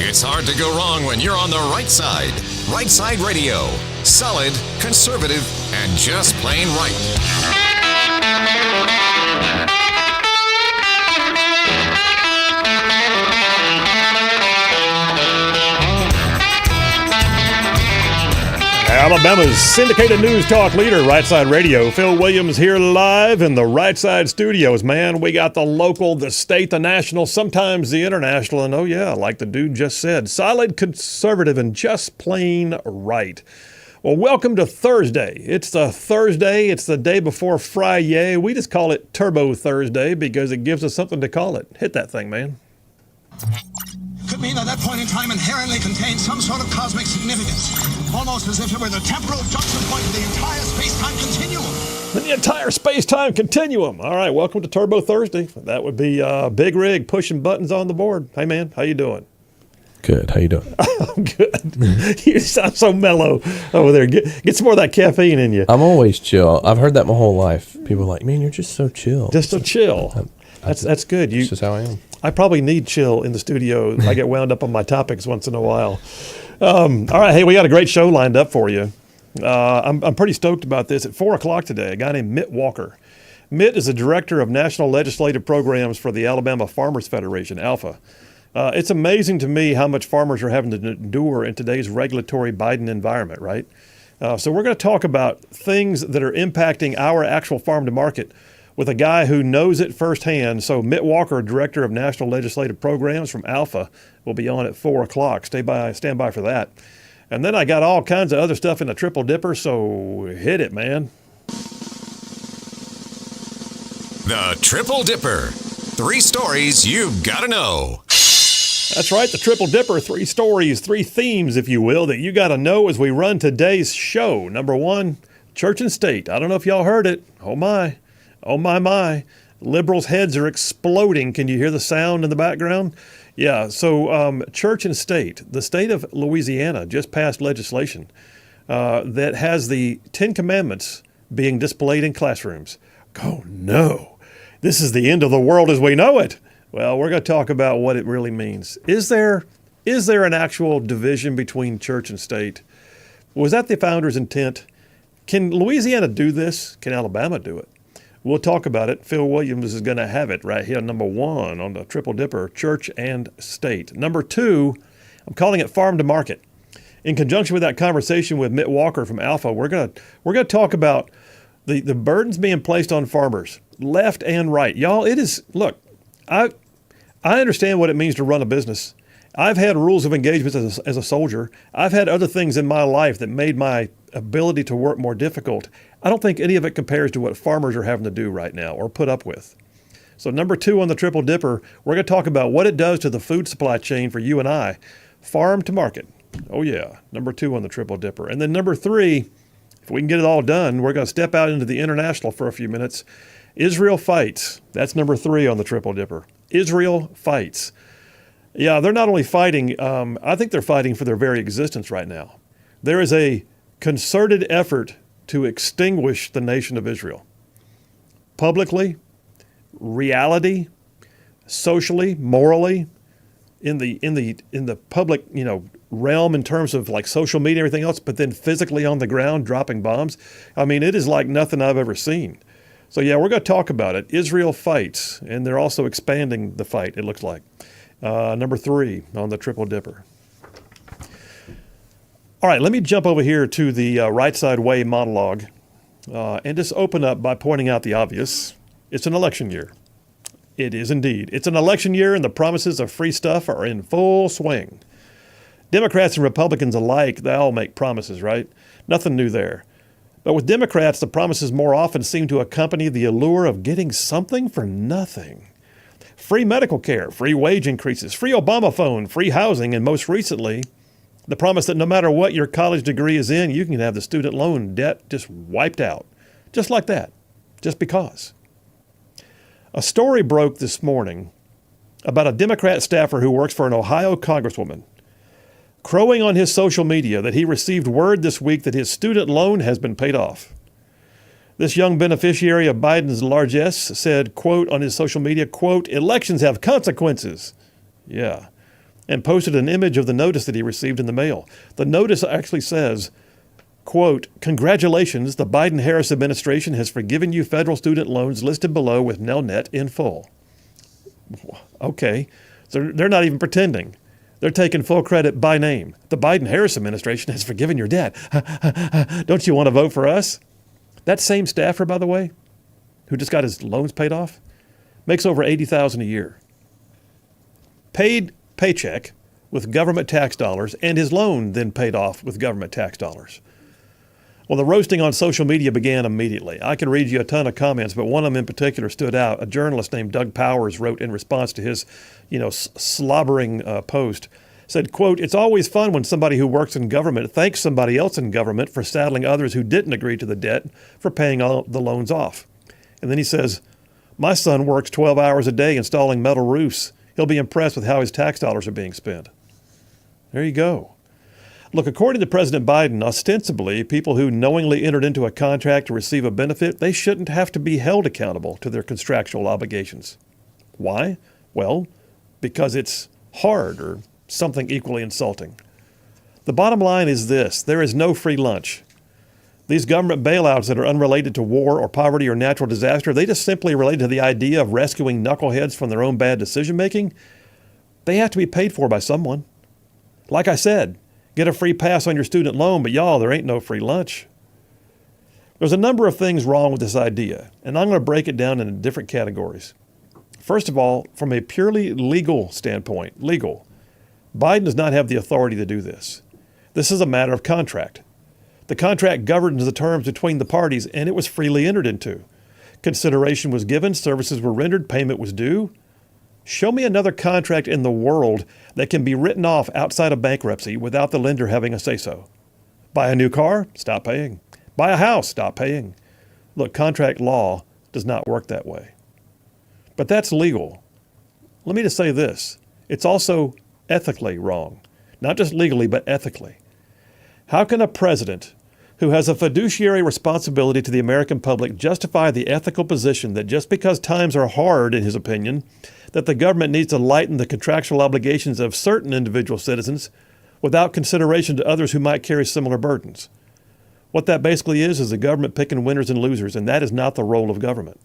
It's hard to go wrong when you're on the right side. Rightside Radio. Solid, conservative, and just plain right. Alabama's syndicated news talk leader, Rightside Radio. Phil Williams here live in the Rightside studios. Man, we got the local, the state, the national, sometimes the international, and oh yeah, like the dude just said, solid, conservative, and just plain right. Well, welcome to Thursday. It's the Thursday. It's the day before Friday. We just call it Turbo Thursday because it gives us something to call it. Hit that thing, man. Could mean that point in time inherently contains some sort of cosmic significance, almost as if it were the temporal junction point of the entire space-time continuum. The entire space-time continuum. All right, welcome to Turbo Thursday. That would be Big Rig pushing buttons on the board. Hey, man, how you doing? Good. How you doing? I'm good. You sound so mellow over there. Get some more of that caffeine in you. I'm always chill. I've heard that my whole life. People are like, man, you're just so chill. Just so chill. That's good. That's just how I am. I probably need chill in the studio. I get wound up on my topics once in a while. All right, hey, we got a great show lined up for you. I'm pretty stoked about this. At 4 o'clock today, a guy named Mitt Walker. Mitt is the director of national legislative programs for the Alabama Farmers Federation, ALFA. It's amazing to me how much farmers are having to endure in today's regulatory Biden environment, right? So we're going to talk about things that are impacting our actual farm to market with a guy who knows it firsthand. So Mitt Walker, Director of National Legislative Programs from ALFA, will be on at 4 o'clock. Stand by for that. And then I got all kinds of other stuff in the Triple Dipper, so hit it, man. The Triple Dipper. 3 stories you've got to know. That's right, the Triple Dipper. 3 stories, 3 themes, if you will, that you got to know as we run today's show. Number 1, church and state. I don't know if y'all heard it. Oh, my. Oh, my. Liberals' heads are exploding. Can you hear the sound in the background? Yeah, so church and state. The state of Louisiana just passed legislation that has the 10 Commandments being displayed in classrooms. Oh, no. This is the end of the world as we know it. Well, we're going to talk about what it really means. Is there an actual division between church and state? Was that the founder's intent? Can Louisiana do this? Can Alabama do it? We'll talk about it. Phil Williams is going to have it right here, number 1 on the Triple Dipper, church and state. Number 2, I'm calling it farm to market. In conjunction with that conversation with Mitt Walker from ALFA, we're going to talk about the burdens being placed on farmers, left and right. Y'all, it is, look, I understand what it means to run a business. I've had rules of engagement as a soldier. I've had other things in my life that made my ability to work more difficult. I don't think any of it compares to what farmers are having to do right now or put up with. So number 2 on the Triple Dipper, we're going to talk about what it does to the food supply chain for you and I, farm to market. Oh yeah, number 2 on the Triple Dipper. And then number 3, if we can get it all done, we're going to step out into the international for a few minutes. Israel fights. That's number 3 on the Triple Dipper. Israel fights. Yeah, they're not only fighting, I think they're fighting for their very existence right now. There is a concerted effort to extinguish the nation of Israel. Publicly, reality, socially, morally, in the public, realm in terms of like social media and everything else, but then physically on the ground dropping bombs. I mean, it is like nothing I've ever seen. So yeah, we're going to talk about it. Israel fights, and they're also expanding the fight, it looks like. Number 3 on the Triple Dipper. All right, let me jump over here to the Right Side Way monologue and just open up by pointing out the obvious. It's an election year. It is indeed. It's an election year, and the promises of free stuff are in full swing. Democrats and Republicans alike, they all make promises, right? Nothing new there. But with Democrats, the promises more often seem to accompany the allure of getting something for nothing. Free medical care, free wage increases, free Obama phone, free housing, and most recently, the promise that no matter what your college degree is in, you can have the student loan debt just wiped out. Just like that. Just because. A story broke this morning about a Democrat staffer who works for an Ohio congresswoman, crowing on his social media that he received word this week that his student loan has been paid off. This young beneficiary of Biden's largesse said, quote, on his social media, quote, elections have consequences. Yeah. and posted an image of the notice that he received in the mail. The notice actually says, quote, "Congratulations, the Biden-Harris administration has forgiven you federal student loans listed below with Nelnet in full." Okay, so they're not even pretending. They're taking full credit by name. The Biden-Harris administration has forgiven your debt. Don't you want to vote for us? That same staffer, by the way, who just got his loans paid off, makes over $80,000 a year. Paid paycheck with government tax dollars, and his loan then paid off with government tax dollars. Well, the roasting on social media began immediately. I could read you a ton of comments, but one of them in particular stood out. A journalist named Doug Powers wrote in response to his, slobbering post, said, quote, "It's always fun when somebody who works in government thanks somebody else in government for saddling others who didn't agree to the debt for paying all the loans off." And then he says, "My son works 12 hours a day installing metal roofs. He'll be impressed with how his tax dollars are being spent." There you go. Look, according to President Biden, ostensibly, people who knowingly entered into a contract to receive a benefit, they shouldn't have to be held accountable to their contractual obligations. Why? Well, because it's hard or something equally insulting. The bottom line is this: there is no free lunch. These government bailouts that are unrelated to war or poverty or natural disaster, they just simply relate to the idea of rescuing knuckleheads from their own bad decision-making. They have to be paid for by someone. Like I said, get a free pass on your student loan, but y'all, there ain't no free lunch. There's a number of things wrong with this idea, and I'm going to break it down into different categories. First of all, from a purely legal standpoint, Biden does not have the authority to do this. This is a matter of contract. The contract governs the terms between the parties, and it was freely entered into. Consideration was given, services were rendered, payment was due. Show me another contract in the world that can be written off outside of bankruptcy without the lender having a say-so. Buy a new car? Stop paying. Buy a house? Stop paying. Look, contract law does not work that way. But that's legal. Let me just say this. It's also ethically wrong. Not just legally, but ethically. How can a president who has a fiduciary responsibility to the American public justify the ethical position that just because times are hard, in his opinion, that the government needs to lighten the contractual obligations of certain individual citizens without consideration to others who might carry similar burdens? What that basically is the government picking winners and losers, and that is not the role of government.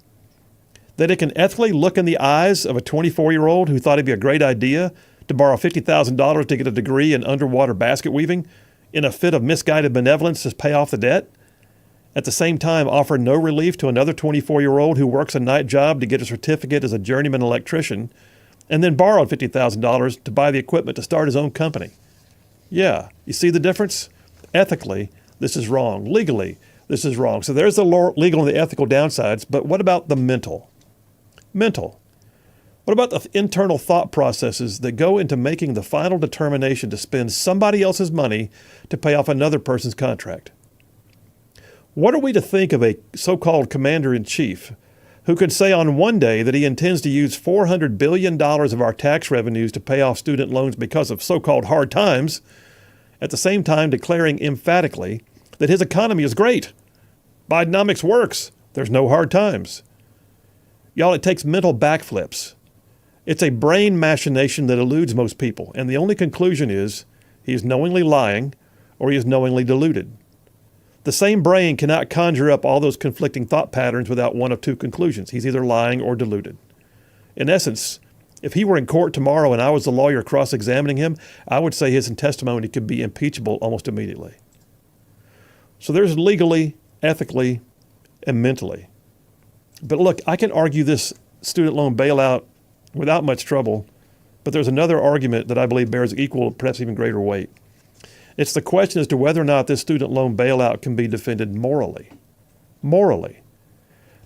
That it can ethically look in the eyes of a 24-year-old who thought it'd be a great idea to borrow $50,000 to get a degree in underwater basket weaving in a fit of misguided benevolence to pay off the debt, at the same time offer no relief to another 24-year-old who works a night job to get a certificate as a journeyman electrician, and then borrowed $50,000 to buy the equipment to start his own company. Yeah, you see the difference? Ethically, this is wrong. Legally, this is wrong. So there's the legal and the ethical downsides, but what about the mental? What about the internal thought processes that go into making the final determination to spend somebody else's money to pay off another person's contract? What are we to think of a so-called commander-in-chief who could say on one day that he intends to use $400 billion of our tax revenues to pay off student loans because of so-called hard times, at the same time declaring emphatically that his economy is great? Bidenomics works. There's no hard times. Y'all, it takes mental backflips. It's a brain machination that eludes most people, and the only conclusion is he is knowingly lying or he is knowingly deluded. The same brain cannot conjure up all those conflicting thought patterns without one of two conclusions. He's either lying or deluded. In essence, if he were in court tomorrow and I was the lawyer cross-examining him, I would say his testimony could be impeachable almost immediately. So there's legally, ethically, and mentally. But look, I can argue this student loan bailout without much trouble, but there's another argument that I believe bears equal, perhaps even greater weight. It's the question as to whether or not this student loan bailout can be defended morally.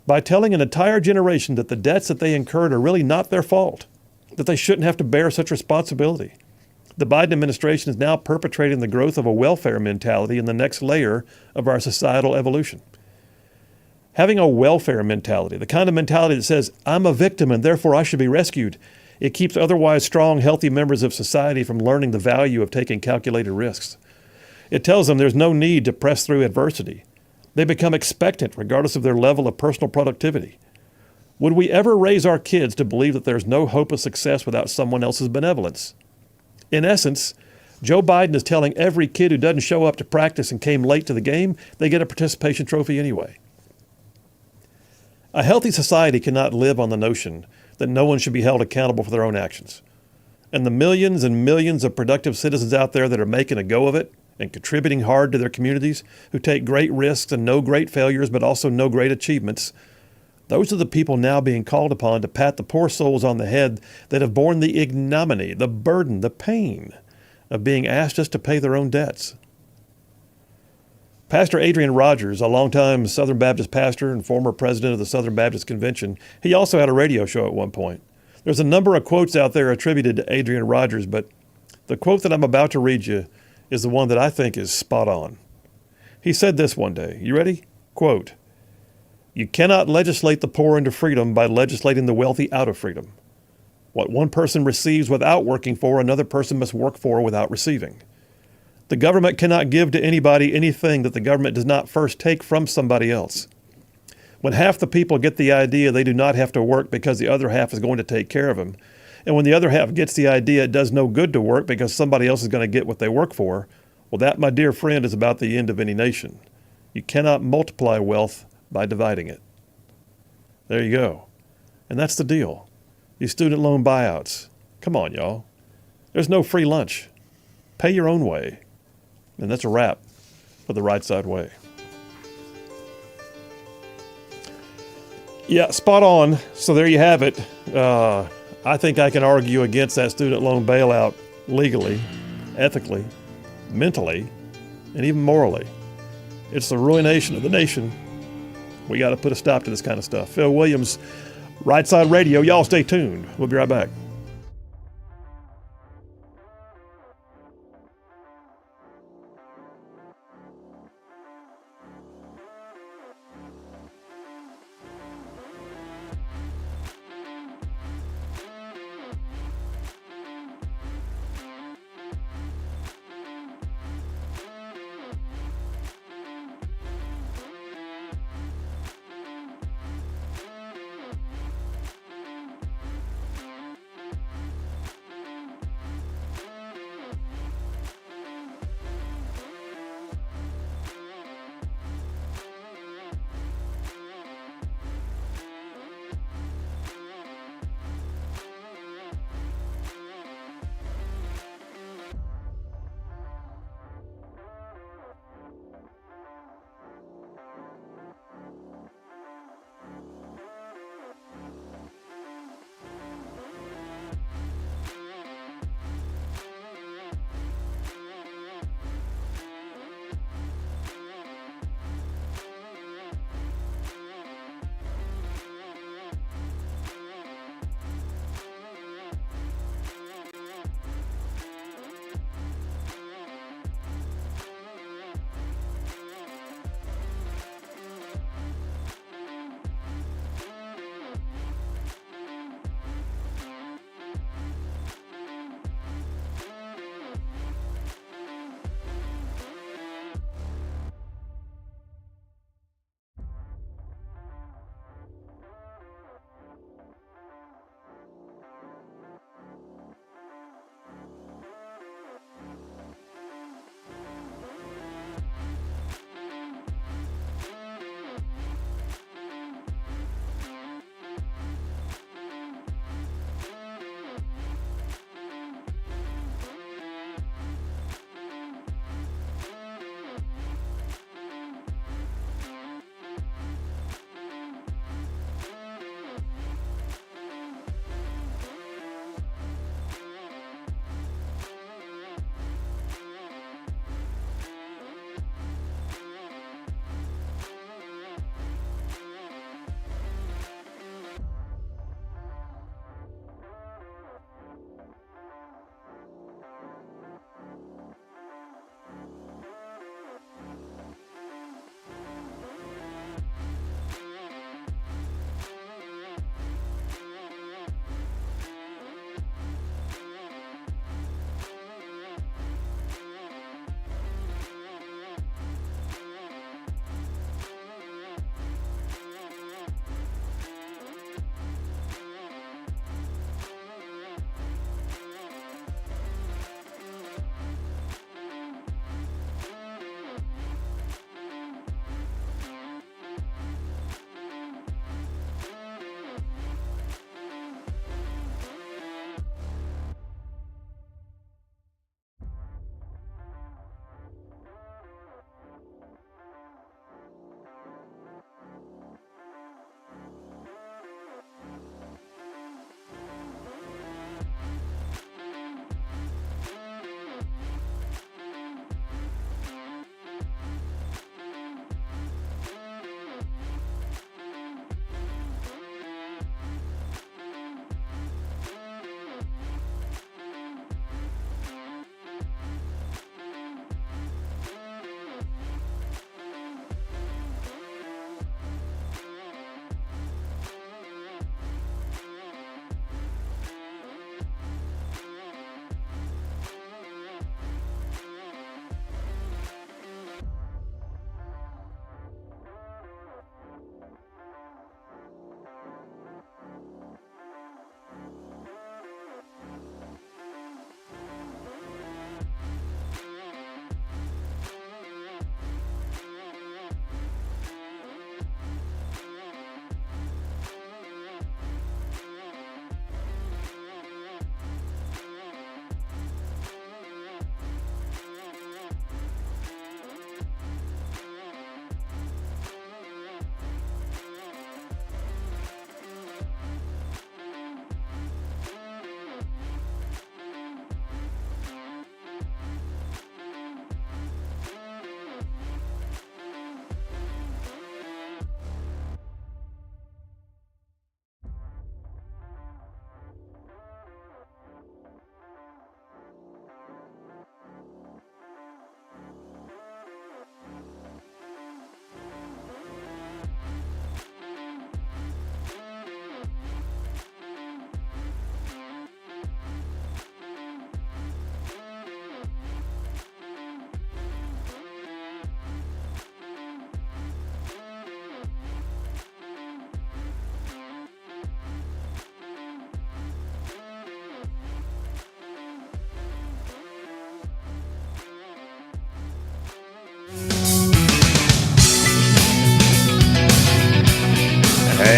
By telling an entire generation that the debts that they incurred are really not their fault, that they shouldn't have to bear such responsibility. The Biden administration is now perpetrating the growth of a welfare mentality in the next layer of our societal evolution. Having a welfare mentality, the kind of mentality that says, I'm a victim and therefore I should be rescued, it keeps otherwise strong, healthy members of society from learning the value of taking calculated risks. It tells them there's no need to press through adversity. They become expectant regardless of their level of personal productivity. Would we ever raise our kids to believe that there's no hope of success without someone else's benevolence? In essence, Joe Biden is telling every kid who doesn't show up to practice and came late to the game, they get a participation trophy anyway. A healthy society cannot live on the notion that no one should be held accountable for their own actions. And the millions and millions of productive citizens out there that are making a go of it and contributing hard to their communities, who take great risks and no great failures but also no great achievements, those are the people now being called upon to pat the poor souls on the head that have borne the ignominy, the burden, the pain of being asked just to pay their own debts. Pastor Adrian Rogers, a longtime Southern Baptist pastor and former president of the Southern Baptist Convention, he also had a radio show at one point. There's a number of quotes out there attributed to Adrian Rogers, but the quote that I'm about to read you is the one that I think is spot on. He said this one day. You ready? Quote, "You cannot legislate the poor into freedom by legislating the wealthy out of freedom. What one person receives without working for, another person must work for without receiving. The government cannot give to anybody anything that the government does not first take from somebody else. When half the people get the idea they do not have to work because the other half is going to take care of them, and when the other half gets the idea it does no good to work because somebody else is going to get what they work for, well, that, my dear friend, is about the end of any nation. You cannot multiply wealth by dividing it." There you go. And that's the deal. These student loan buyouts. Come on, y'all. There's no free lunch. Pay your own way. And that's a wrap for the Rightside Way. Yeah, spot on. So there you have it. I think I can argue against that student loan bailout legally, ethically, mentally, and even morally. It's the ruination of the nation. We got to put a stop to this kind of stuff. Phil Williams, Rightside Radio. Y'all stay tuned. We'll be right back.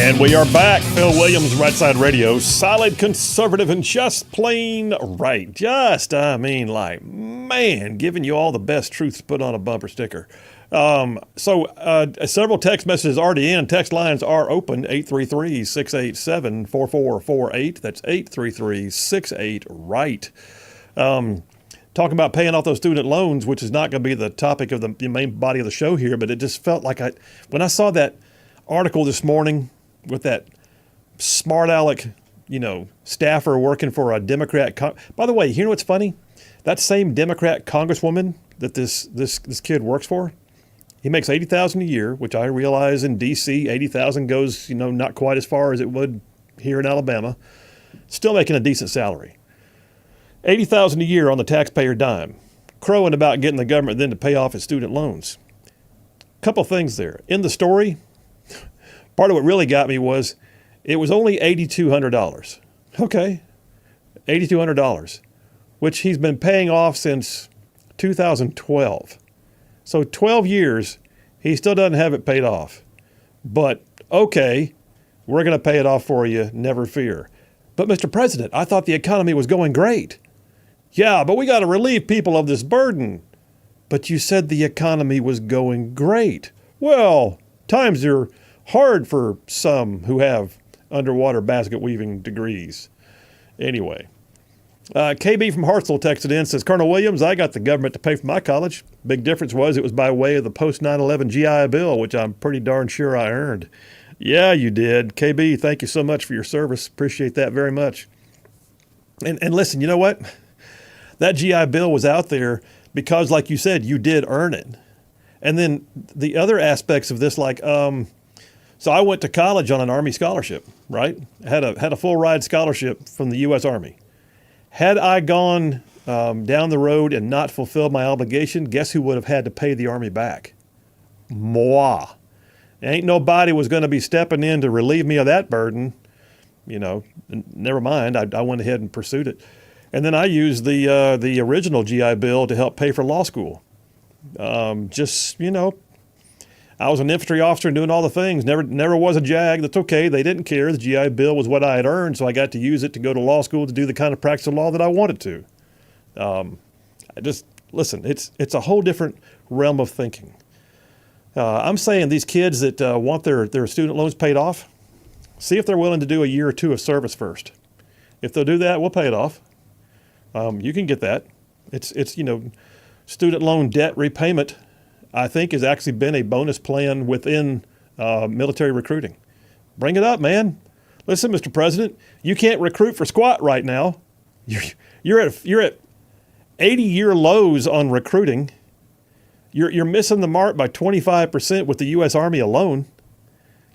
And we are back. Phil Williams, Rightside Radio. Solid, conservative, and just plain right. Giving you all the best truths put on a bumper sticker. Several text messages already in. Text lines are open, 833-687-4448. That's 833-68-RIGHT. Talking about paying off those student loans, which is not going to be the topic of the main body of the show here, but it just felt like when I saw that article this morning with that smart aleck, staffer working for a Democrat. By the way, you know what's funny? That same Democrat congresswoman that this kid works for, he makes $80,000 a year, which I realize in D.C. $80,000 goes, not quite as far as it would here in Alabama. Still making a decent salary. $80,000 a year on the taxpayer dime, crowing about getting the government then to pay off its student loans. Couple things there. In the story, part of what really got me was it was only $8,200. Okay, $8,200, which he's been paying off since 2012. So 12 years, he still doesn't have it paid off. But okay, we're going to pay it off for you, never fear. But Mr. President, I thought the economy was going great. Yeah, but we got to relieve people of this burden. But you said the economy was going great. Well, times are hard for some who have underwater basket weaving degrees. Anyway, KB from Hartsville texted in, says, Colonel Williams, I got the government to pay for my college. Big difference was it was by way of the post 9/11 GI Bill, which I'm pretty darn sure I earned. Yeah, you did. KB, thank you so much for your service. Appreciate that very much. And listen, you know what? That GI Bill was out there because, like you said, you did earn it. And then the other aspects of this, so I went to college on an Army scholarship, right? Had a full ride scholarship from the U.S. Army. Had I gone down the road and not fulfilled my obligation, guess who would have had to pay the Army back? Moi. Ain't nobody was going to be stepping in to relieve me of that burden. Never mind. I went ahead and pursued it. And then I used the original GI Bill to help pay for law school. I was an infantry officer and doing all the things. Never was a JAG. That's okay. They didn't care. The GI Bill was what I had earned, so I got to use it to go to law school to do the kind of practice of law that I wanted to. Listen, it's a whole different realm of thinking. I'm saying these kids that want their student loans paid off, see if they're willing to do a year or two of service first. If they'll do that, we'll pay it off. You can get that. It's student loan debt repayment, I think, has actually been a bonus plan within military recruiting. Bring it up, man. Listen, Mr. President, you can't recruit for squat right now. You're at 80-year lows on recruiting. You're missing the mark by 25% with the U.S. Army alone.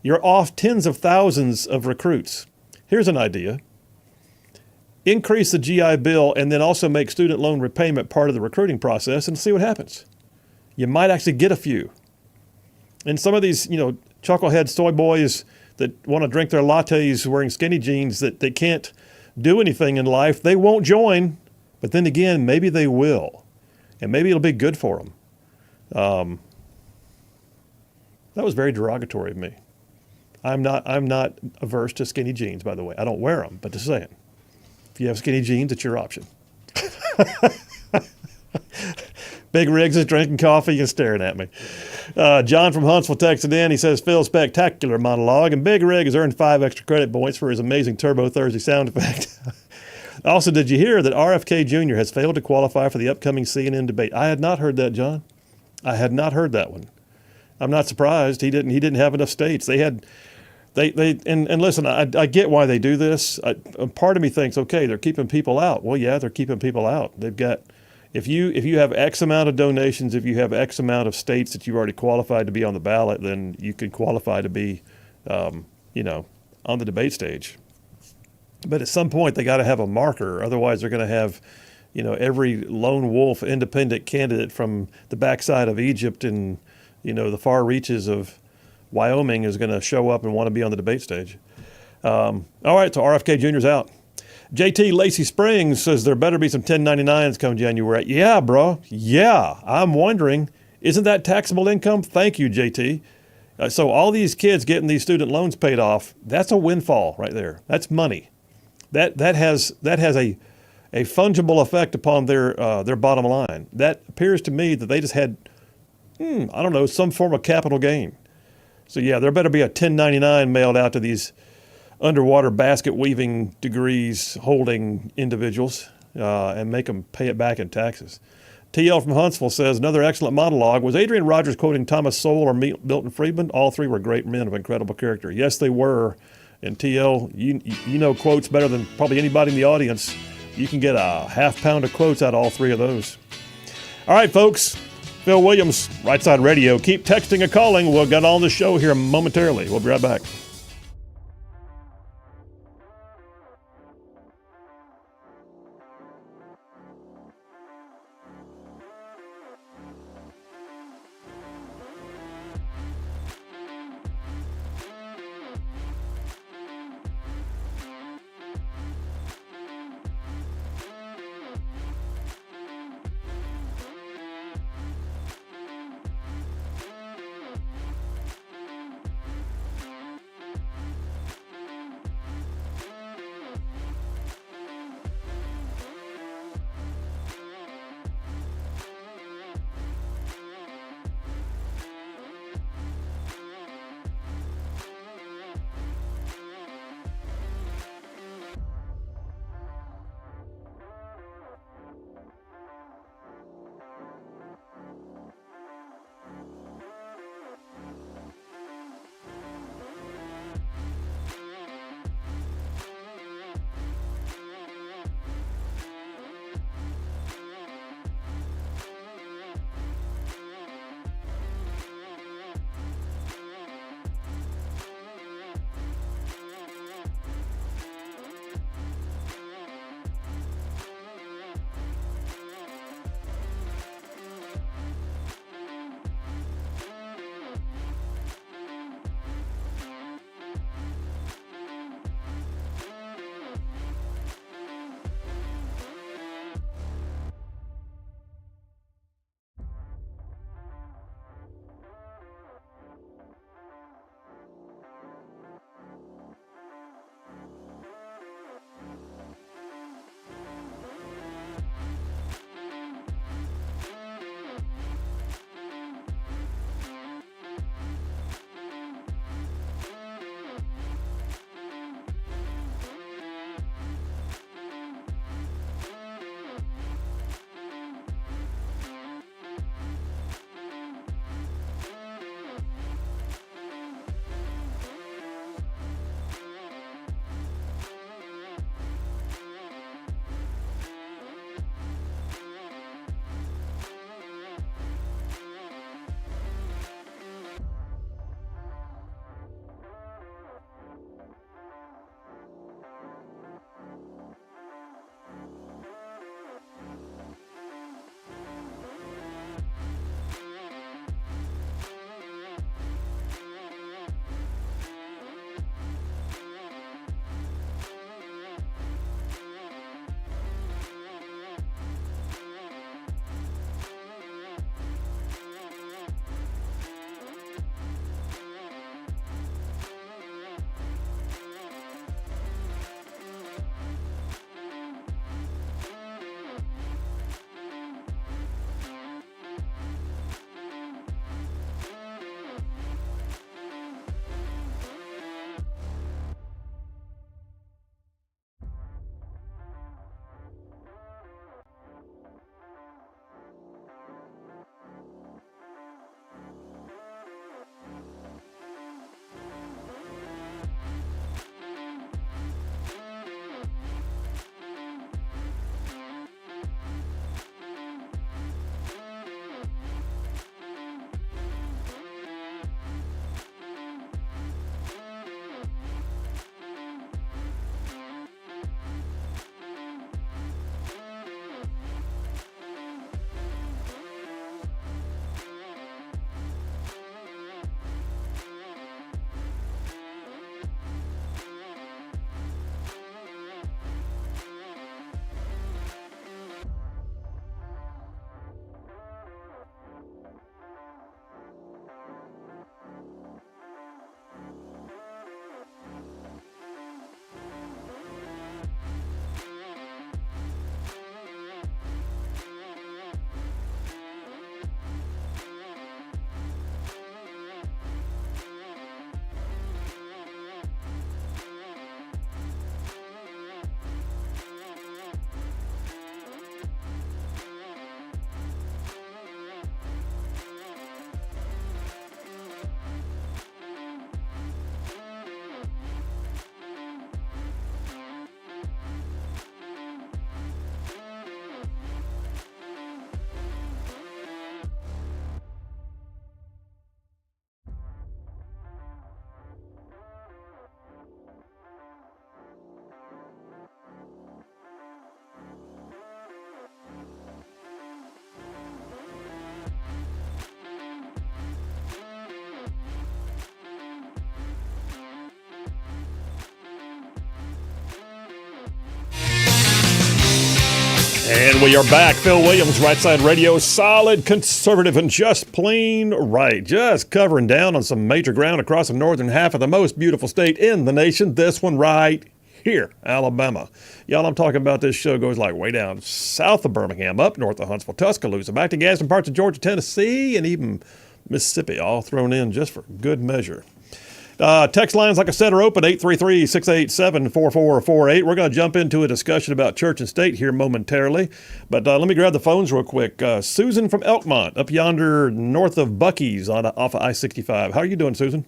You're off tens of thousands of recruits. Here's an idea. Increase the GI Bill and then also make student loan repayment part of the recruiting process and see what happens. You might actually get a few. And some of these, chucklehead soy boys that want to drink their lattes wearing skinny jeans that they can't do anything in life, they won't join. But then again, maybe they will. And maybe it'll be good for them. That was very derogatory of me. I'm not averse to skinny jeans, by the way. I don't wear them, but just saying. If you have skinny jeans, it's your option. Big Riggs is drinking coffee and staring at me. John from Huntsville texted in. He says, Phil, spectacular monologue. And Big Rig has earned 5 extra credit points for his amazing Turbo Thursday sound effect. Also, did you hear that RFK Jr. has failed to qualify for the upcoming CNN debate? I had not heard that, John. I had not heard that one. I'm not surprised. He didn't have enough states. And listen, I get why they do this. Part of me thinks, okay, they're keeping people out. Well, yeah, they're keeping people out. They've got, if you have X amount of donations, if you have X amount of states that you've already qualified to be on the ballot, then you can qualify to be, on the debate stage. But at some point, they got to have a marker. Otherwise, they're going to have, every lone wolf independent candidate from the backside of Egypt and, the far reaches of Wyoming is going to show up and want to be on the debate stage. All right, so RFK Jr.'s out. JT Lacey Springs says there better be some 1099s come January. Yeah, bro. Yeah. I'm wondering, isn't that taxable income? Thank you, JT. So all these kids getting these student loans paid off, that's a windfall right there. That's money. That has a fungible effect upon their bottom line. That appears to me that they just had, I don't know, some form of capital gain. So yeah, there better be a 1099 mailed out to these underwater basket weaving degrees holding individuals and make them pay it back in taxes. TL from Huntsville says, another excellent monologue. Was Adrian Rogers quoting Thomas Sowell or Milton Friedman? All three were great men of incredible character. Yes, they were. And TL, you know quotes better than probably anybody in the audience. You can get a half pound of quotes out of all three of those. All right, folks. Phil Williams, Rightside Radio. Keep texting and calling. We'll get on the show here momentarily. We'll be right back. And we are back. Phil Williams, Rightside Radio, solid, conservative, and just plain right. Just covering down on some major ground across the northern half of the most beautiful state in the nation. This one right here, Alabama. Y'all, I'm talking about this show goes like way down south of Birmingham, up north of Huntsville, Tuscaloosa, back to Gadsden, parts of Georgia, Tennessee, and even Mississippi, all thrown in just for good measure. Text lines, like I said, are open, 833-687-4448. We're going to jump into a discussion about church and state here momentarily. But let me grab the phones real quick. Susan from Elkmont, up yonder north of Buc-ee's off of I-65. How are you doing, Susan?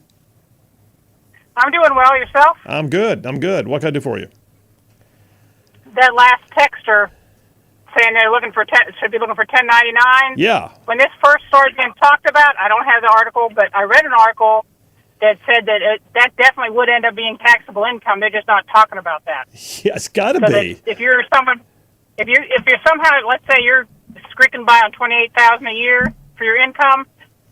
I'm doing well. Yourself? I'm good. What can I do for you? That last texter saying they're looking for should be looking for 1099. Yeah. When this first started being talked about, I don't have the article, but I read an article that said that that definitely would end up being taxable income. They're just not talking about that. Yeah, it's got to so be. If you're somehow, let's say you're squeaking by on $28,000 a year for your income,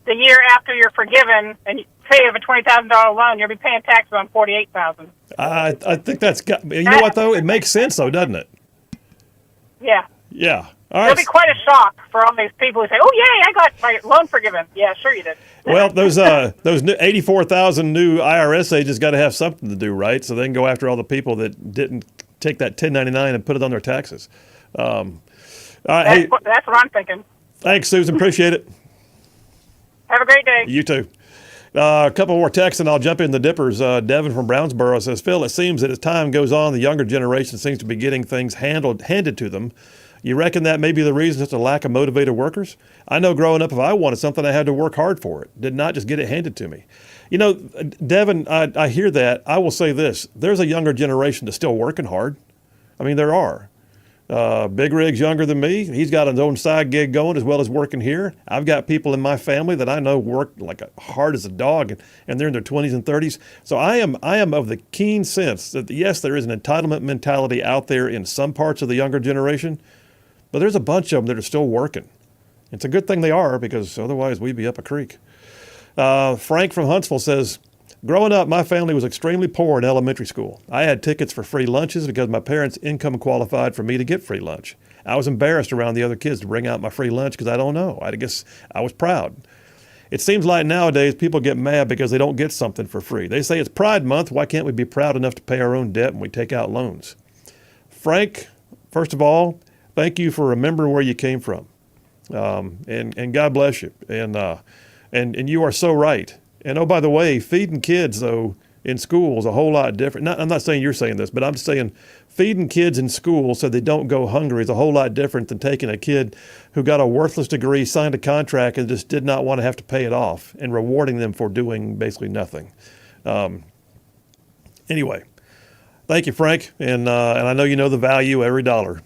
the year after you're forgiven, and say you have a $20,000 loan, you'll be paying taxes on $48,000. I think that's got. You know what though? It makes sense though, doesn't it? Yeah. Yeah. All right. It'll be quite a shock for all these people who say, "Oh, yay, I got my loan forgiven." Yeah, sure you did. Well, those 84,000 new IRS agents got to have something to do, right? So they can go after all the people that didn't take that 1099 and put it on their taxes. All right, that's what I'm thinking. Thanks, Susan. Appreciate it. Have a great day. You too. A couple more texts, and I'll jump in the dippers. Devin from Brownsboro says, Phil, it seems that as time goes on, the younger generation seems to be getting things handed to them. You reckon that may be the reason, just a lack of motivated workers? I know growing up, if I wanted something, I had to work hard for it. Did not just get it handed to me. You know, Devin, I hear that. I will say this. There's a younger generation that's still working hard. I mean, there are. Big Rig's younger than me. He's got his own side gig going as well as working here. I've got people in my family that I know work like hard as a dog, and they're in their 20s and 30s. So I am of the keen sense that, yes, there is an entitlement mentality out there in some parts of the younger generation, but there's a bunch of them that are still working. It's a good thing they are, because otherwise we'd be up a creek. Frank from Huntsville says, growing up, my family was extremely poor in elementary school. I had tickets for free lunches because my parents' income qualified for me to get free lunch. I was embarrassed around the other kids to bring out my free lunch because I don't know. I guess I was proud. It seems like nowadays people get mad because they don't get something for free. They say it's Pride Month. Why can't we be proud enough to pay our own debt when we take out loans? Frank, first of all, thank you for remembering where you came from. And God bless you. And you are so right. And oh, by the way, feeding kids, though, in school is a whole lot different. I'm not saying you're saying this, but I'm just saying feeding kids in school so they don't go hungry is a whole lot different than taking a kid who got a worthless degree, signed a contract, and just did not want to have to pay it off, and rewarding them for doing basically nothing. Anyway, thank you, Frank. And I know you know the value of every dollar.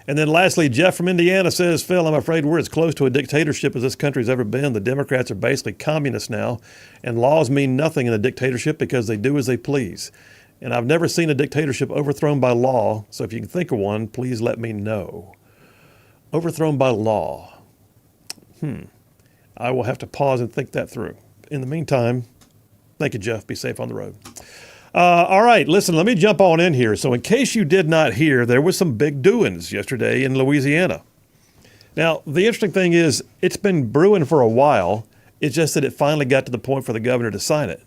And then lastly, Jeff from Indiana says, Phil, I'm afraid we're as close to a dictatorship as this country's ever been. The Democrats are basically communists now, and laws mean nothing in a dictatorship because they do as they please. And I've never seen a dictatorship overthrown by law, so if you can think of one, please let me know. Overthrown by law. I will have to pause and think that through. In the meantime, thank you, Jeff. Be safe on the road. All right, listen, let me jump on in here. So in case you did not hear, there was some big doings yesterday in Louisiana. Now, the interesting thing is it's been brewing for a while. It's just that it finally got to the point for the governor to sign it.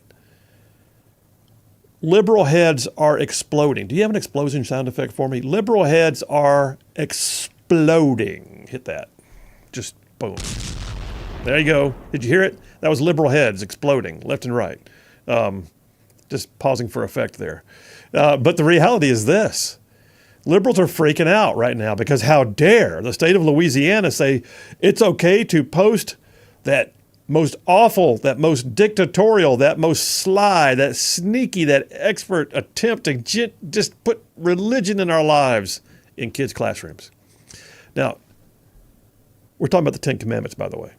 Liberal heads are exploding. Do you have an explosion sound effect for me? Liberal heads are exploding. Hit that. Just boom. There you go. Did you hear it? That was liberal heads exploding left and right. Just pausing for effect there. But the reality is this. Liberals are freaking out right now because how dare the state of Louisiana say it's okay to post that most awful, that most dictatorial, that most sly, that sneaky, that expert attempt to just put religion in our lives in kids' classrooms. Now, we're talking about the Ten Commandments, by the way.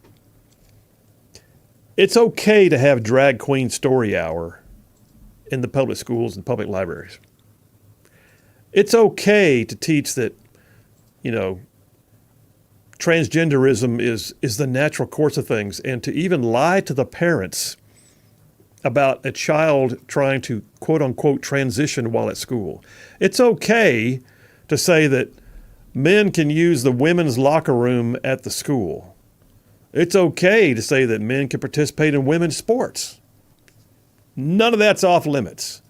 It's okay to have drag queen story hour in the public schools and public libraries. It's okay to teach that, transgenderism is the natural course of things, and to even lie to the parents about a child trying to quote unquote transition while at school. It's okay to say that Men can use the women's locker room at the school. It's okay to say that men can participate in women's sports. None of that's off limits.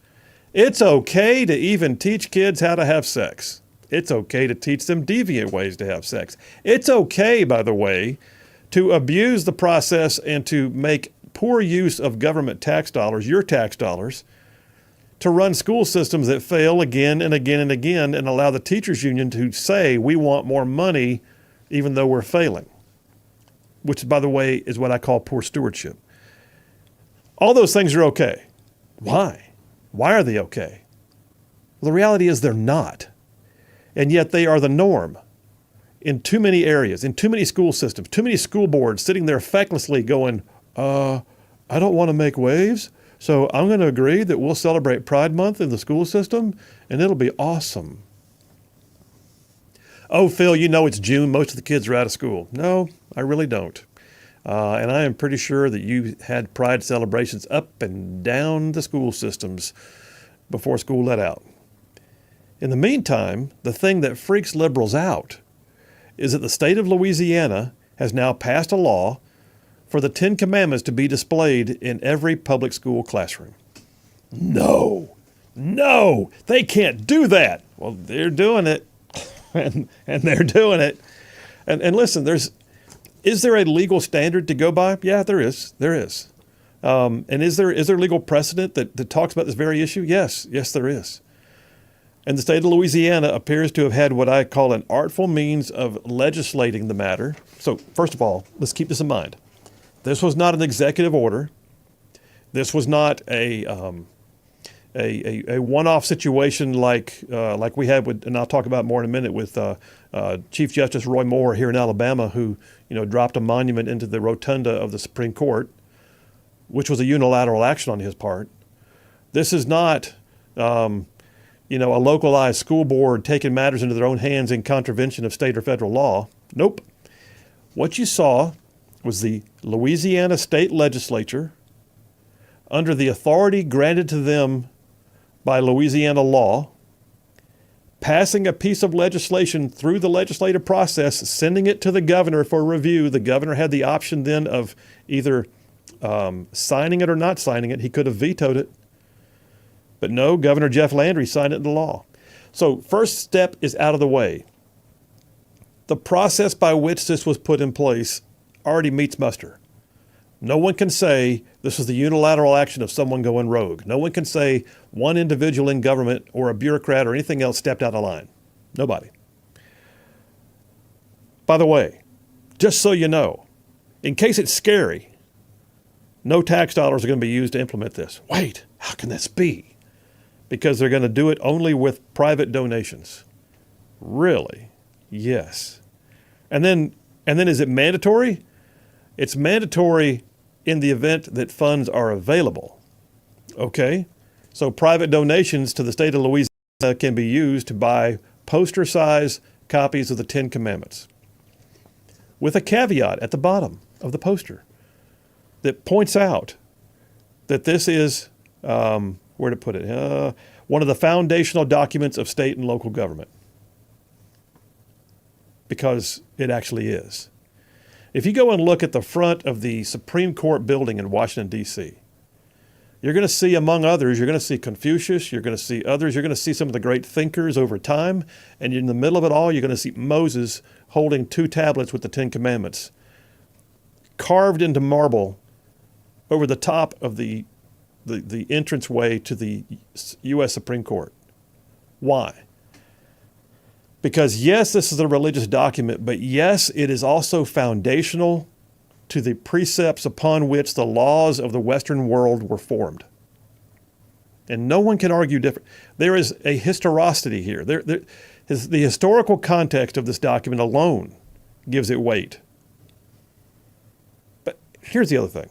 It's okay to even teach kids how to have sex. It's okay to teach them deviant ways to have sex. It's okay, by the way, to abuse the process and to make poor use of government tax dollars, your tax dollars, to run school systems that fail again and again and again and allow the teachers union to say we want more money even though we're failing, which, by the way, is what I call poor stewardship. All those things are okay. Why? Why are they okay? Well, the reality is they're not. And yet they are the norm in too many areas, in too many school systems, too many school boards sitting there fecklessly going, I don't want to make waves, so I'm going to agree that we'll celebrate Pride Month in the school system, and it'll be awesome. Oh, Phil, you know it's June. Most of the kids are out of school. No, I really don't. And I am pretty sure that you had Pride celebrations up and down the school systems before school let out. In the meantime, the thing that freaks liberals out is that the state of Louisiana has now passed a law for the Ten Commandments to be displayed in every public school classroom. No, they can't do that. Well, they're doing it, and they're doing it. And listen, is there a legal standard to go by? Yeah, there is. And is there legal precedent that talks about this very issue? Yes, there is. And the state of Louisiana appears to have had what I call an artful means of legislating the matter. So first of all, let's keep this in mind. This was not an executive order. This was not a one-off situation like we had with, and I'll talk about more in a minute, with Chief Justice Roy Moore here in Alabama, who dropped a monument into the rotunda of the Supreme Court, which was a unilateral action on his part. This is not a localized school board taking matters into their own hands in contravention of state or federal law. Nope. What you saw was the Louisiana state legislature, under the authority granted to them by Louisiana law, passing a piece of legislation through the legislative process, sending it to the governor for review. The governor had the option then of either signing it or not signing it. He could have vetoed it. But no, Governor Jeff Landry signed it into law. So first step is out of the way. The process by which this was put in place already meets muster. No one can say this is the unilateral action of someone going rogue. No one can say one individual in government or a bureaucrat or anything else stepped out of line. Nobody. By the way, just so you know, in case it's scary, no tax dollars are going to be used to implement this. Wait, how can this be? Because they're going to do it only with private donations. Really? Yes. And then is it mandatory? It's mandatory in the event that funds are available. Okay? So private donations to the state of Louisiana can be used to buy poster-size copies of the Ten Commandments, with a caveat at the bottom of the poster that points out that this is, where to put it, one of the foundational documents of state and local government, because it actually is. If you go and look at the front of the Supreme Court building in Washington, D.C., you're going to see, among others, you're going to see Confucius, you're going to see others, you're going to see some of the great thinkers over time, and in the middle of it all, you're going to see Moses holding 2 tablets with the Ten Commandments, carved into marble over the top of the entranceway to the U.S. Supreme Court. Why? Because yes, this is a religious document, but yes, it is also foundational to the precepts upon which the laws of the Western world were formed. And no one can argue different. There is a historicity here. The historical context of this document alone gives it weight. But here's the other thing.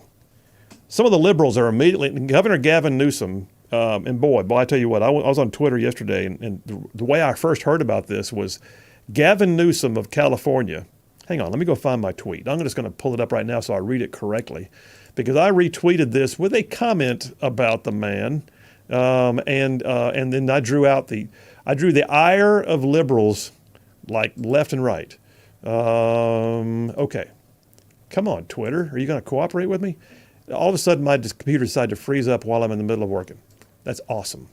Some of the liberals are immediately, Governor Gavin Newsom, and boy, I tell you what, I was on Twitter yesterday, and the way I first heard about this was Gavin Newsom of California. Hang on, let me go find my tweet. I'm just going to pull it up right now so I read it correctly, because I retweeted this with a comment about the man, and then I drew the ire of liberals like left and right. Okay. Come on, Twitter. Are you going to cooperate with me? All of a sudden, my computer decided to freeze up while I'm in the middle of working. That's awesome.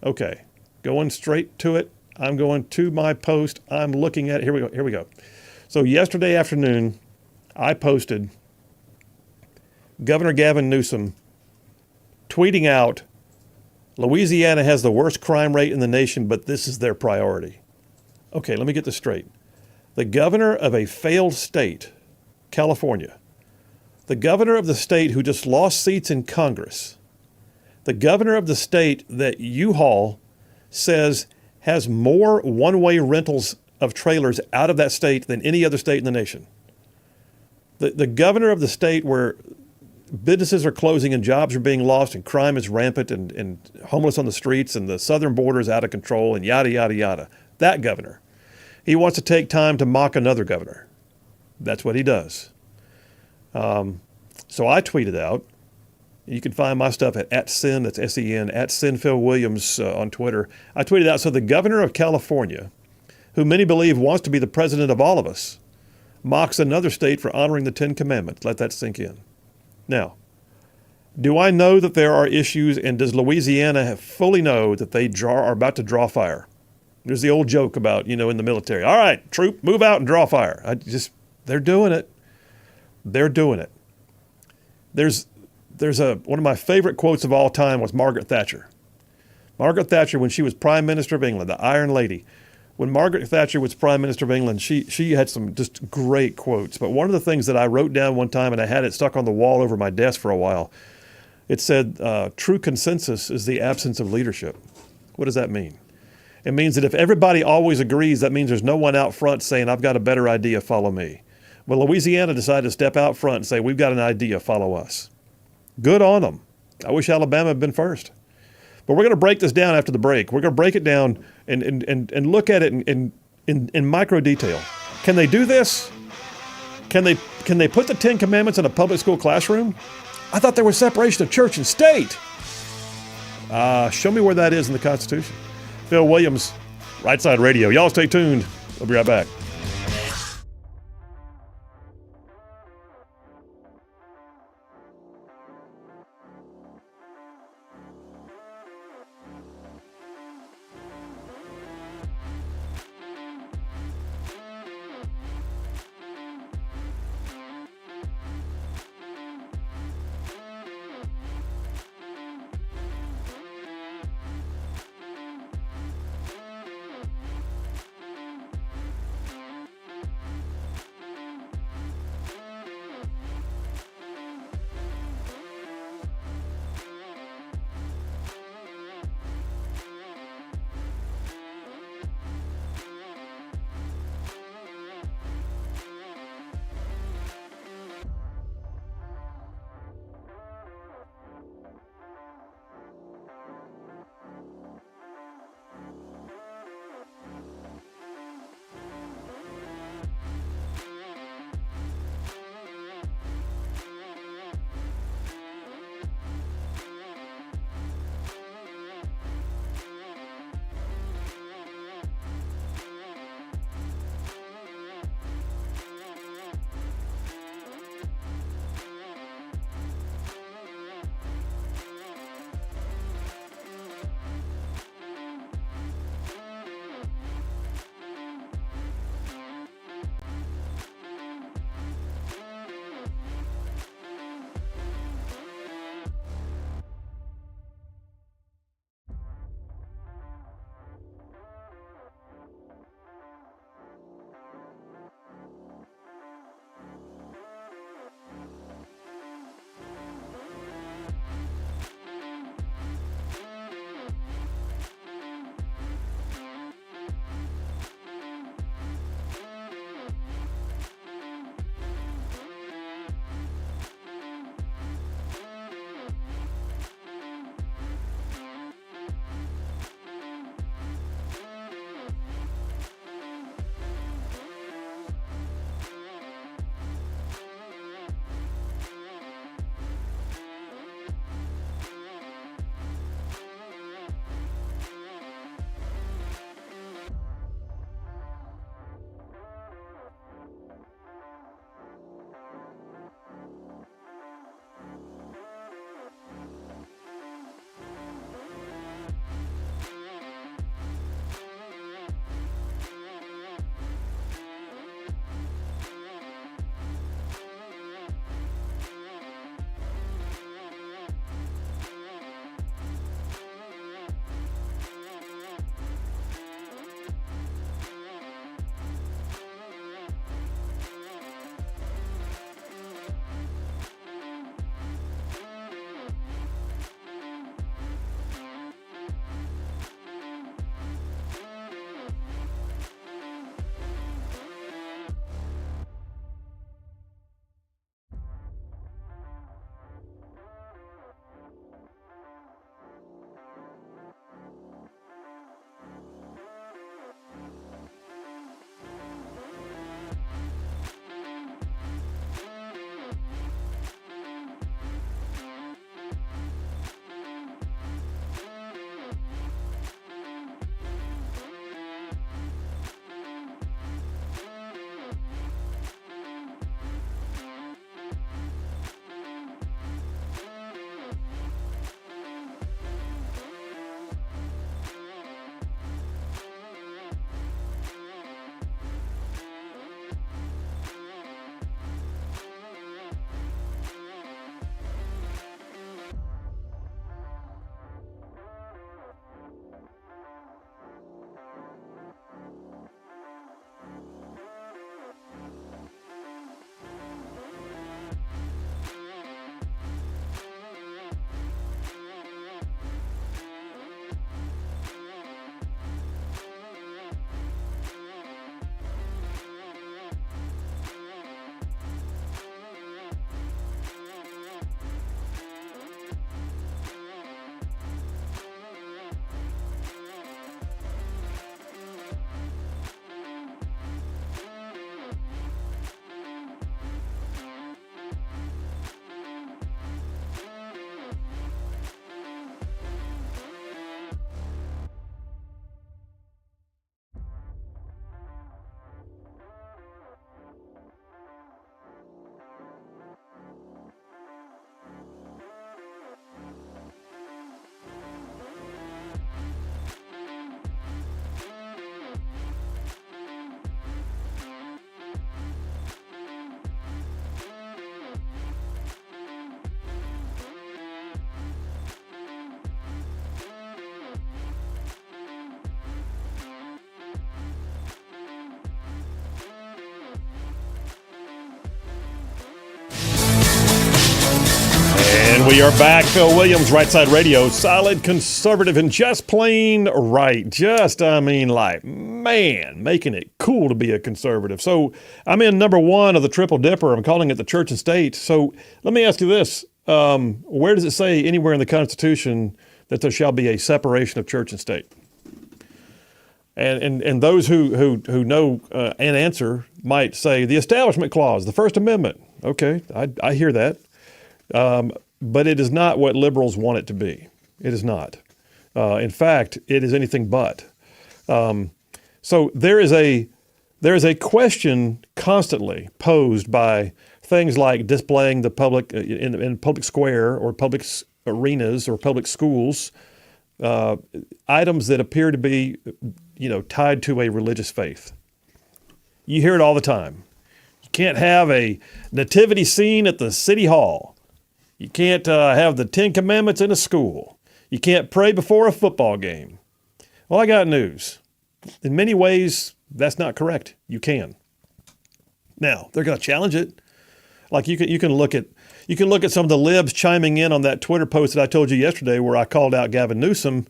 Okay. Going straight to it. I'm going to my post. I'm looking at it. Here we go. Here we go. So yesterday afternoon, I posted Governor Gavin Newsom tweeting out, Louisiana has the worst crime rate in the nation, but this is their priority. Okay, let me get this straight. The governor of a failed state, California, the governor of the state who just lost seats in Congress, the governor of the state that U-Haul says has more one-way rentals of trailers out of that state than any other state in the nation. The governor of the state where businesses are closing and jobs are being lost and crime is rampant and homeless on the streets and the southern border is out of control and yada, yada, yada. That governor. He wants to take time to mock another governor. That's what he does. So I tweeted out, you can find my stuff at Sin, that's S-E-N, at Sin Phil Williams on Twitter. I tweeted out, so the governor of California, who many believe wants to be the president of all of us, mocks another state for honoring the Ten Commandments. Let that sink in. Now, do I know that there are issues, and does Louisiana fully know that they are about to draw fire? There's the old joke about, in the military. All right, troop, move out and draw fire. They're doing it. They're doing it. There's one of my favorite quotes of all time was Margaret Thatcher. Margaret Thatcher, when she was Prime Minister of England, the Iron Lady. When Margaret Thatcher was Prime Minister of England, she had some just great quotes. But one of the things that I wrote down one time, and I had it stuck on the wall over my desk for a while, it said, true consensus is the absence of leadership. What does that mean? It means that if everybody always agrees, that means there's no one out front saying, I've got a better idea, follow me. Well, Louisiana decided to step out front and say, we've got an idea, follow us. Good on them. I wish Alabama had been first. But we're going to break this down after the break. We're going to break it down and look at it in micro detail. Can they do this? Can they put the Ten Commandments in a public school classroom? I thought there was separation of church and state. Show me where that is in the Constitution. Phil Williams, Rightside Radio. Y'all stay tuned. We'll be right back. We are back. Phil Williams, Rightside Radio, solid conservative and just plain right. Making it cool to be a conservative. So I'm in number one of the Triple Dipper. I'm calling it the church and state. So let me ask you this. Where does it say anywhere in the Constitution that there shall be a separation of church and state? And those who know an answer might say the Establishment Clause, the First Amendment. Okay, I hear that. But it is not what liberals want it to be. It is not. In fact, it is anything but. So there is a question constantly posed by things like displaying the public in public square or public arenas or public schools, items that appear to be, tied to a religious faith. You hear it all the time. You can't have a nativity scene at the city hall. You can't have the Ten Commandments in a school. You can't pray before a football game. Well, I got news. In many ways, that's not correct. You can. Now, they're going to challenge it. Like you can look at some of the libs chiming in on that Twitter post that I told you yesterday where I called out Gavin Newsom.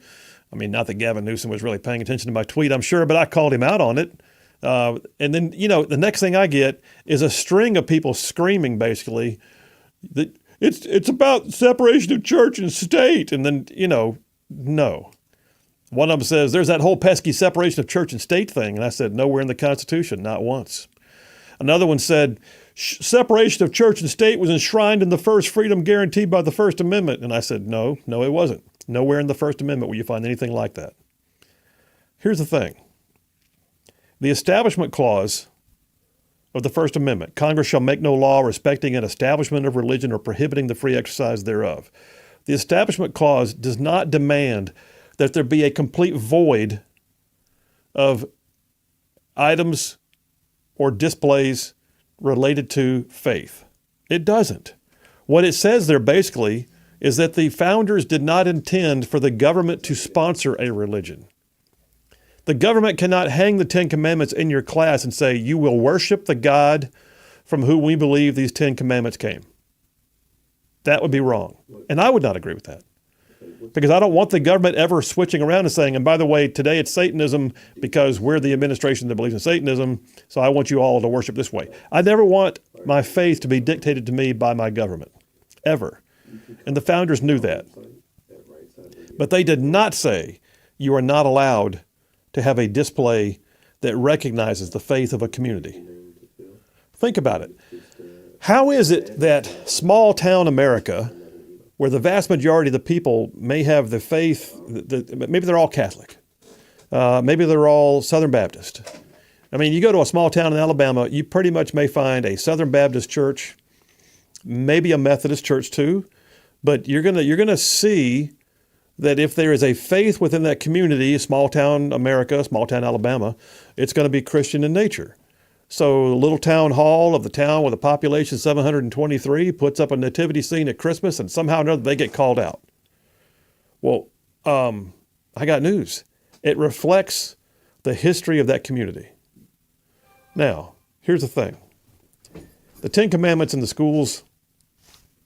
I mean, not that Gavin Newsom was really paying attention to my tweet, I'm sure, but I called him out on it. And then, the next thing I get is a string of people screaming basically that it's about separation of church and state. And then, no. One of them says, there's that whole pesky separation of church and state thing. And I said, nowhere in the Constitution, not once. Another one said, separation of church and state was enshrined in the first freedom guaranteed by the First Amendment. And I said, no, it wasn't. Nowhere in the First Amendment will you find anything like that. Here's the thing. The Establishment Clause of the First Amendment, Congress shall make no law respecting an establishment of religion or prohibiting the free exercise thereof. The Establishment Clause does not demand that there be a complete void of items or displays related to faith. It doesn't. What it says there basically is that the founders did not intend for the government to sponsor a religion. The government cannot hang the Ten Commandments in your class and say, you will worship the God from whom we believe these Ten Commandments came. That would be wrong. And I would not agree with that. Because I don't want the government ever switching around and saying, and by the way, today it's Satanism because we're the administration that believes in Satanism, so I want you all to worship this way. I never want my faith to be dictated to me by my government, ever. And the founders knew that. But they did not say you are not allowed to have a display that recognizes the faith of a community. Think about it. How is it that small town America, where the vast majority of the people may have the faith, maybe they're all Catholic, maybe they're all Southern Baptist. I mean, you go to a small town in Alabama, you pretty much may find a Southern Baptist church, maybe a Methodist church too, but you're gonna see that if there is a faith within that community, small town America, small town Alabama, it's going to be Christian in nature. So the little town hall of the town with a population of 723 puts up a nativity scene at Christmas, and somehow or another they get called out. Well, I got news. It reflects the history of that community. Now, here's the thing. The Ten Commandments in the schools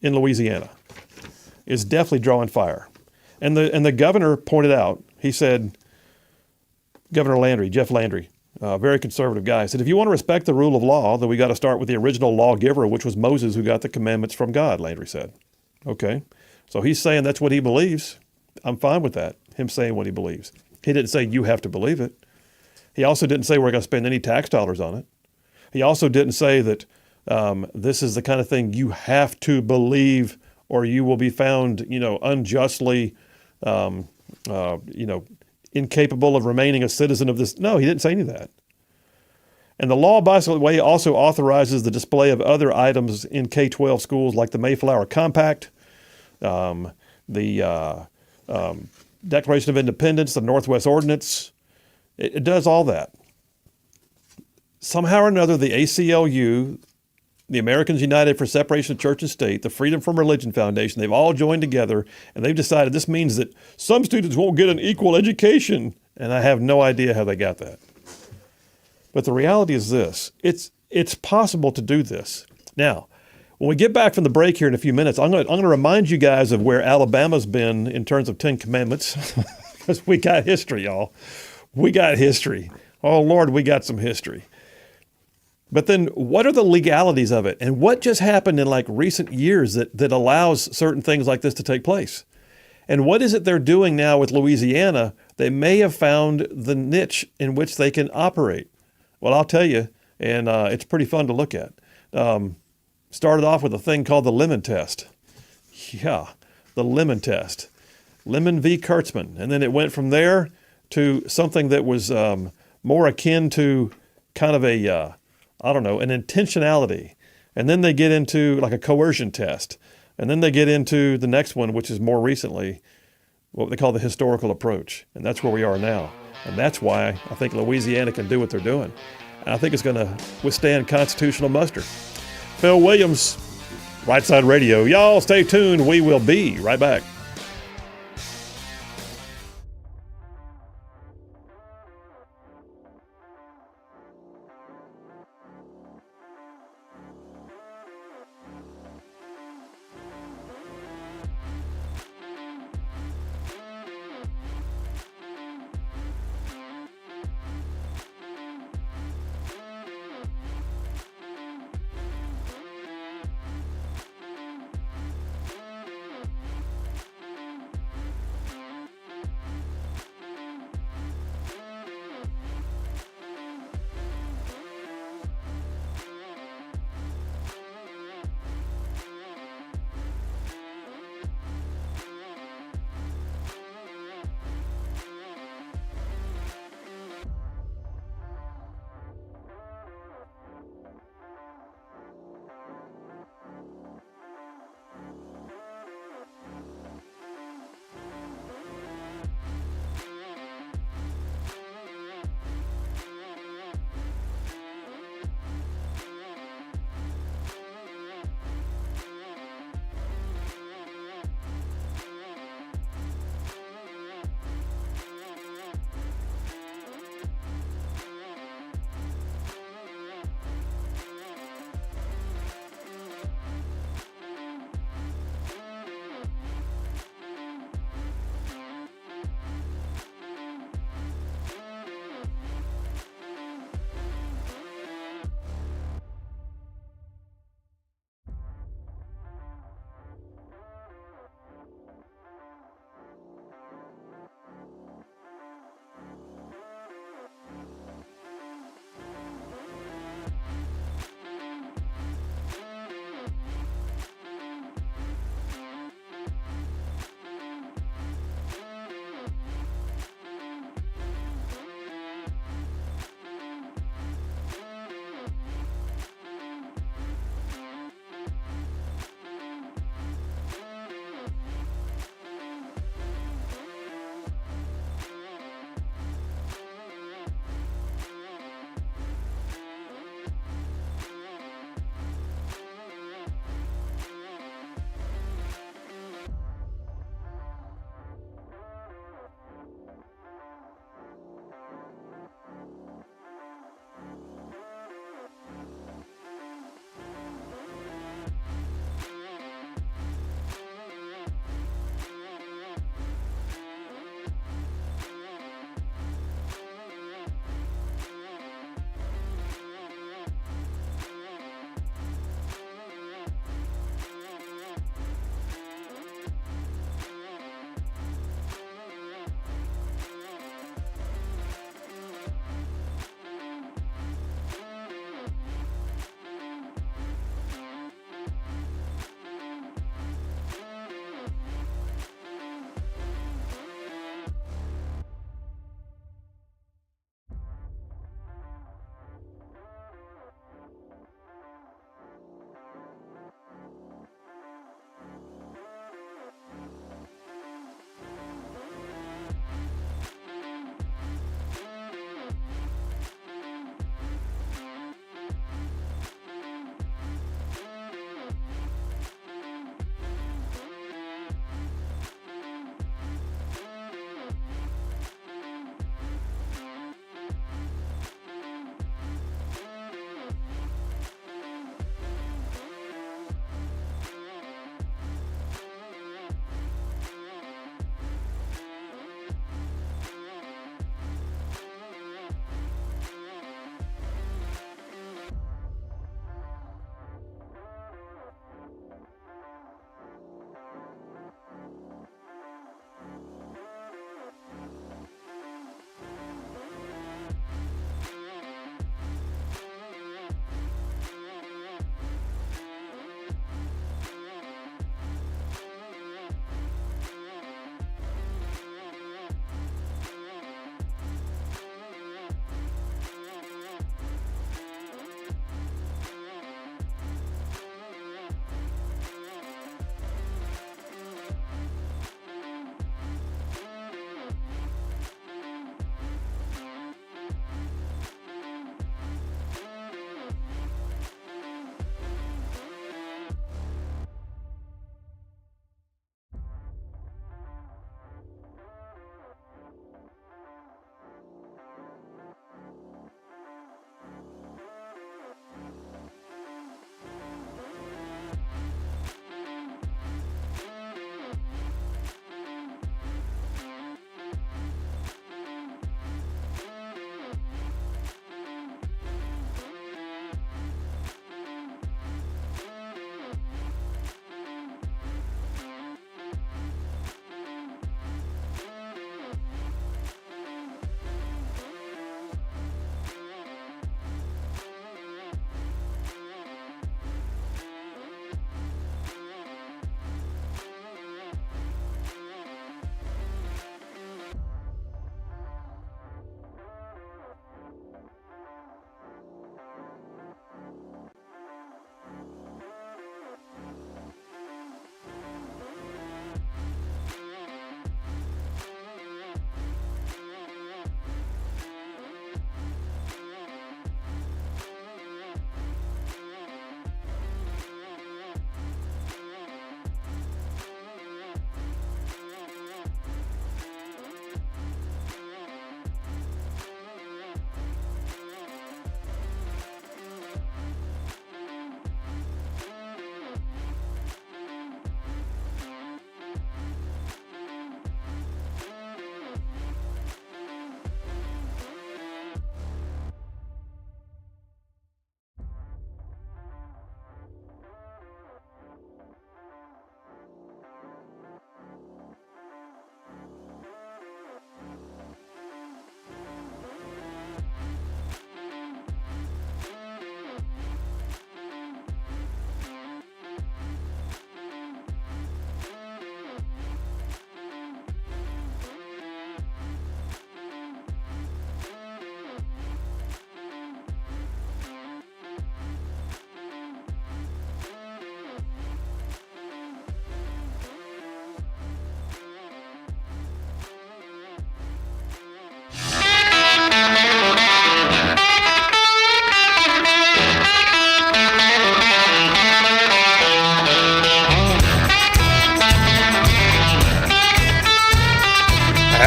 in Louisiana is definitely drawing fire. And the governor pointed out, he said, Governor Landry, Jeff Landry, a very conservative guy, said, if you want to respect the rule of law, then we got to start with the original lawgiver, which was Moses, who got the commandments from God, Landry said. Okay. So he's saying that's what he believes. I'm fine with that, him saying what he believes. He didn't say you have to believe it. He also didn't say we're going to spend any tax dollars on it. He also didn't say that this is the kind of thing you have to believe or you will be found, unjustly, incapable of remaining a citizen of this. No, he didn't say any of that. And the law, by the way, also authorizes the display of other items in K-12 schools like the Mayflower Compact, the Declaration of Independence, the Northwest Ordinance. It does all that. Somehow or another, the ACLU, the Americans United for Separation of Church and State, the Freedom from Religion Foundation, they've all joined together, and they've decided this means that some students won't get an equal education. And I have no idea how they got that. But the reality is this. It's possible to do this. Now, When we get back from the break here in a few minutes, I'm going to remind you guys of where Alabama's been in terms of 10 Commandments, because we got history, y'all. We got history. Oh, Lord, we got some history. But then what are the legalities of it? And what just happened in like recent years that allows certain things like this to take place? And what is it they're doing now with Louisiana? They may have found the niche in which they can operate. Well, I'll tell you, and it's pretty fun to look at. Started off with a thing called the lemon test. Yeah, the lemon test. Lemon v. Kurtzman. And then it went from there to something that was more akin to kind of an intentionality. And then they get into like a coercion test. And then they get into the next one, which is more recently what they call the historical approach. And that's where we are now. And that's why I think Louisiana can do what they're doing. And I think it's going to withstand constitutional muster. Phil Williams, Rightside Radio. Y'all stay tuned. We will be right back.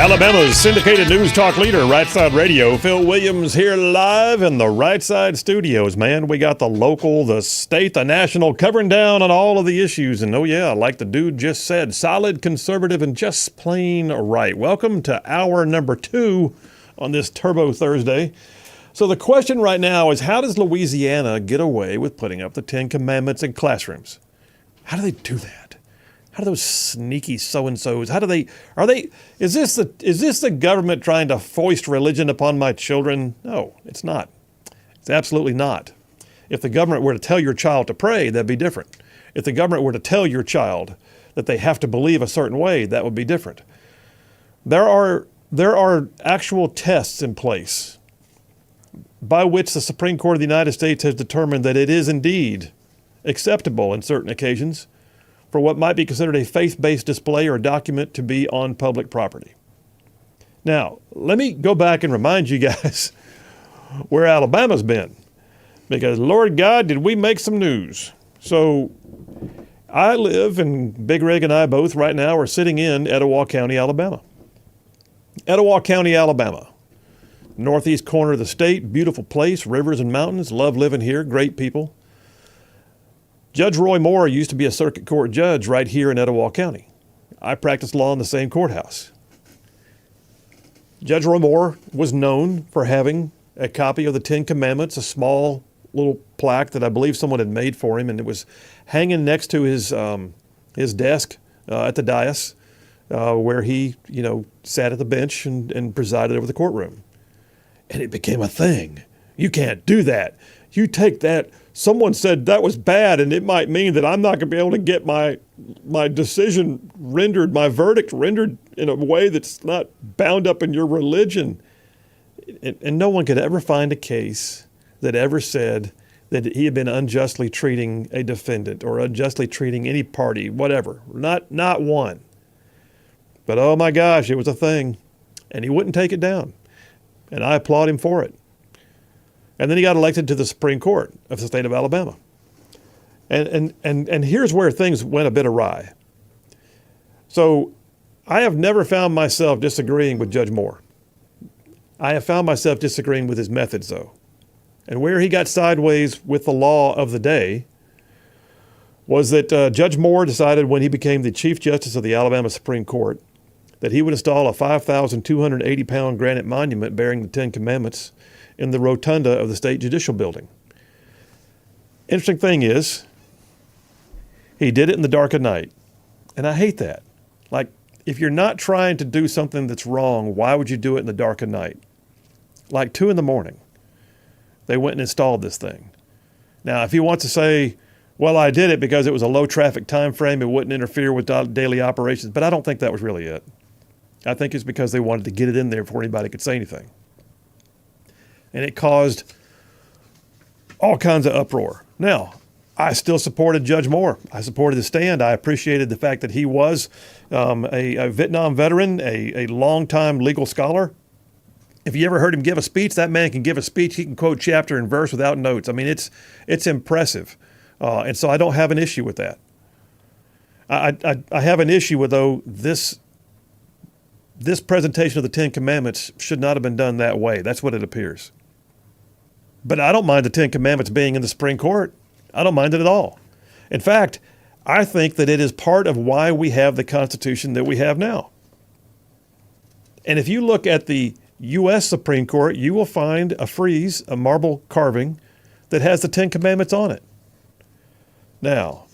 Alabama's syndicated news talk leader, Rightside Radio. Phil Williams here live in the Rightside studios, man. We got the local, the state, the national, covering down on all of the issues. And oh yeah, like the dude just said, solid, conservative, and just plain right. Welcome to hour number 2 on this Turbo Thursday. So the question right now is, how does Louisiana get away with putting up the 10 Commandments in classrooms? How do they do that? How do those sneaky so-and-sos, is this the government trying to foist religion upon my children? No, it's not. It's absolutely not. If the government were to tell your child to pray, that'd be different. If the government were to tell your child that they have to believe a certain way, that would be different. There are actual tests in place by which the Supreme Court of the United States has determined that it is indeed acceptable in certain occasions for what might be considered a faith-based display or document to be on public property. Now, let me go back and remind you guys where Alabama's been, because Lord God, did we make some news. So I live, and Big Rig and I both right now are sitting in Etowah County, Alabama. Etowah County, Alabama. Northeast corner of the state, beautiful place, rivers and mountains, love living here, great people. Judge Roy Moore used to be a circuit court judge right here in Etowah County. I practiced law in the same courthouse. Judge Roy Moore was known for having a copy of the 10 Commandments, a small little plaque that I believe someone had made for him, and it was hanging next to his desk at the dais where he, sat at the bench and presided over the courtroom. And it became a thing. You can't do that. You take that. Someone said that was bad, and it might mean that I'm not going to be able to get my decision rendered, my verdict rendered in a way that's not bound up in your religion. And no one could ever find a case that ever said that he had been unjustly treating a defendant or unjustly treating any party, whatever. Not one. But oh my gosh, it was a thing. And he wouldn't take it down. And I applaud him for it. And then he got elected to the Supreme Court of the state of Alabama. And here's where things went a bit awry. So I have never found myself disagreeing with Judge Moore. I have found myself disagreeing with his methods, though. And where he got sideways with the law of the day was that Judge Moore decided when he became the Chief Justice of the Alabama Supreme Court that he would install a 5,280-pound granite monument bearing the 10 Commandments in the rotunda of the State Judicial Building. Interesting thing is, he did it in the dark of night. And I hate that. Like, if you're not trying to do something that's wrong, why would you do it in the dark of night? Like 2 a.m, they went and installed this thing. Now, if he wants to say, well, I did it because it was a low traffic time frame, it wouldn't interfere with daily operations, but I don't think that was really it. I think it's because they wanted to get it in there before anybody could say anything. And it caused all kinds of uproar. Now, I still supported Judge Moore. I supported his stand. I appreciated the fact that he was a Vietnam veteran, a longtime legal scholar. If you ever heard him give a speech, that man can give a speech. He can quote chapter and verse without notes. I mean, it's impressive. And so I don't have an issue with that. I have an issue with, though, this presentation of the 10 Commandments should not have been done that way. That's what it appears. But I don't mind the 10 Commandments being in the Supreme Court. I don't mind it at all. In fact, I think that it is part of why we have the Constitution that we have now. And if you look at the U.S. Supreme Court, you will find a frieze, a marble carving, that has the 10 Commandments on it. Now,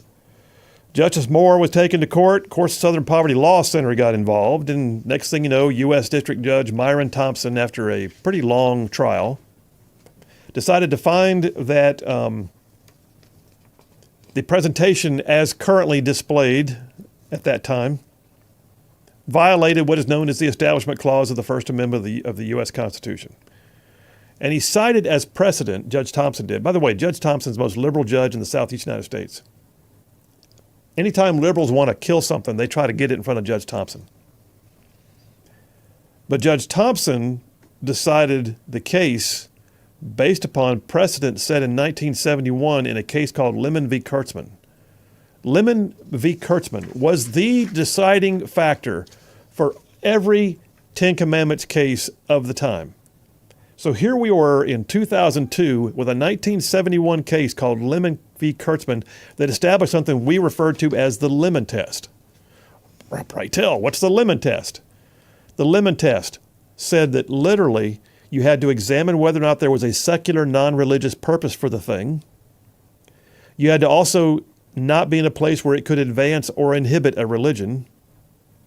Justice Moore was taken to court. Of course, the Southern Poverty Law Center got involved. And next thing you know, U.S. District Judge Myron Thompson, after a pretty long trial, decided to find that the presentation as currently displayed at that time violated what is known as the Establishment Clause of the First Amendment of the U.S. Constitution. And he cited as precedent, Judge Thompson did. By the way, Judge Thompson's the most liberal judge in the Southeast United States. Anytime liberals want to kill something, they try to get it in front of Judge Thompson. But Judge Thompson decided the case based upon precedent set in 1971 in a case called Lemon v. Kurtzman. Lemon v. Kurtzman was the deciding factor for every Ten Commandments case of the time. So here we were in 2002 with a 1971 case called Lemon v. Kurtzman that established something we referred to as the Lemon Test. Pray tell, what's the Lemon Test? The Lemon Test said that literally you had to examine whether or not there was a secular, non-religious purpose for the thing. You had to also not be in a place where it could advance or inhibit a religion.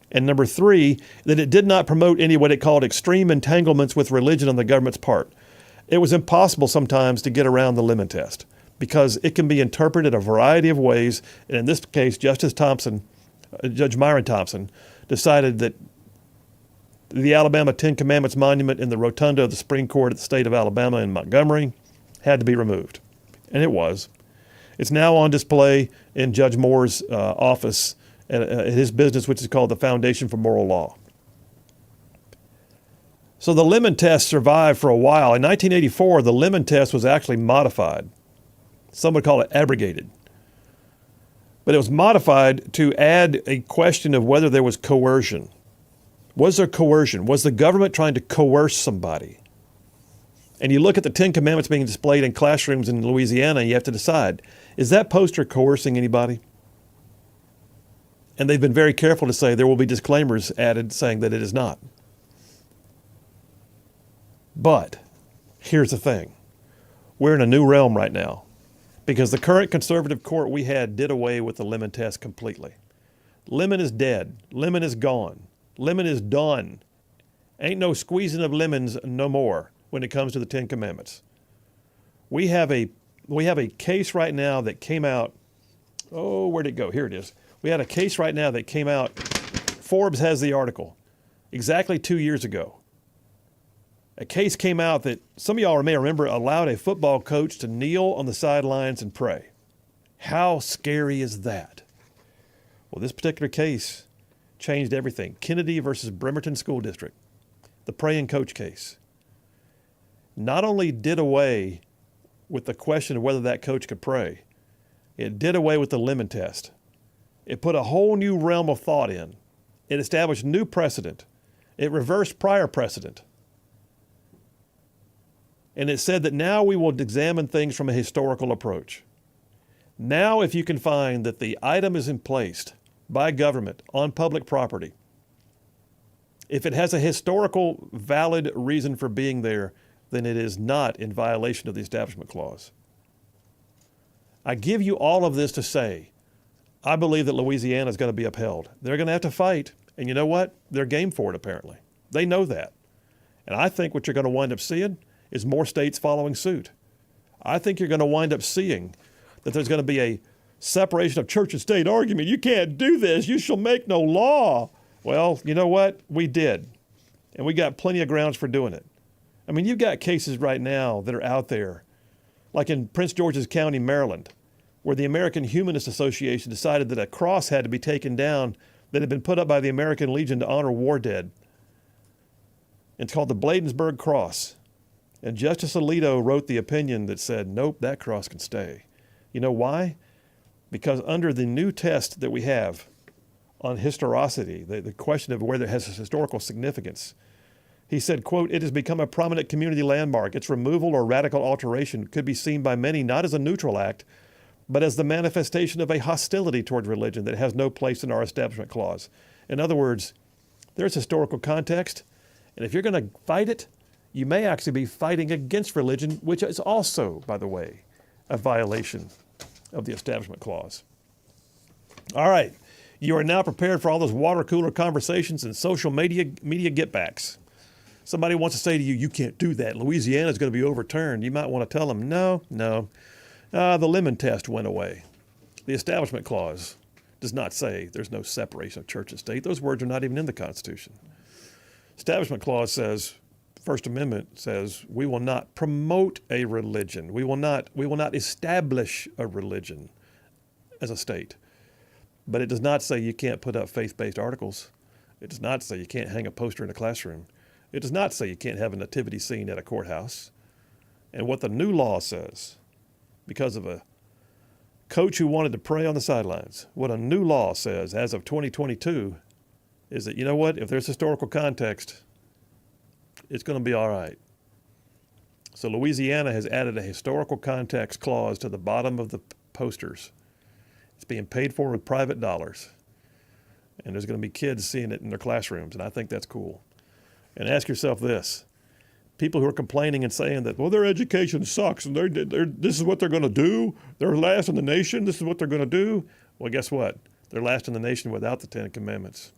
And number three, that it did not promote any what it called extreme entanglements with religion on the government's part. It was impossible sometimes to get around the Lemon Test because it can be interpreted a variety of ways. And in this case, Judge Myron Thompson, decided that the Alabama Ten Commandments monument in the rotunda of the Supreme Court of the state of Alabama in Montgomery had to be removed. And it was. It's now on display in Judge Moore's office at his business, which is called the Foundation for Moral Law. So the Lemon Test survived for a while. In 1984, the Lemon Test was actually modified. Some would call it abrogated. But it was modified to add a question of whether there was coercion. Was there coercion? Was the government trying to coerce somebody? And you look at the Ten Commandments being displayed in classrooms in Louisiana, and you have to decide, is that poster coercing anybody? And they've been very careful to say there will be disclaimers added saying that it is not. But here's the thing. We're in a new realm right now because the current conservative court we had did away with the Lemon Test completely. Lemon is dead. Lemon is gone. Lemon is done. Ain't no squeezing of lemons no more when it comes to the Ten Commandments. We have a case right now that came out. Oh, where'd it go? Here it is. We had a case right now that came out. Forbes has the article. Exactly 2 years ago. A case came out that some of y'all may remember allowed a football coach to kneel on the sidelines and pray. How scary is that? Well, this particular case changed everything. Kennedy versus Bremerton School District, the praying coach case, not only did away with the question of whether that coach could pray, it did away with the Lemon Test. It put a whole new realm of thought in. It established new precedent. It reversed prior precedent. And it said that now we will examine things from a historical approach. Now, if you can find that the item is placed by government on public property, if it has a historical valid reason for being there, then it is not in violation of the Establishment Clause. I give you all of this to say, I believe that Louisiana is going to be upheld. They're going to have to fight. And you know what? They're game for it, apparently. They know that. And I think what you're going to wind up seeing is more states following suit. I think you're going to wind up seeing that there's going to be a separation of church and state argument. You can't do this. You shall make no law. Well, you know what? We did. And we got plenty of grounds for doing it. I mean, you've got cases right now that are out there, like in Prince George's County, Maryland, where the American Humanist Association decided that a cross had to be taken down that had been put up by the American Legion to honor war dead. It's called the Bladensburg Cross. And Justice Alito wrote the opinion that said, nope, that cross can stay. You know why? Because under the new test that we have on historicity, the question of whether it has a historical significance, he said, quote, it has become a prominent community landmark. Its removal or radical alteration could be seen by many not as a neutral act, but as the manifestation of a hostility toward religion that has no place in our Establishment Clause. In other words, there's historical context, and if you're going to fight it, you may actually be fighting against religion, which is also, by the way, a violation of the Establishment Clause. All right, you are now prepared for all those water cooler conversations and social media get-backs. Somebody wants to say to you, you can't do that. Louisiana is going to be overturned. You might want to tell them, no. The Lemon Test went away. The Establishment Clause does not say there's no separation of church and state. Those words are not even in the Constitution. Establishment Clause says, First Amendment says, we will not promote a religion. We will not establish a religion as a state. But it does not say you can't put up faith-based articles. It does not say you can't hang a poster in a classroom. It does not say you can't have a nativity scene at a courthouse. And what the new law says, because of a coach who wanted to pray on the sidelines, what a new law says as of 2022 is that, you know what, if there's historical context, It's going to be all right. So Louisiana has added a historical context clause to the bottom of the posters. It's being paid for with private dollars. And there's going to be kids seeing it in their classrooms, and I think that's cool. And ask yourself this. People who are complaining and saying that, well, their education sucks, and this is what they're going to do. They're last in the nation. This is what they're going to do. Well, guess what? They're last in the nation without the Ten Commandments.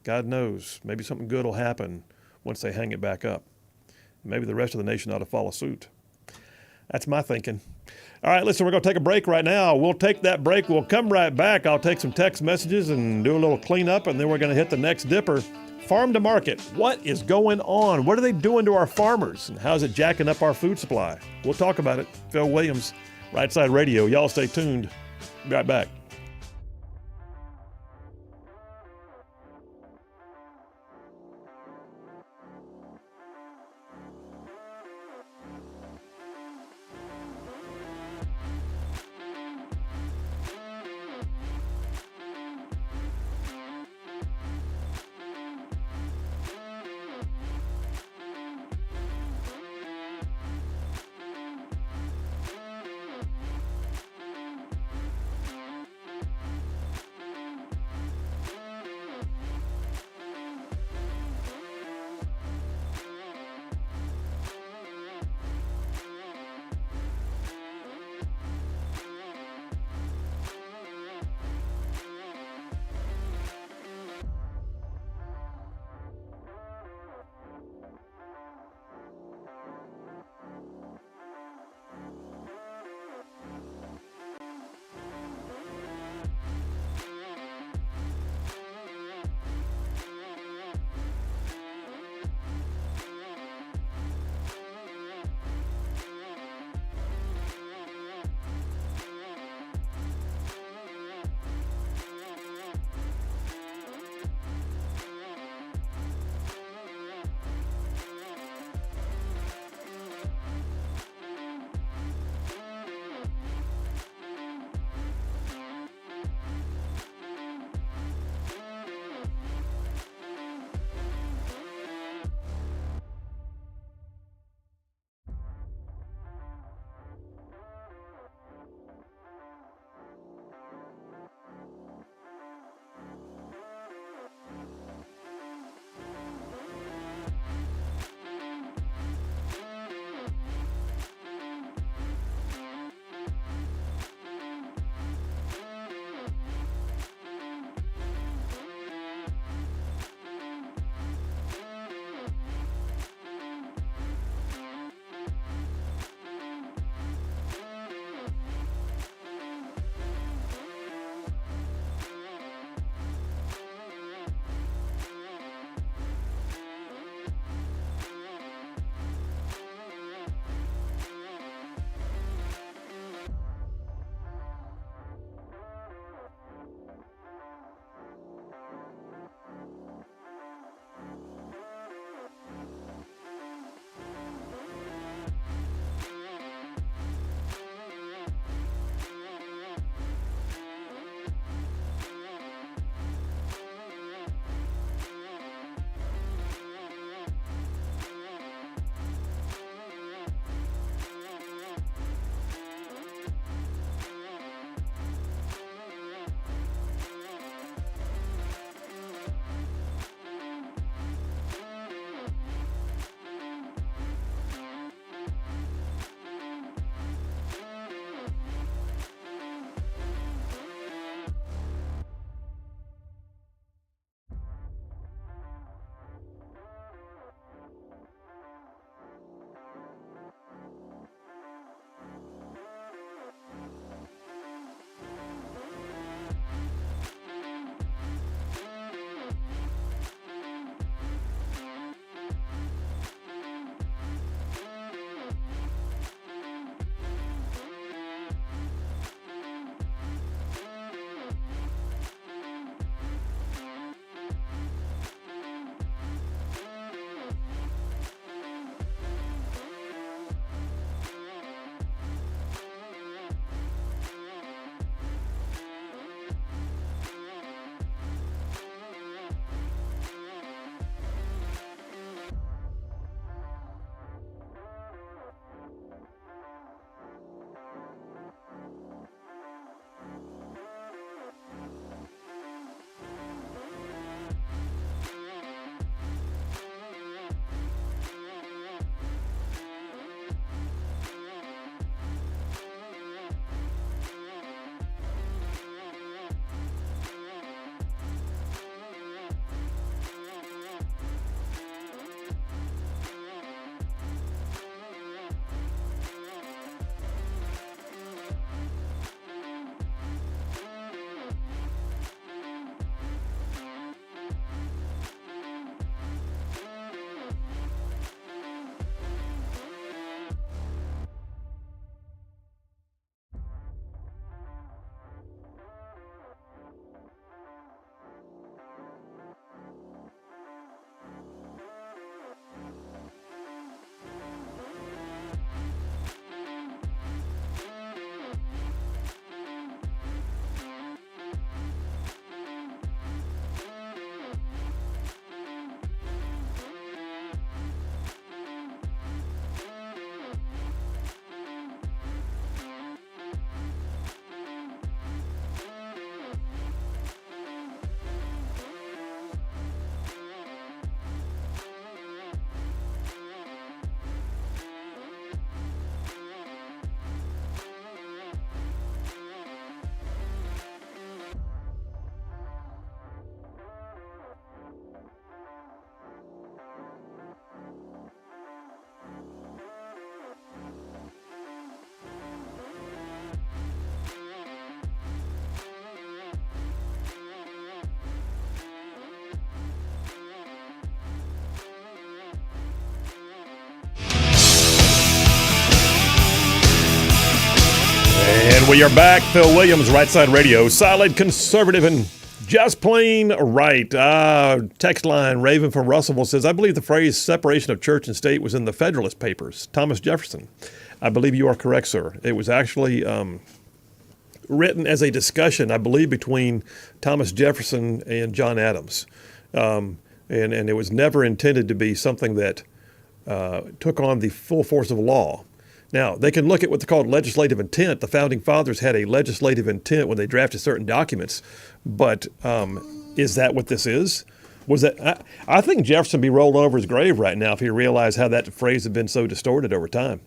God knows. Maybe something good will happen once they hang it back up. Maybe the rest of the nation ought to follow suit. That's my thinking. All right, listen, we're going to take a break right now. We'll take that break. We'll come right back. I'll take some text messages and do a little cleanup, and then we're going to hit the next dipper. Farm to market. What is going on? What are they doing to our farmers? And how's it jacking up our food supply? We'll talk about it. Phil Williams, Rightside Radio. Y'all stay tuned. Be right back. And we are back. Phil Williams, Rightside Radio, solid, conservative, and just plain right. Text line, Raven from Russellville says, I believe the phrase separation of church and state was in the Federalist Papers. Thomas Jefferson. I believe you are correct, sir. It was actually written as a discussion, I believe, between Thomas Jefferson and John Adams. And it was never intended to be something that took on the full force of law. Now, they can look at what's called legislative intent. The Founding Fathers had a legislative intent when they drafted certain documents. But is that what this is? Was that? I think Jefferson would be rolled over his grave right now if he realized how that phrase had been so distorted over time.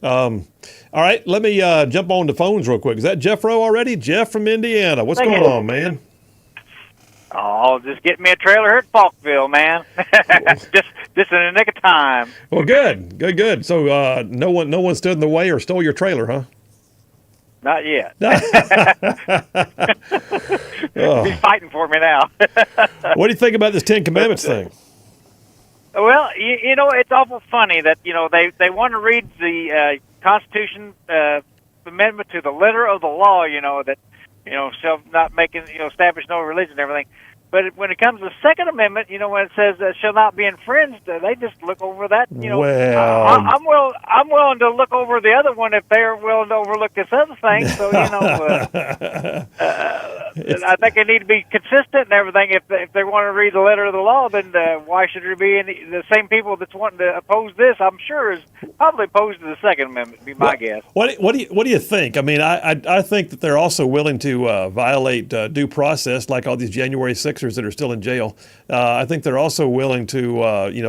All right, let me jump on the phones real quick. Is that Jeff Rowe already? Jeff from Indiana. What's going on, man? Oh, just get me a trailer here at Falkville, man. just in the nick of time. Well, good. So no one stood in the way or stole your trailer, huh? Not yet. He's fighting for me now. What do you think about this Ten Commandments thing? Well, you know, it's awful funny that, you know, they want to read the Constitution amendment to the letter of the law, you know, that, you know, shall not make, you know, establish no religion and everything. But when it comes to the Second Amendment, you know, when it says shall not be infringed, they just look over that. You know, well, I'm willing to look over the other one if they're willing to overlook this other thing. So you know, I think they need to be consistent and everything. If they want to read the letter of the law, then why should there be the same people that's wanting to oppose this? I'm sure is probably opposed to the Second Amendment. Be my guess. What do you think? I mean, I think that they're also willing to violate due process, like all these January 6ers that are still in jail. I think they're also willing to,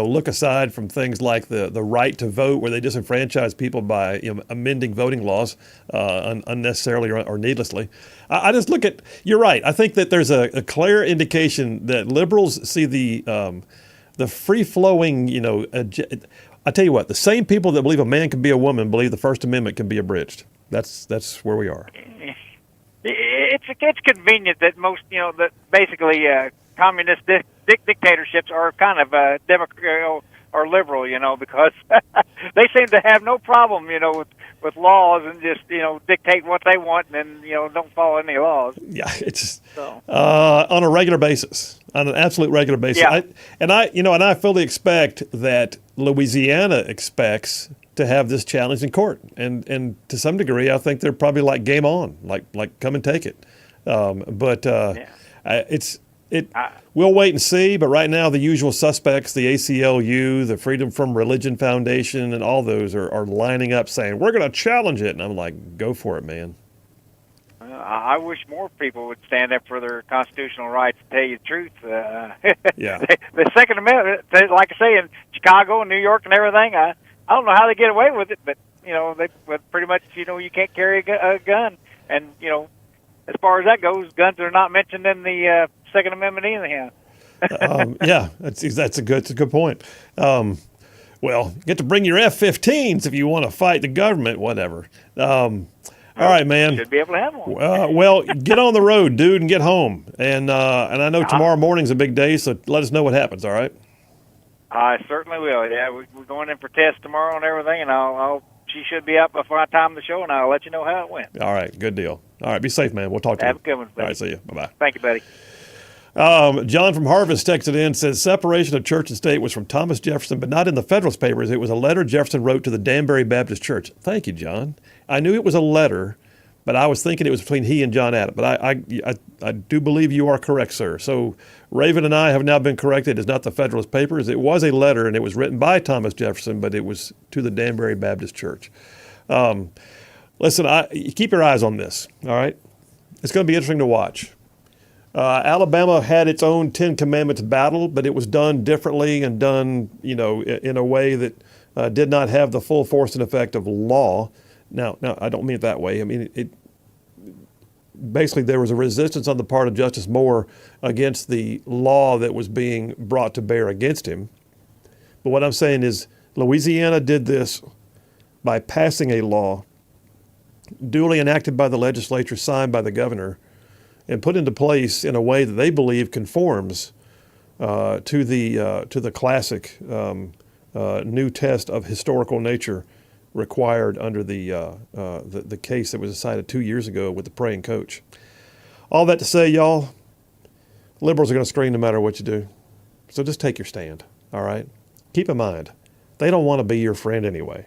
look aside from things like the right to vote, where they disenfranchise people by amending voting laws unnecessarily or needlessly. I just look at. You're right. I think that there's a clear indication that liberals see the free flowing. I tell you what, the same people that believe a man can be a woman believe the First Amendment can be abridged. That's where we are. It's convenient that most, that basically communist dictatorships are kind of democratic or liberal, because they seem to have no problem, with laws and just, dictate what they want and then, don't follow any laws. Yeah, it's on a regular basis, on an absolute regular basis. Yeah. I fully expect that Louisiana expects to have this challenge in court, and to some degree, I think they're probably like game on, like come and take it. We'll wait and see. But right now, the usual suspects, the ACLU, the Freedom from Religion Foundation, and all those are lining up saying we're going to challenge it, and I'm like, go for it, man. I wish more people would stand up for their constitutional rights. To tell you the truth, Yeah. The Second Amendment, like I say, in Chicago and New York and everything, I don't know how they get away with it, but they pretty much you can't carry a gun, and as far as that goes, guns are not mentioned in the Second Amendment anyhow. Yeah, that's a good point. Well, get to bring your F-15s if you want to fight the government, whatever. All right, man. Should be able to have one. Well, get on the road, dude, and get home. And I know tomorrow morning's a big day, so let us know what happens. All right. I certainly will. Yeah, we're going in for tests tomorrow and everything, and she should be up before I time the show, and I'll let you know how it went. All right, good deal. All right, be safe, man. We'll talk to you. Have a good one, buddy. All right, see you. Bye-bye. Thank you, buddy. John from Harvest texted in, says separation of church and state was from Thomas Jefferson, but not in the Federalist Papers. It was a letter Jefferson wrote to the Danbury Baptist Church. Thank you, John. I knew it was a letter, but I was thinking it was between he and John Adams. But I do believe you are correct, sir. So Raven and I have now been corrected. It's not the Federalist Papers. It was a letter, and it was written by Thomas Jefferson, but it was to the Danbury Baptist Church. Listen, keep your eyes on this, all right? It's going to be interesting to watch. Alabama had its own Ten Commandments battle, but it was done differently and done, in a way that did not have the full force and effect of law. Now, I don't mean it that way. I mean, basically there was a resistance on the part of Justice Moore against the law that was being brought to bear against him. But what I'm saying is Louisiana did this by passing a law duly enacted by the legislature, signed by the governor, and put into place in a way that they believe conforms to the classic new test of historical nature required under the case that was decided 2 years ago with the praying coach. All that to say, y'all, liberals are going to scream no matter what you do. So just take your stand, all right? Keep in mind, they don't want to be your friend anyway.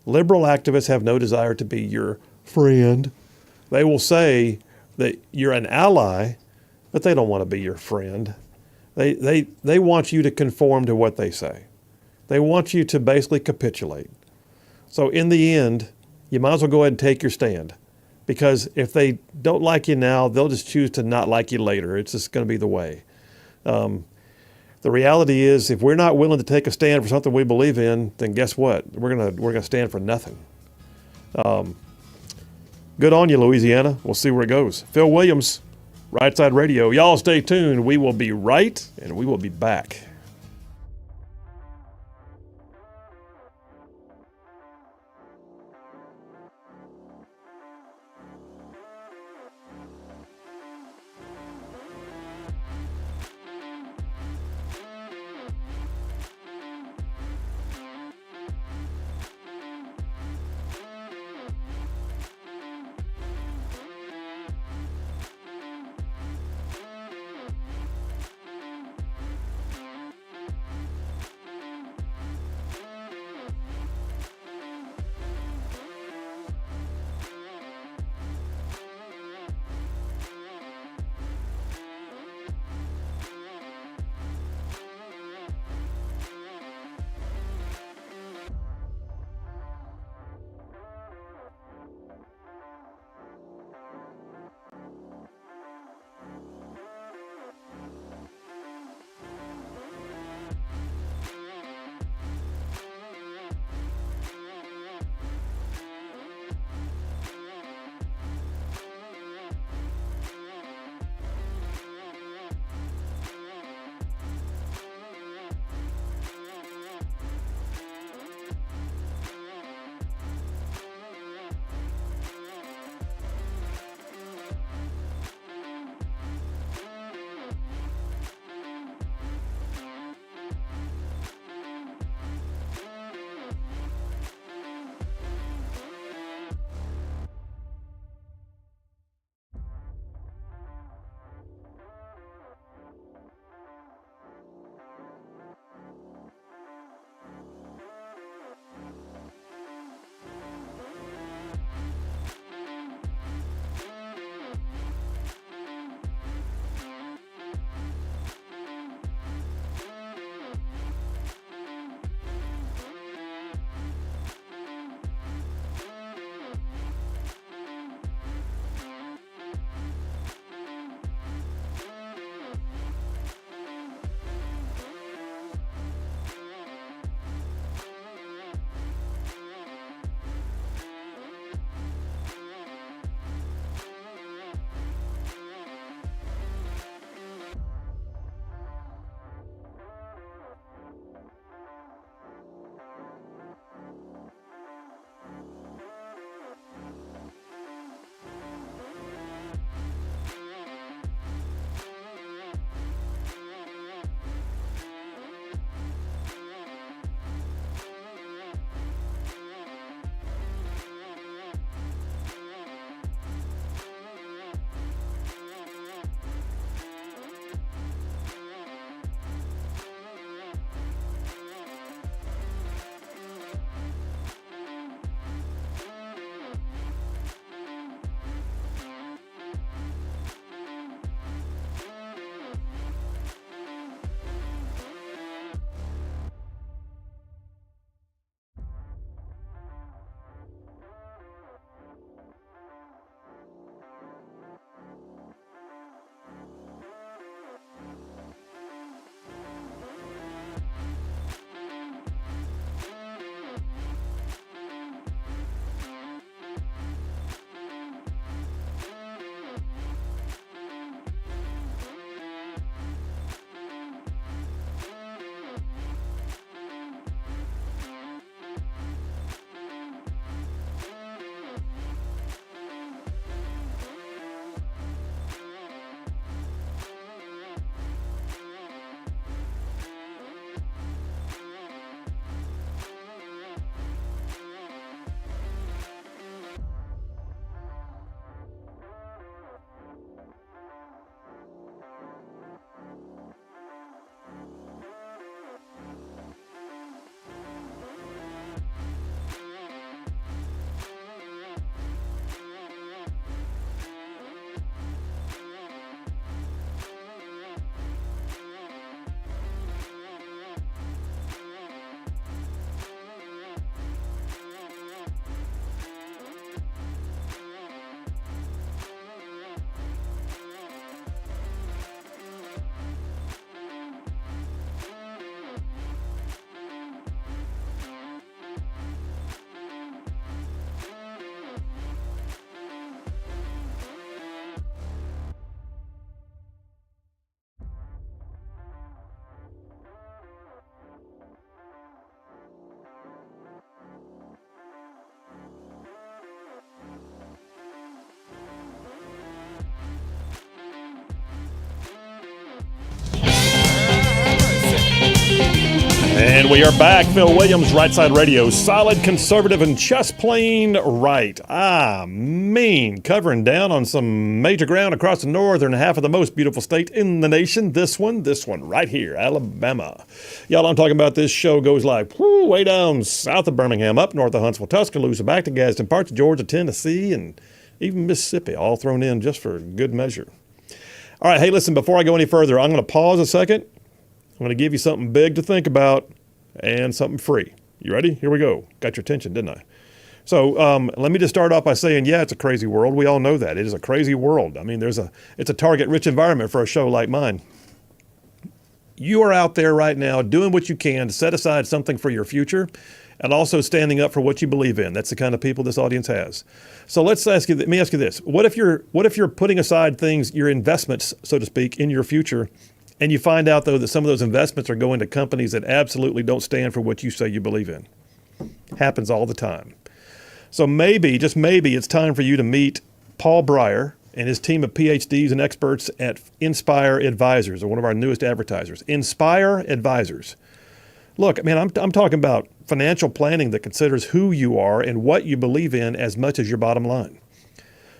Liberal activists have no desire to be your friend. They will say that you're an ally, but they don't want to be your friend. They want you to conform to what they say. They want you to basically capitulate. So in the end, you might as well go ahead and take your stand, because if they don't like you now, they'll just choose to not like you later. It's just going to be the way. The reality is, if we're not willing to take a stand for something we believe in, then guess what? We're gonna stand for nothing. Good on you, Louisiana. We'll see where it goes. Phil Williams, Rightside Radio. Y'all stay tuned. We will be right, and we will be back. And we are back. Phil Williams, Rightside Radio. Solid, conservative, and just plain right. Covering down on some major ground across the northern half of the most beautiful state in the nation. This one right here, Alabama. Y'all, I'm talking about this show goes like way down south of Birmingham, up north of Huntsville, Tuscaloosa, back to Gadsden, parts of Georgia, Tennessee, and even Mississippi, all thrown in just for good measure. All right, hey, listen, before I go any further, I'm going to pause a second. I'm going to give you something big to think about and something free. You ready? Here we go. Got your attention, didn't I? So let me just start off by saying, yeah, it's a crazy world. We all know that. It is a crazy world. I mean, it's a target-rich environment for a show like mine. You are out there right now doing what you can to set aside something for your future and also standing up for what you believe in. That's the kind of people this audience has. So let me ask you this. What if you're putting aside things, your investments, so to speak, in your future, and you find out, though, that some of those investments are going to companies that absolutely don't stand for what you say you believe in? Happens all the time. So maybe, just maybe, it's time for you to meet Paul Breyer and his team of PhDs and experts at Inspire Advisors, or one of our newest advertisers. Inspire Advisors. Look, man, I'm talking about financial planning that considers who you are and what you believe in as much as your bottom line.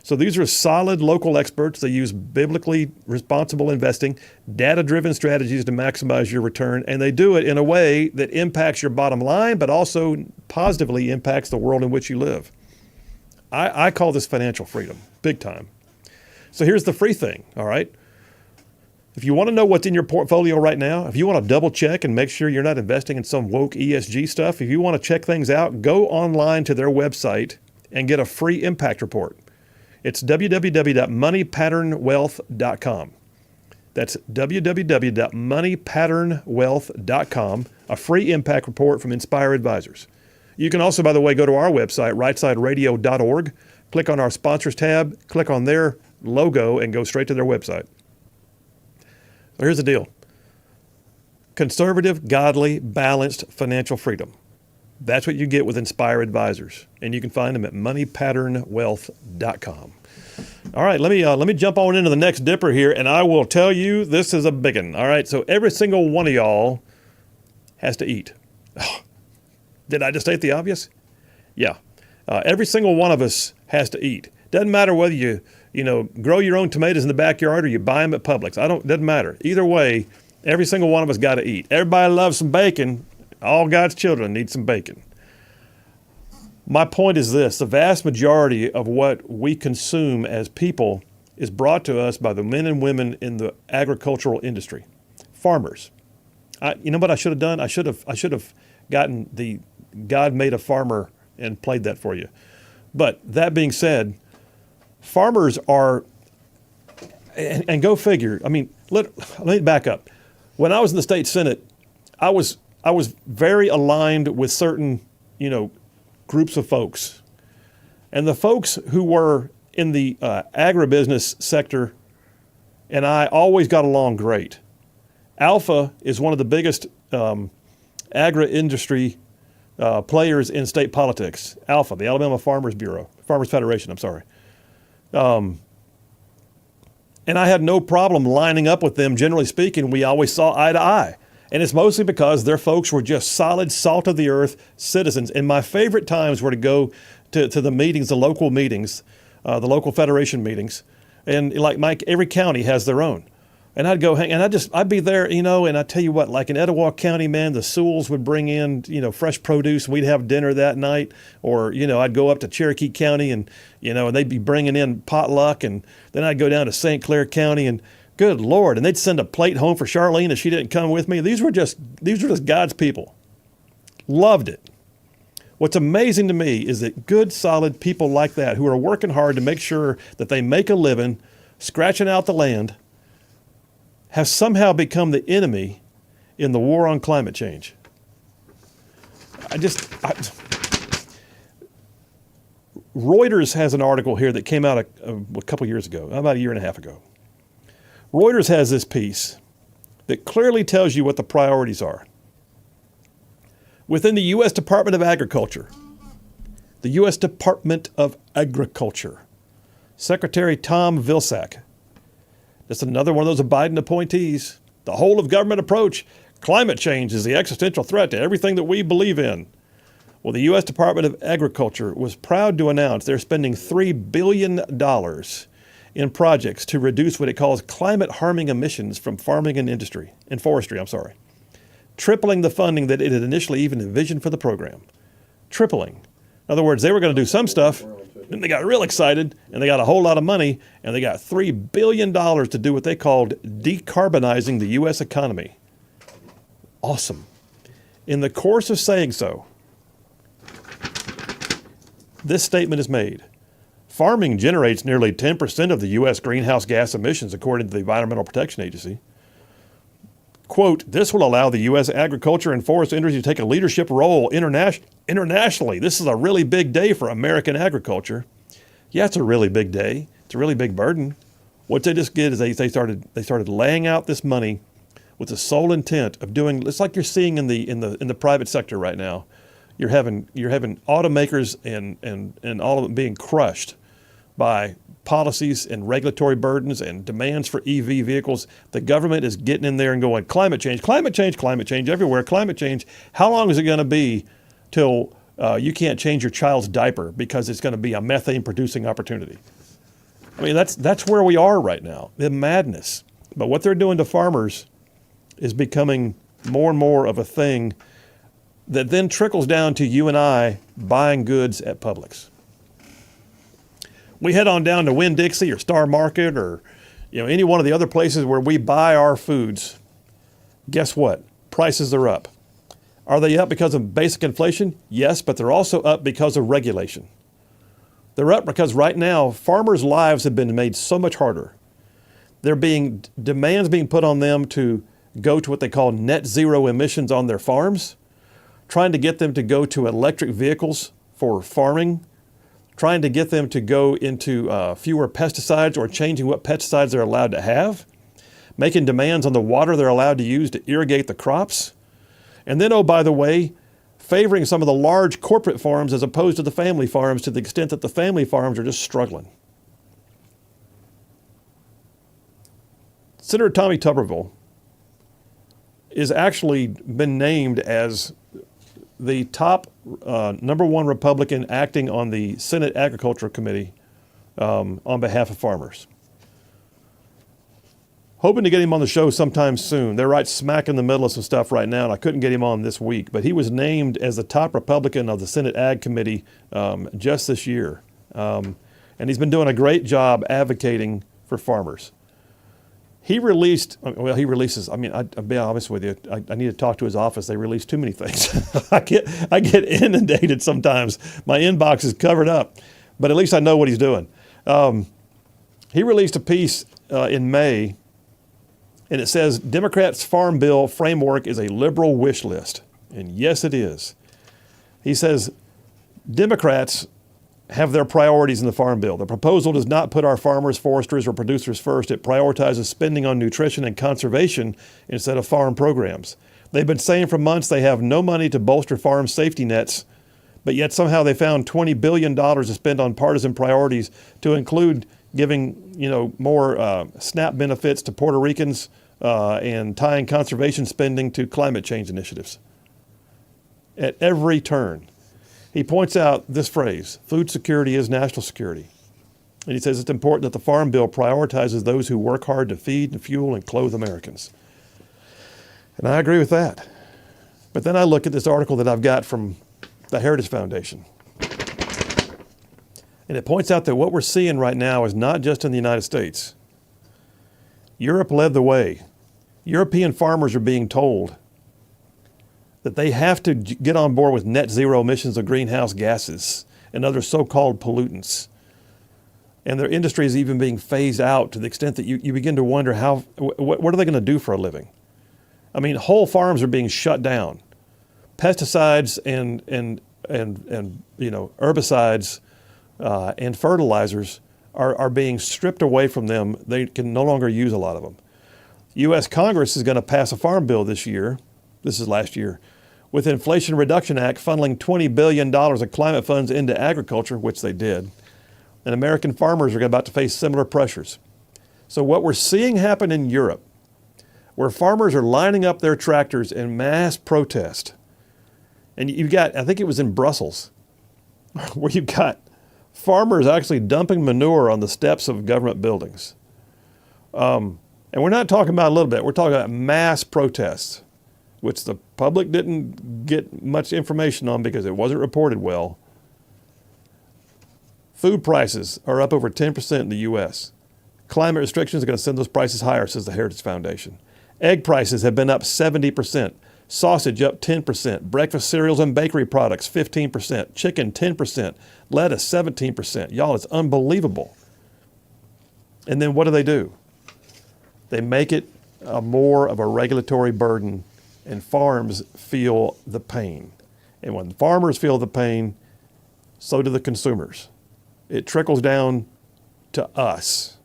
So these are solid local experts. They use biblically responsible investing, data-driven strategies to maximize your return, and they do it in a way that impacts your bottom line, but also positively impacts the world in which you live. I call this financial freedom, big time. So here's the free thing, all right? If you want to know what's in your portfolio right now, if you want to double check and make sure you're not investing in some woke ESG stuff, if you want to check things out, go online to their website and get a free impact report. It's www.moneypatternwealth.com. That's www.moneypatternwealth.com, a free impact report from Inspire Advisors. You can also, by the way, go to our website, rightsideradio.org, click on our sponsors tab, click on their logo, and go straight to their website. So here's the deal. Conservative, godly, balanced financial freedom. That's what you get with Inspire Advisors, and you can find them at moneypatternwealth.com. All right, let me jump on into the next dipper here, and I will tell you this is a big one. All right, so every single one of y'all has to eat. Oh, did I just state the obvious? Yeah, every single one of us has to eat. Doesn't matter whether you grow your own tomatoes in the backyard or you buy them at Publix. Doesn't matter. Either way, every single one of us got to eat. Everybody loves some bacon. All God's children need some bacon. My point is this: the vast majority of what we consume as people is brought to us by the men and women in the agricultural industry, farmers. You know what I should have done? I should have gotten the God Made a Farmer and played that for you. But that being said, farmers are, and go figure. I mean, let me back up. When I was in the state Senate, I was very aligned with certain, groups of folks. And the folks who were in the agribusiness sector and I always got along great. Alpha is one of the biggest agri-industry players in state politics. Alpha, the Alabama Farmers Federation, I'm sorry. And I had no problem lining up with them. Generally speaking, we always saw eye to eye. And it's mostly because their folks were just solid, salt of the earth citizens. And my favorite times were to go to the meetings, the local meetings, the local federation meetings. And like every county has their own. And I'd go hang, and I'd be there, and I tell you what, like in Etowah County, man, the Sewells would bring in, fresh produce. We'd have dinner that night. Or, I'd go up to Cherokee County and they'd be bringing in potluck. And then I'd go down to St. Clair County and good Lord, and they'd send a plate home for Charlene if she didn't come with me. These were just God's people. Loved it. What's amazing to me is that good, solid people like that who are working hard to make sure that they make a living, scratching out the land, have somehow become the enemy in the war on climate change. Reuters has an article here that came out a couple years ago, about a year and a half ago. Reuters has this piece that clearly tells you what the priorities are. Within the U.S. Department of Agriculture, Secretary Tom Vilsack, that's another one of those Biden appointees, the whole of government approach, Climate change is the existential threat to everything that we believe in. Well, the U.S. Department of Agriculture was proud to announce they're spending $3 billion in projects to reduce what it calls climate-harming emissions from farming and forestry, tripling the funding that it had initially even envisioned for the program. Tripling. In other words, they were going to do some stuff, then they got real excited, and they got a whole lot of money, and they got $3 billion to do what they called decarbonizing the U.S. economy. Awesome. In the course of saying so, this statement is made. Farming generates nearly 10% of the U.S. greenhouse gas emissions, according to the Environmental Protection Agency. Quote, this will allow the U.S. agriculture and forest industry to take a leadership role internationally. This is a really big day for American agriculture. Yeah, it's a really big day. It's a really big burden. What they just did is they started laying out this money with the sole intent of doing, it's like you're seeing in the private sector right now. You're having automakers and all of them being crushed by policies and regulatory burdens and demands for EV vehicles. The government is getting in there and going, climate change everywhere, climate change. How long is it going to be till you can't change your child's diaper because it's going to be a methane-producing opportunity? I mean, that's where we are right now, the madness. But what they're doing to farmers is becoming more and more of a thing that then trickles down to you and I buying goods at Publix. We head on down to Winn-Dixie or Star Market or any one of the other places where we buy our foods. Guess what? Prices are up. Are they up because of basic inflation? Yes, but they're also up because of regulation. They're up because right now farmers' lives have been made so much harder. Demands being put on them to go to what they call net zero emissions on their farms, trying to get them to go to electric vehicles for farming, trying to get them to go into fewer pesticides or changing what pesticides they're allowed to have, making demands on the water they're allowed to use to irrigate the crops, and then, oh, by the way, favoring some of the large corporate farms as opposed to the family farms to the extent that the family farms are just struggling. Senator Tommy Tuberville is actually been named as the top number one Republican acting on the Senate Agriculture Committee on behalf of farmers. Hoping to get him on the show sometime soon. They're right smack in the middle of some stuff right now, and I couldn't get him on this week. But he was named as the top Republican of the Senate Ag Committee just this year. And he's been doing a great job advocating for farmers. He releases, I'll be honest with you, I need to talk to his office. They release too many things. I get inundated sometimes. My inbox is covered up, but at least I know what he's doing. He released a piece in May, and it says, Democrats' Farm Bill framework is a liberal wish list. And yes, it is. He says, Democrats have their priorities in the Farm Bill. The proposal does not put our farmers, foresters, or producers first. It prioritizes spending on nutrition and conservation instead of farm programs. They've been saying for months they have no money to bolster farm safety nets, but yet somehow they found $20 billion to spend on partisan priorities to include giving more SNAP benefits to Puerto Ricans and tying conservation spending to climate change initiatives. At every turn. He points out this phrase, food security is national security. And he says it's important that the Farm Bill prioritizes those who work hard to feed and fuel and clothe Americans. And I agree with that. But then I look at this article that I've got from the Heritage Foundation. And it points out that what we're seeing right now is not just in the United States. Europe led the way. European farmers are being told that they have to get on board with net zero emissions of greenhouse gases and other so-called pollutants. And their industry is even being phased out to the extent that you begin to wonder what are they going to do for a living? I mean, whole farms are being shut down. Pesticides and herbicides and fertilizers are being stripped away from them. They can no longer use a lot of them. U.S. Congress is going to pass a farm bill this year. This is last year, with the Inflation Reduction Act funneling $20 billion of climate funds into agriculture, which they did. And American farmers are about to face similar pressures. So what we're seeing happen in Europe where farmers are lining up their tractors in mass protest. And you've got, I think it was in Brussels, where you've got farmers actually dumping manure on the steps of government buildings. And we're not talking about a little bit, we're talking about mass protests, which the public didn't get much information on because it wasn't reported well. Food prices are up over 10% in the U.S. Climate restrictions are going to send those prices higher, says the Heritage Foundation. Egg prices have been up 70%. Sausage up 10%. Breakfast cereals and bakery products 15%. Chicken 10%. Lettuce 17%. Y'all, it's unbelievable. And then what do? They make it more of a regulatory burden, and farms feel the pain. And when farmers feel the pain, so do the consumers. It trickles down to us.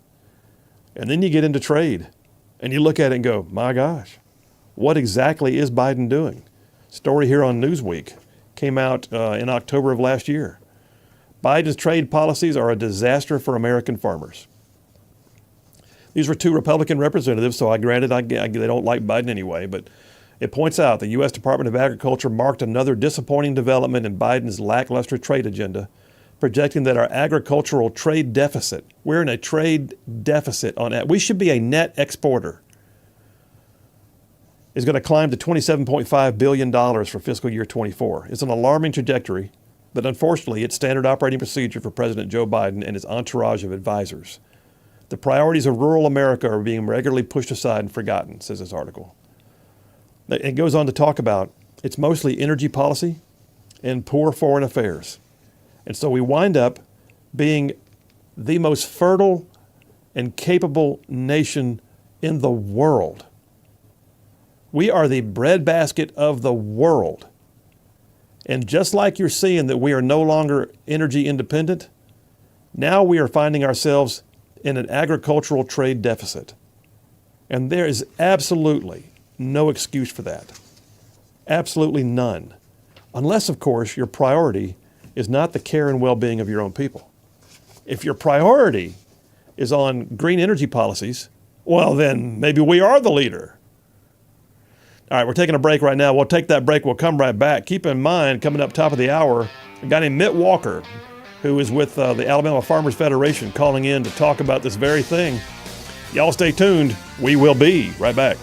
And then you get into trade, and you look at it and go, my gosh, what exactly is Biden doing? Story here on Newsweek came out in October of last year. Biden's trade policies are a disaster for American farmers. These were two Republican representatives, so they don't like Biden anyway, but it points out the U.S. Department of Agriculture marked another disappointing development in Biden's lackluster trade agenda, projecting that our agricultural trade deficit, we're in a trade deficit we should be a net exporter, is going to climb to $27.5 billion for fiscal year 24. It's an alarming trajectory, but unfortunately, it's standard operating procedure for President Joe Biden and his entourage of advisors. The priorities of rural America are being regularly pushed aside and forgotten, says this article. It goes on to talk about it's mostly energy policy and poor foreign affairs. And so we wind up being the most fertile and capable nation in the world. We are the breadbasket of the world. And just like you're seeing that we are no longer energy independent, now we are finding ourselves in an agricultural trade deficit. And there is absolutely no excuse for that. Absolutely none. Unless, of course, your priority is not the care and well-being of your own people. If your priority is on green energy policies, well, then maybe we are the leader. All right, we're taking a break right now. We'll take that break. We'll come right back. Keep in mind, coming up top of the hour, a guy named Mitt Walker, who is with the Alabama Farmers Federation, calling in to talk about this very thing. Y'all stay tuned. We will be right back.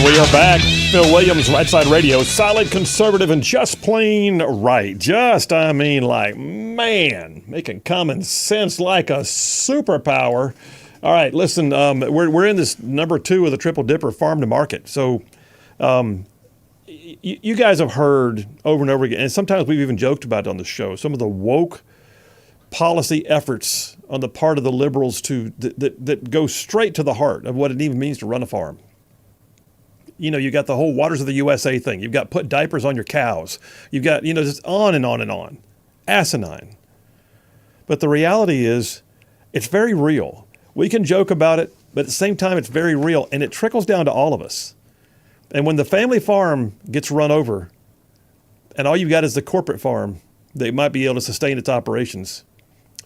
And we are back. Phil Williams, Rightside Radio, solid, conservative, and just plain right. Making common sense like a superpower. All right, listen, we're in this number 2 of the Triple Dipper Farm to Market. So you guys have heard over and over again, and sometimes we've even joked about it on the show, some of the woke policy efforts on the part of the liberals that go straight to the heart of what it even means to run a farm. You know, you got the whole Waters of the USA thing. You've got put diapers on your cows. You've got, just on and on and on. Asinine. But the reality is, it's very real. We can joke about it, but at the same time, it's very real, and it trickles down to all of us. And when the family farm gets run over, and all you've got is the corporate farm that might be able to sustain its operations,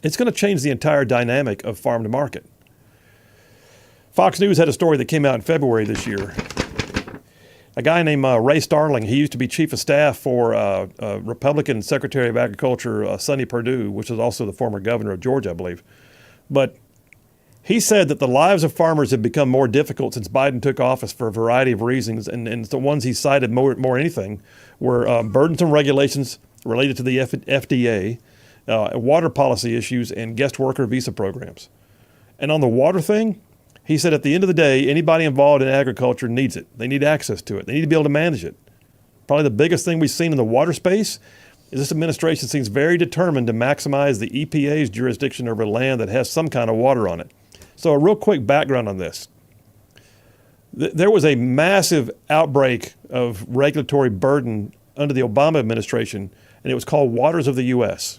it's going to change the entire dynamic of farm to market. Fox News had a story that came out in February this year. A guy named Ray Starling, he used to be chief of staff for Republican Secretary of Agriculture Sonny Perdue, which is also the former governor of Georgia, I believe. But he said that the lives of farmers have become more difficult since Biden took office for a variety of reasons, and the ones he cited more anything were burdensome regulations related to the FDA, water policy issues, and guest worker visa programs. And on the water thing, he said at the end of the day, anybody involved in agriculture needs it. They need access to it. They need to be able to manage it. Probably the biggest thing we've seen in the water space is this administration seems very determined to maximize the EPA's jurisdiction over land that has some kind of water on it. So a real quick background on this. There was a massive outbreak of regulatory burden under the Obama administration, and it was called Waters of the U.S.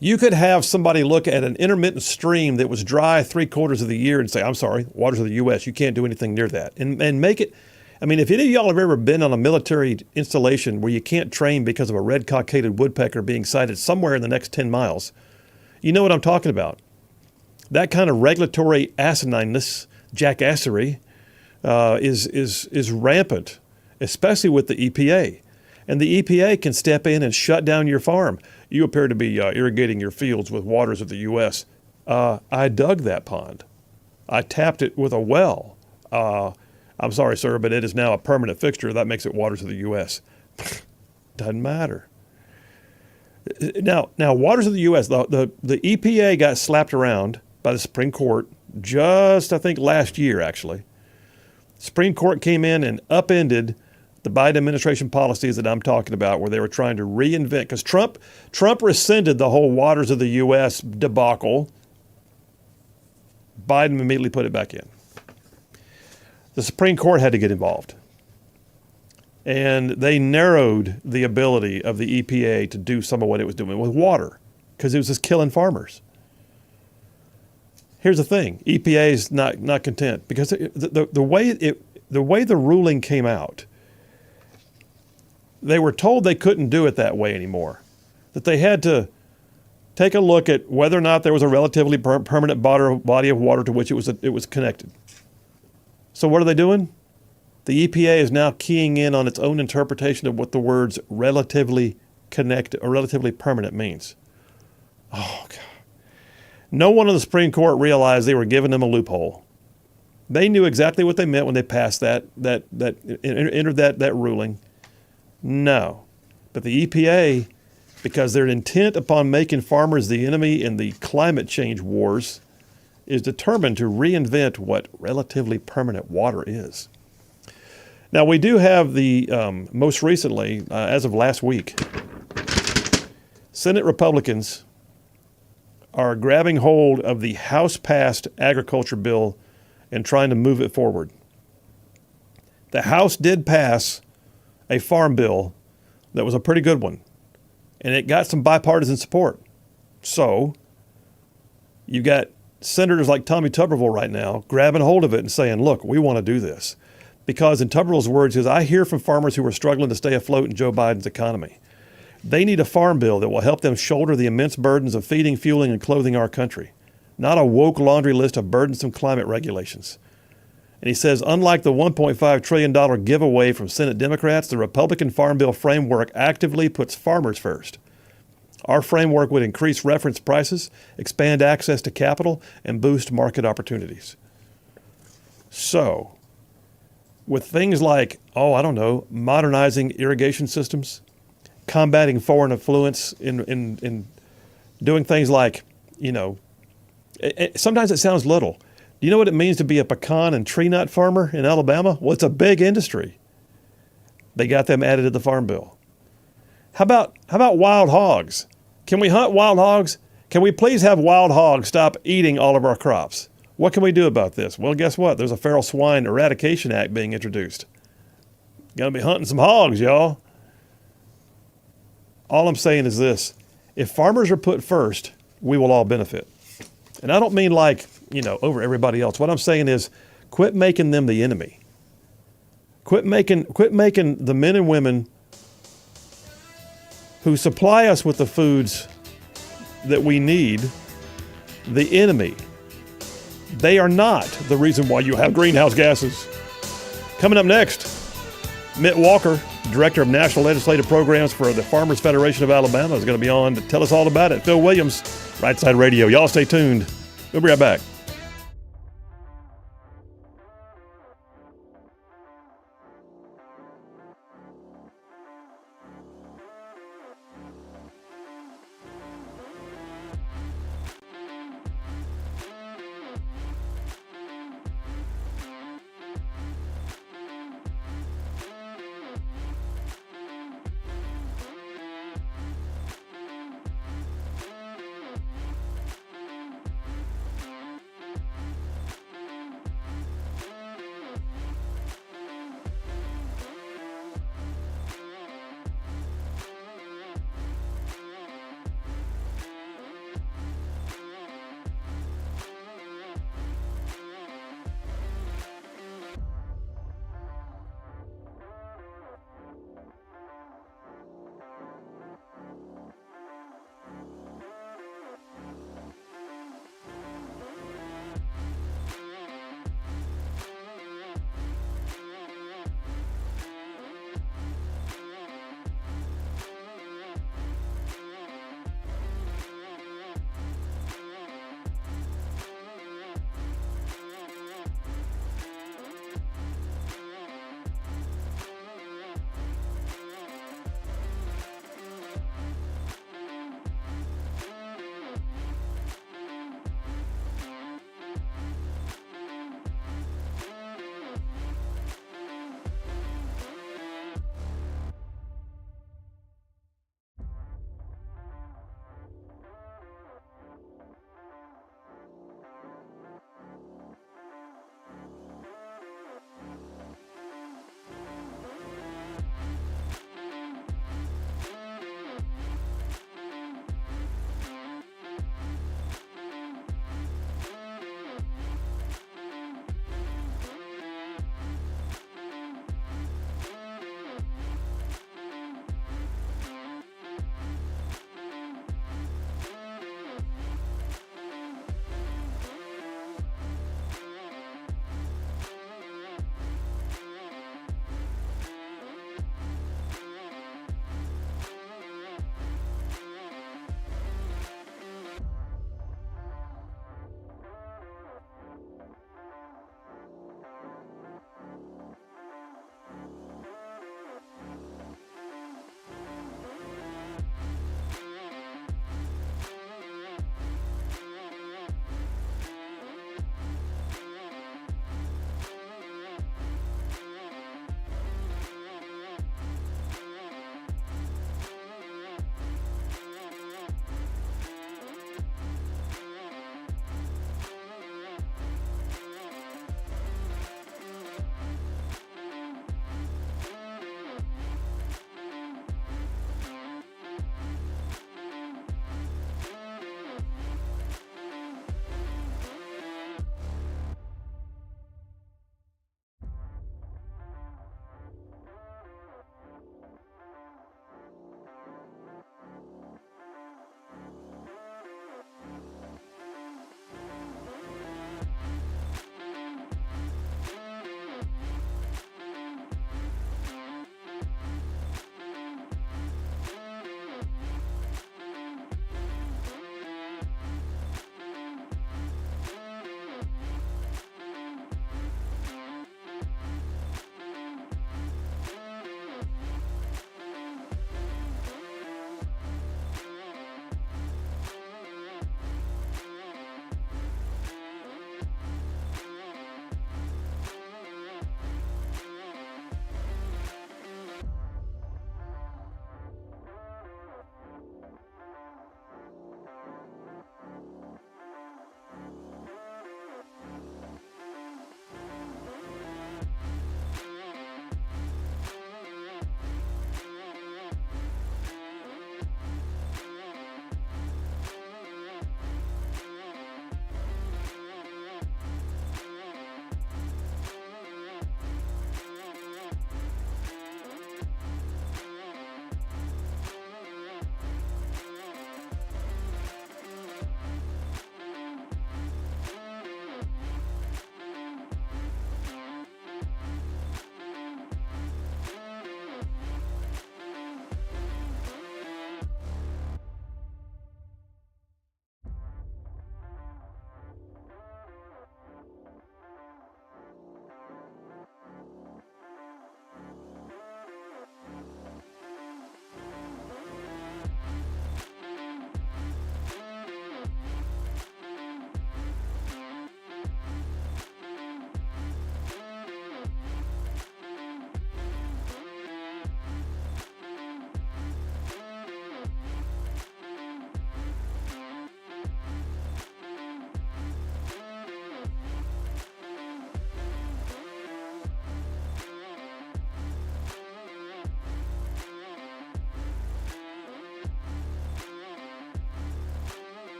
You could have somebody look at an intermittent stream that was dry 3/4 of the year and say, I'm sorry, Waters of the U.S., you can't do anything near that. And make it, I mean, if any of y'all have ever been on a military installation where you can't train because of a red cockaded woodpecker being sighted somewhere in the next 10 miles, you know what I'm talking about. That kind of regulatory asinineness, jackassery, is rampant, especially with the EPA. And the EPA can step in and shut down your farm. You appear to be irrigating your fields with Waters of the U.S. I dug that pond. I tapped it with a well. I'm sorry, sir, but it is now a permanent fixture. That makes it Waters of the U.S. Doesn't matter. Now, Waters of the U.S., the EPA got slapped around by the Supreme Court just, I think, last year, actually. Supreme Court came in and upended the Biden administration policies that I'm talking about, where they were trying to reinvent, because Trump rescinded the whole Waters of the U.S. debacle. Biden immediately put it back in. The Supreme Court had to get involved. And they narrowed the ability of the EPA to do some of what it was doing with water, because it was just killing farmers. Here's the thing: EPA is not content, because the way the ruling came out, they were told they couldn't do it that way anymore, that they had to take a look at whether or not there was a relatively permanent body of water to which it was connected. So what are they doing? The EPA is now keying in on its own interpretation of what the words relatively connected or relatively permanent means. Oh, God. No one on the Supreme Court realized they were giving them a loophole. They knew exactly what they meant when they passed entered that ruling. No. But the EPA, because they're intent upon making farmers the enemy in the climate change wars, is determined to reinvent what relatively permanent water is. Now, we do have the, most recently, as of last week, Senate Republicans are grabbing hold of the House-passed agriculture bill and trying to move it forward. The House did pass a farm bill that was a pretty good one, and it got some bipartisan support. So you got senators like Tommy Tuberville right now grabbing hold of it and saying, look, we want to do this. Because in Tuberville's words, I hear from farmers who are struggling to stay afloat in Joe Biden's economy. They need a farm bill that will help them shoulder the immense burdens of feeding, fueling, and clothing our country, not a woke laundry list of burdensome climate regulations. And he says, unlike the $1.5 trillion giveaway from Senate Democrats, the Republican Farm Bill framework actively puts farmers first. Our framework would increase reference prices, expand access to capital, and boost market opportunities. So, with things like, I don't know, modernizing irrigation systems, combating foreign influence in doing things like, sometimes it sounds little. Do you know what it means to be a pecan and tree nut farmer in Alabama? Well, it's a big industry. They got them added to the Farm Bill. How about wild hogs? Can we hunt wild hogs? Can we please have wild hogs stop eating all of our crops? What can we do about this? Well, guess what? There's a Feral Swine Eradication Act being introduced. Gonna be hunting some hogs, y'all. All I'm saying is this. If farmers are put first, we will all benefit. And I don't mean like, over everybody else. What I'm saying is quit making them the enemy. Quit making the men and women who supply us with the foods that we need the enemy. They are not the reason why you have greenhouse gases. Coming up next, Mitt Walker, Director of National Legislative Programs for the Farmers Federation of Alabama, is going to be on to tell us all about it. Phil Williams, Rightside Radio. Y'all stay tuned. We'll be right back.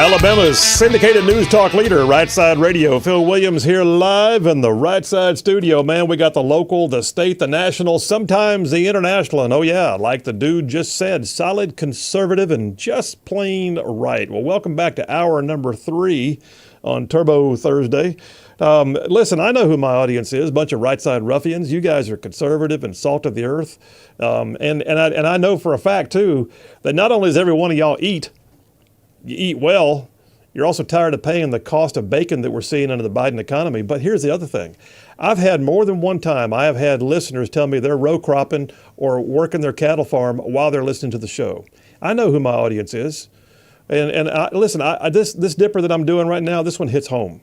Alabama's syndicated news talk leader, Rightside Radio. Phil Williams here live in the Rightside studio. Man, we got the local, the state, the national, sometimes the international. And oh yeah, like the dude just said, solid, conservative, and just plain right. Well, welcome back to hour number 3 on Turbo Thursday. Listen, I know who my audience is, a bunch of Rightside ruffians. You guys are conservative and salt of the earth. And I know for a fact, too, that not only does every one of y'all you eat well, you're also tired of paying the cost of bacon that we're seeing under the Biden economy. But here's the other thing. I've had more than one time, I have had listeners tell me they're row cropping or working their cattle farm while they're listening to the show. I know who my audience is. And listen, this dipper that I'm doing right now, this one hits home.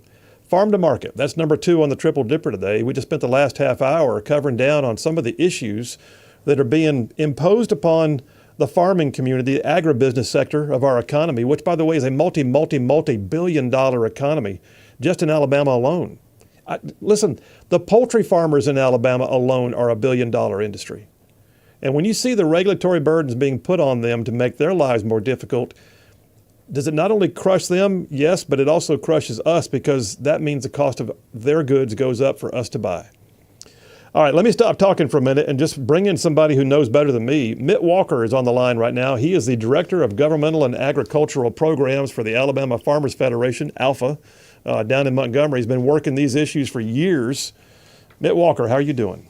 Farm to market, that's number 2 on the triple dipper today. We just spent the last half hour covering down on some of the issues that are being imposed upon the farming community, the agribusiness sector of our economy, which, by the way, is a multi-billion-dollar economy just in Alabama alone. Listen, the poultry farmers in Alabama alone are $1 billion industry. And when you see the regulatory burdens being put on them to make their lives more difficult, does it not only crush them? Yes, but it also crushes us because that means the cost of their goods goes up for us to buy. All right, let me stop talking for a minute and just bring in somebody who knows better than me. Mitt Walker is on the line right now. He is the Director of Governmental and Agricultural Programs for the Alabama Farmers Federation, ALFA, down in Montgomery. He's been working these issues for years. Mitt Walker, how are you doing?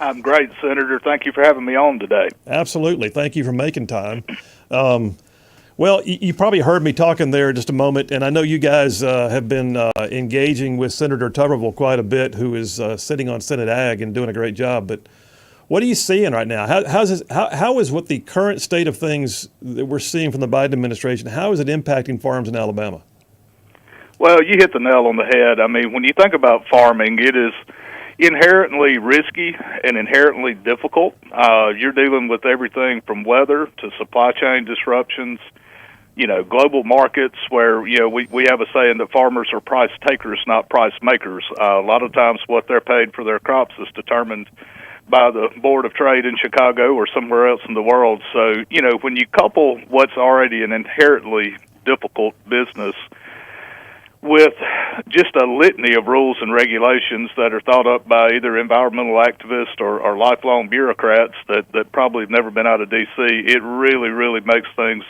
I'm great, Senator. Thank you for having me on today. Absolutely. Thank you for making time. Well, you probably heard me talking there just a moment, and I know you guys have been engaging with Senator Tuberville quite a bit, who is sitting on Senate Ag and doing a great job. But what are you seeing right now? How is what the current state of things that we're seeing from the Biden administration, how is it impacting farms in Alabama? Well, you hit the nail on the head. I mean, when you think about farming, it is inherently risky and inherently difficult. You're dealing with everything from weather to supply chain disruptions, global markets where, we have a saying that farmers are price takers, not price makers. A lot of times what they're paid for their crops is determined by the Board of Trade in Chicago or somewhere else in the world. So, when you couple what's already an inherently difficult business with just a litany of rules and regulations that are thought up by either environmental activists or lifelong bureaucrats that probably have never been out of D.C., it really, really makes things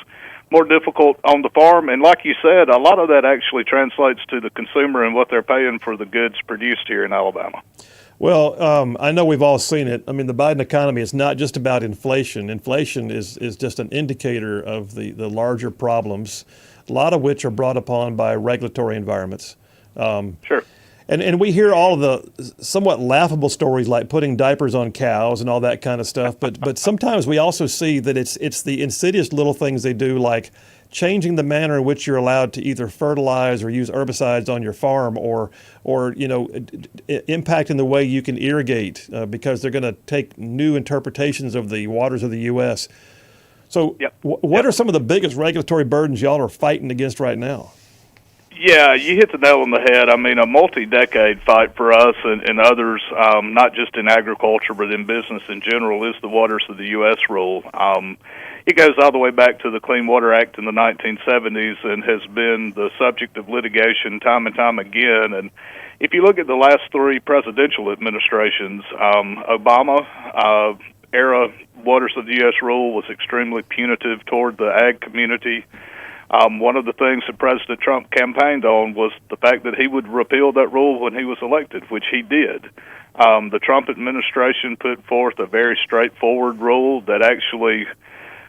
more difficult on the farm. And like you said, a lot of that actually translates to the consumer and what they're paying for the goods produced here in Alabama. Well, I know we've all seen it. I mean, the Biden economy is not just about inflation. Inflation is just an indicator of the larger problems, a lot of which are brought upon by regulatory environments. Sure. And we hear all of the somewhat laughable stories like putting diapers on cows and all that kind of stuff. But sometimes we also see that it's the insidious little things they do, like changing the manner in which you're allowed to either fertilize or use herbicides on your farm, or impacting the way you can irrigate because they're going to take new interpretations of the waters of the U.S. So what are some of the biggest regulatory burdens y'all are fighting against right now? Yeah, you hit the nail on the head. I mean, a multi-decade fight for us and others, not just in agriculture but in business in general, is the Waters of the U.S. rule. It goes all the way back to the Clean Water Act in the 1970s and has been the subject of litigation time and time again. And if you look at the last 3 presidential administrations, Obama-era Waters of the U.S. rule was extremely punitive toward the ag community. One of the things that President Trump campaigned on was the fact that he would repeal that rule when he was elected, which he did. The Trump administration put forth a very straightforward rule that actually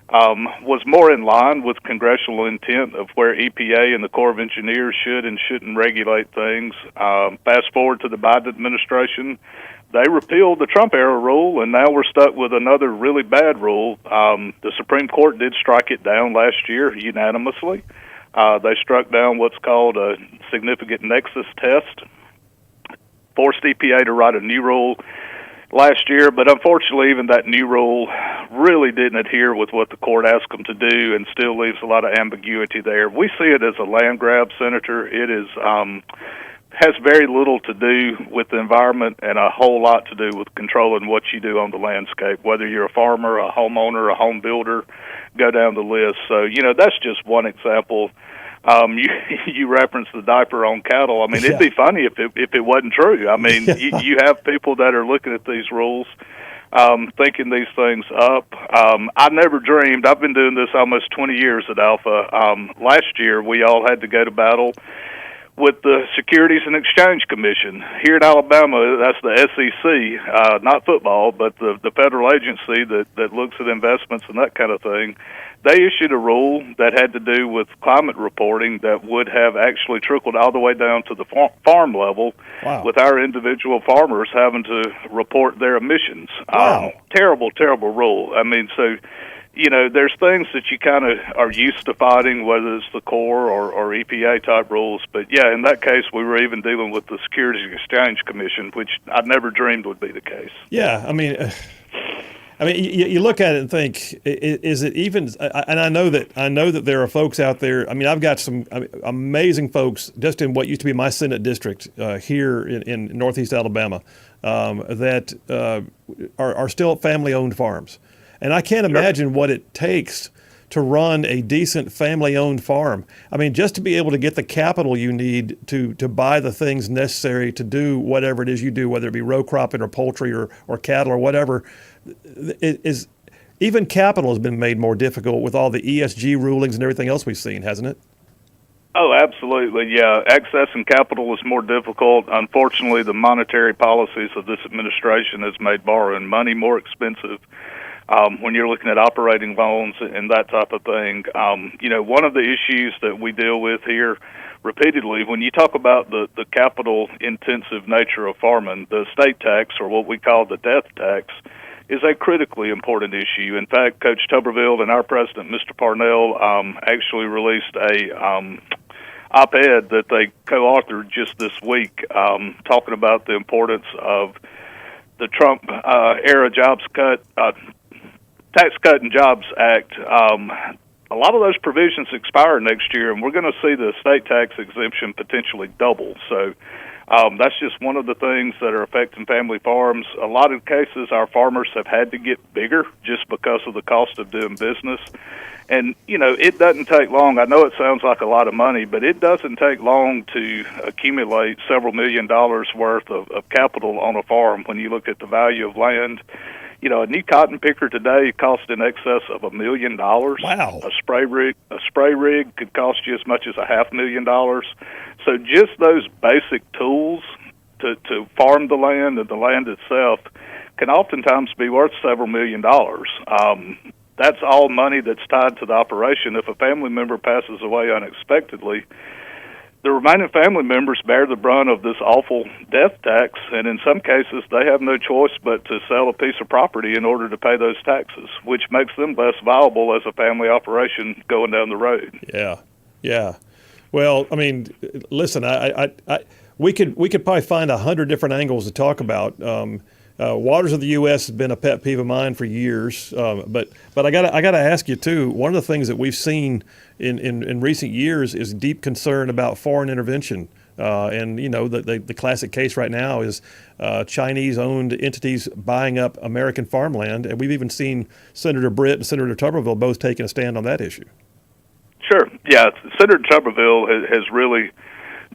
was more in line with congressional intent of where EPA and the Corps of Engineers should and shouldn't regulate things. Fast forward to the Biden administration, they repealed the Trump-era rule, and now we're stuck with another really bad rule. The Supreme Court did strike it down last year unanimously. They struck down what's called a significant nexus test, forced EPA to write a new rule last year, but unfortunately even that new rule really didn't adhere with what the court asked them to do and still leaves a lot of ambiguity there. We see it as a land grab, Senator. It is has very little to do with the environment and a whole lot to do with controlling what you do on the landscape, whether you're a farmer, a homeowner, a home builder, go down the list. So, that's just one example You referenced the diaper on cattle. I mean, Yeah. it'd be funny if it wasn't true. I mean, you have people that are looking at these rules, thinking these things up. I never dreamed. I've been doing this almost 20 years at Alpha. Last year, we all had to go to battle with the Securities and Exchange Commission. Here in Alabama, that's the SEC, not football, but the federal agency that looks at investments and that kind of thing. They issued a rule that had to do with climate reporting that would have actually trickled all the way down to the farm level. Wow. With our individual farmers having to report their emissions. Wow. Terrible rule. I mean, so, you know, there's things that you kind of are used to fighting, whether it's the Corps or EPA type rules. But yeah, in that case, we were even dealing with the Securities and Exchange Commission, which I never dreamed would be the case. Yeah, I mean, you look at it and think, is it even? And I know that there are folks out there. I mean, I've got some amazing folks just in what used to be my Senate district here in Northeast Alabama that are still family-owned farms, and I can't imagine what it takes to run a decent family-owned farm. I mean, just to be able to get the capital you need to buy the things necessary to do whatever it is you do, whether it be row cropping or poultry or cattle or whatever. Even capital has been made more difficult with all the ESG rulings and everything else we've seen, hasn't it? Oh, absolutely, yeah. Accessing capital is more difficult. Unfortunately, the monetary policies of this administration has made borrowing money more expensive. When you're looking at operating loans and that type of thing, you know, one of the issues that we deal with here repeatedly, when you talk about the capital-intensive nature of farming, the estate tax, or what we call the death tax, is a critically important issue. In fact, Coach Tuberville and our president, Mr. Parnell, actually released a op-ed that they co-authored just this week, talking about the importance of the Trump era Tax Cut and Jobs Act. A lot of those provisions expire next year, and we're going to see the estate tax exemption potentially double. So that's just one of the things that are affecting family farms. A lot of cases, our farmers have had to get bigger just because of the cost of doing business. And, you know, it doesn't take long. I know it sounds like a lot of money, but it doesn't take long to accumulate several $1 million worth of capital on a farm when you look at the value of land. You know, a new cotton picker today costs in excess of $1 million. Wow. A spray rig could cost you as much as $500,000. So just those basic tools to farm the land and the land itself can oftentimes be worth several $1 million. That's all money that's tied to the operation. If a family member passes away unexpectedly, the remaining family members bear the brunt of this awful death tax, and in some cases they have no choice but to sell a piece of property in order to pay those taxes, which makes them less viable as a family operation going down the road. Yeah. Well, I mean, listen, we could probably find 100 different angles to talk about. Waters of the U.S. has been a pet peeve of mine for years, but I gotta ask you too. One of the things that we've seen in recent years is deep concern about foreign intervention, and you know the classic case right now is Chinese-owned entities buying up American farmland, and we've even seen Senator Britt and Senator Tuberville both taking a stand on that issue. Sure, yeah, Senator Tuberville has really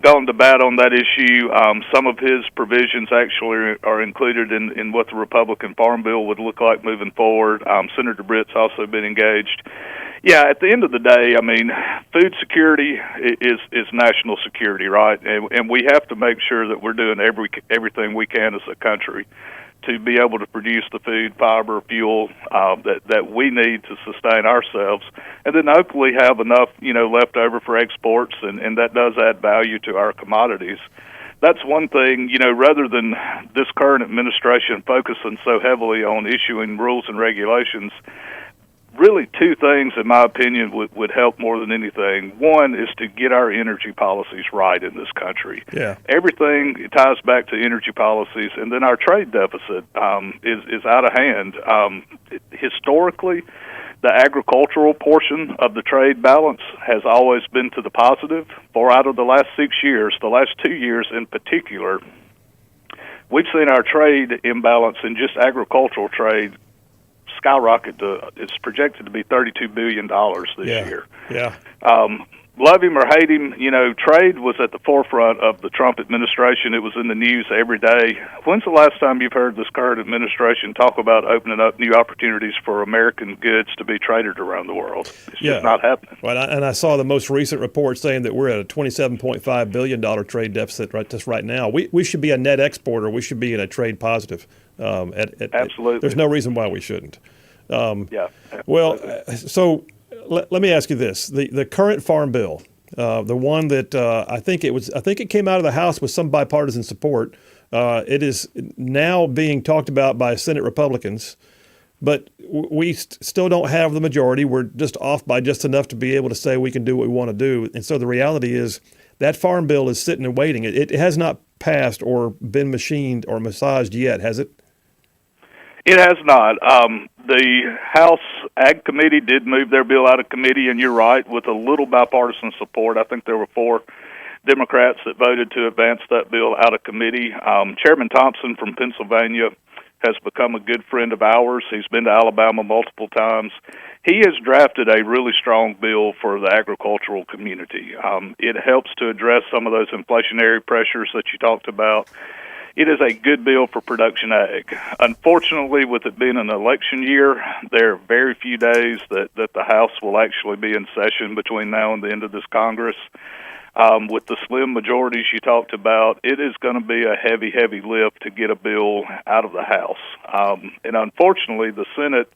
gone to bat on that issue. Some of his provisions actually are included in what the Republican Farm Bill would look like moving forward. Senator Britt's also been engaged. Yeah, at the end of the day, I mean, food security is national security, right? And we have to make sure that we're doing everything we can as a country to be able to produce the food, fiber, fuel that we need to sustain ourselves, and then hopefully have enough, you know, left over for exports, and that does add value to our commodities. That's one thing, you know, rather than this current administration focusing so heavily on issuing rules and regulations, really two things, in my opinion, would help more than anything. One is to get our energy policies right in this country. Yeah. Everything ties back to energy policies, and then our trade deficit is out of hand. Historically, the agricultural portion of the trade balance has always been to the positive. 4 out of the last 6 years, the last 2 years in particular, we've seen our trade imbalance in just agricultural trade skyrocket to, it's projected to be $32 billion this year. Yeah. love him or hate him, trade was at the forefront of the Trump administration. It was in the news every day. When's the last time you've heard this current administration talk about opening up new opportunities for American goods to be traded around the world? It's just not happening. Well, and I saw the most recent report saying that we're at a $27.5 billion trade deficit right now. We should be a net exporter. We should be in a trade positive. Absolutely. There's no reason why we shouldn't. Yeah. Well, so let me ask you this: the current farm bill, the one that I think it came out of the House with some bipartisan support. It is now being talked about by Senate Republicans, but we still don't have the majority. We're just off by just enough to be able to say we can do what we want to do. And so the reality is that farm bill is sitting and waiting. It has not passed or been machined or massaged yet, has it? It has not. The House Ag Committee did move their bill out of committee, and you're right, with a little bipartisan support. I think there were 4 Democrats that voted to advance that bill out of committee. Chairman Thompson from Pennsylvania has become a good friend of ours. He's been to Alabama multiple times. He has drafted a really strong bill for the agricultural community. It helps to address some of those inflationary pressures that you talked about. It is a good bill for production ag. Unfortunately, with it being an election year, there are very few days that the House will actually be in session between now and the end of this Congress. With the slim majorities you talked about, it is going to be a heavy, heavy lift to get a bill out of the House. And unfortunately, the Senate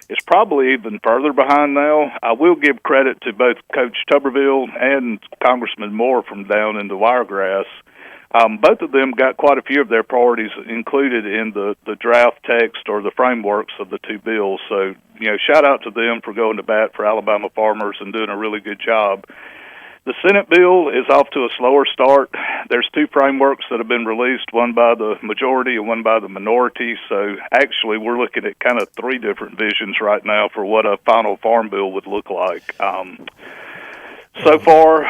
is probably even further behind now. I will give credit to both Coach Tuberville and Congressman Moore from down in the Wiregrass. Both of them got quite a few of their priorities included in the draft text or the frameworks of the 2 bills. So, shout out to them for going to bat for Alabama farmers and doing a really good job. The Senate bill is off to a slower start. There's 2 frameworks that have been released, one by the majority and one by the minority. So actually we're looking at kind of 3 different visions right now for what a final farm bill would look like. So far,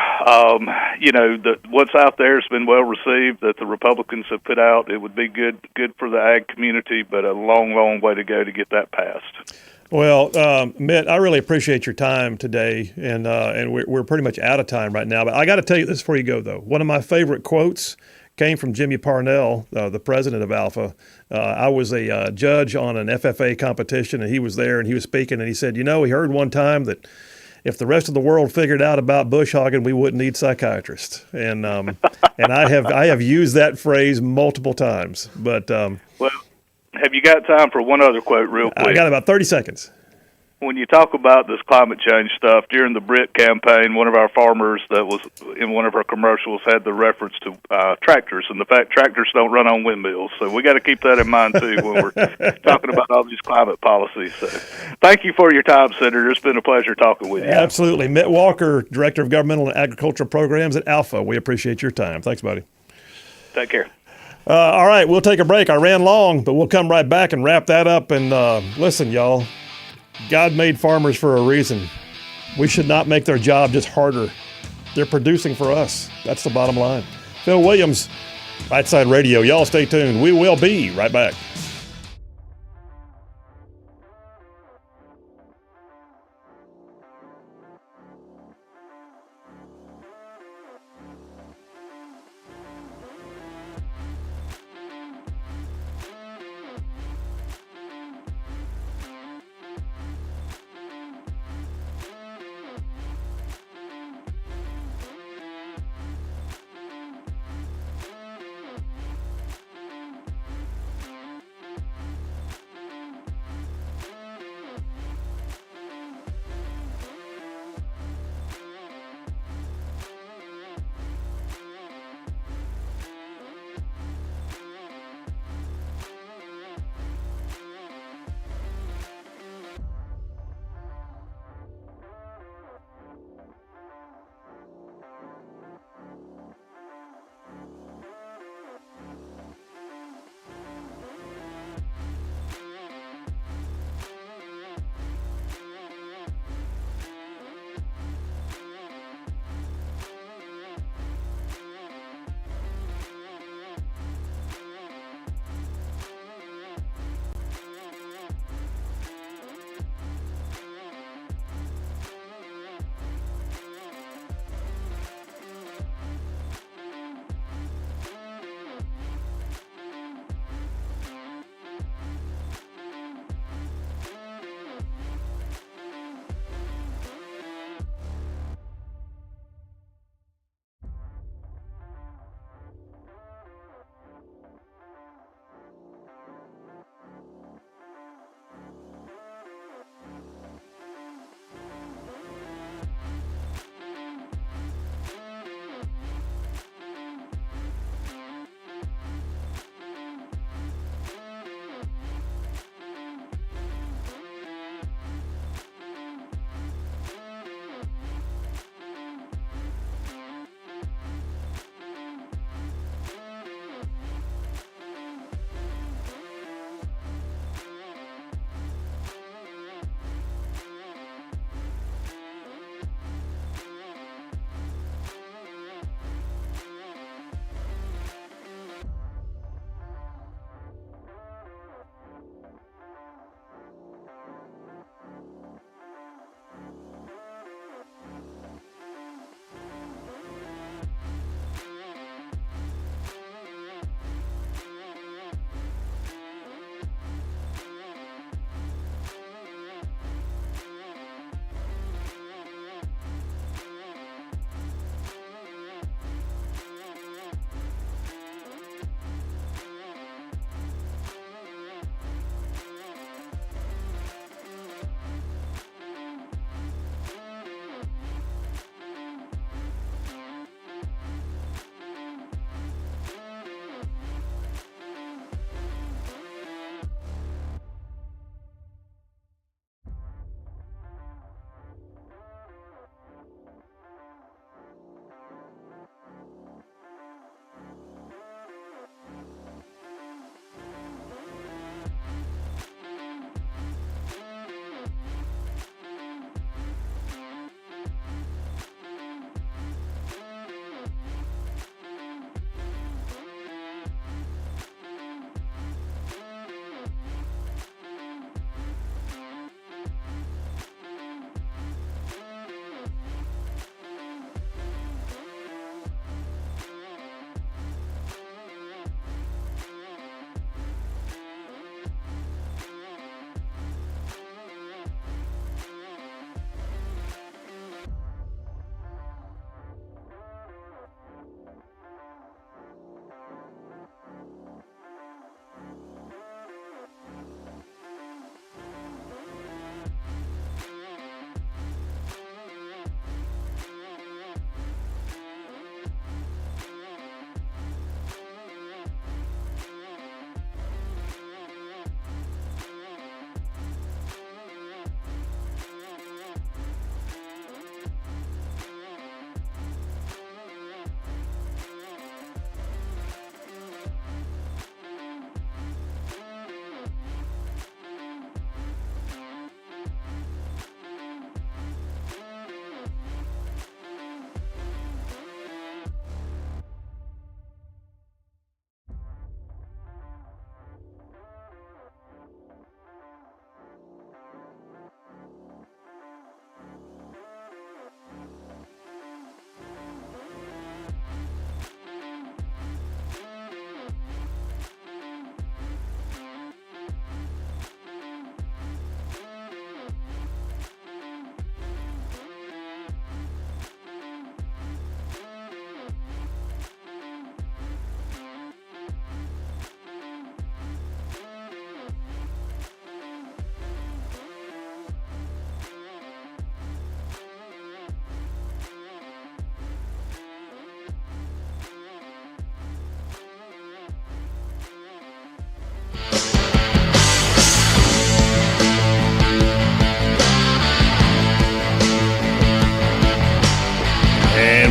what's out there has been well received that the Republicans have put out. It would be good for the ag community, but a long, long way to go to get that passed. Well, Mitt, I really appreciate your time today, and we're pretty much out of time right now. But I got to tell you this before you go, though. One of my favorite quotes came from Jimmy Parnell, the president of Alpha. I was a judge on an FFA competition, and he was there, and he was speaking, and he said, he heard one time that if the rest of the world figured out about bush hogging, we wouldn't need psychiatrists. And I have used that phrase multiple times. But well, have you got time for one other quote real quick? I got about 30 seconds. When you talk about this climate change stuff, during the Brit campaign, one of our farmers that was in one of our commercials had the reference to tractors and the fact tractors don't run on windmills. So we got to keep that in mind, too, when we're talking about all these climate policies. So thank you for your time, Senator. It's been a pleasure talking with you. Absolutely. Mitt Walker, Director of Governmental and Agricultural Programs at Alpha. We appreciate your time. Thanks, buddy. Take care. All right, we'll take a break. I ran long, but we'll come right back and wrap that up. And listen, y'all. God made farmers for a reason. We should not make their job just harder. They're producing for us. That's the bottom line. Phil Williams, Rightside Radio. Y'all stay tuned. We will be right back.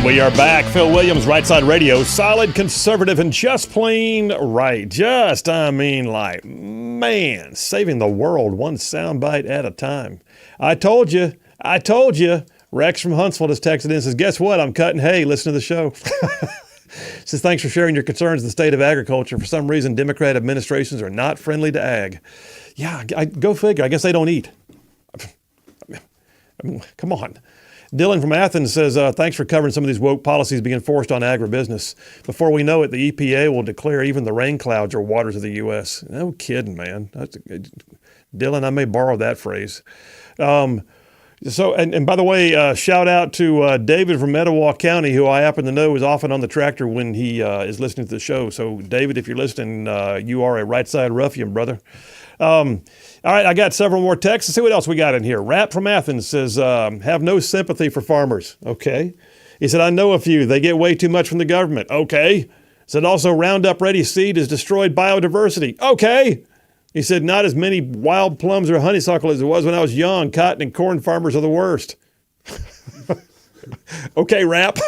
We are back. Phil Williams, Rightside Radio. Solid, conservative, and just plain right. Saving the world one soundbite at a time. I told you. Rex from Huntsville just texted in and says, guess what? I'm cutting hay. Listen to the show. Says, thanks for sharing your concerns of the state of agriculture. For some reason, Democrat administrations are not friendly to ag. Yeah, go figure. I guess they don't eat. Come on. Dylan from Athens says, thanks for covering some of these woke policies being forced on agribusiness. Before we know it, the EPA will declare even the rain clouds are waters of the U.S. No kidding, man. Dylan, I may borrow that phrase. And by the way, shout out to David from Etowah County, who I happen to know is often on the tractor when he is listening to the show. So, David, if you're listening, you are a right side ruffian, brother. All right, I got several more texts. Let's see what else we got in here. Rap from Athens says, have no sympathy for farmers. Okay. He said, I know a few. They get way too much from the government. Okay. Said also Roundup Ready seed has destroyed biodiversity. Okay. He said, not as many wild plums or honeysuckle as it was when I was young. Cotton and corn farmers are the worst. Okay, Rap.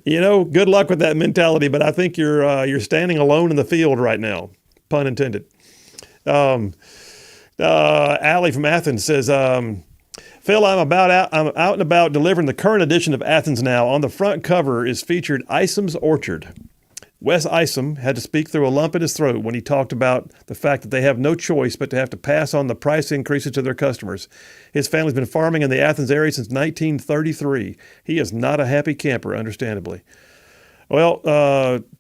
Good luck with that mentality, but I think you're standing alone in the field right now. Pun intended. Allie from Athens says, Phil, I'm out and about delivering the current edition of Athens Now. On the front cover is featured Isom's Orchard. Wes Isom had to speak through a lump in his throat when he talked about the fact that they have no choice but to have to pass on the price increases to their customers. His family's been farming in the Athens area since 1933. He is not a happy camper, understandably. Well,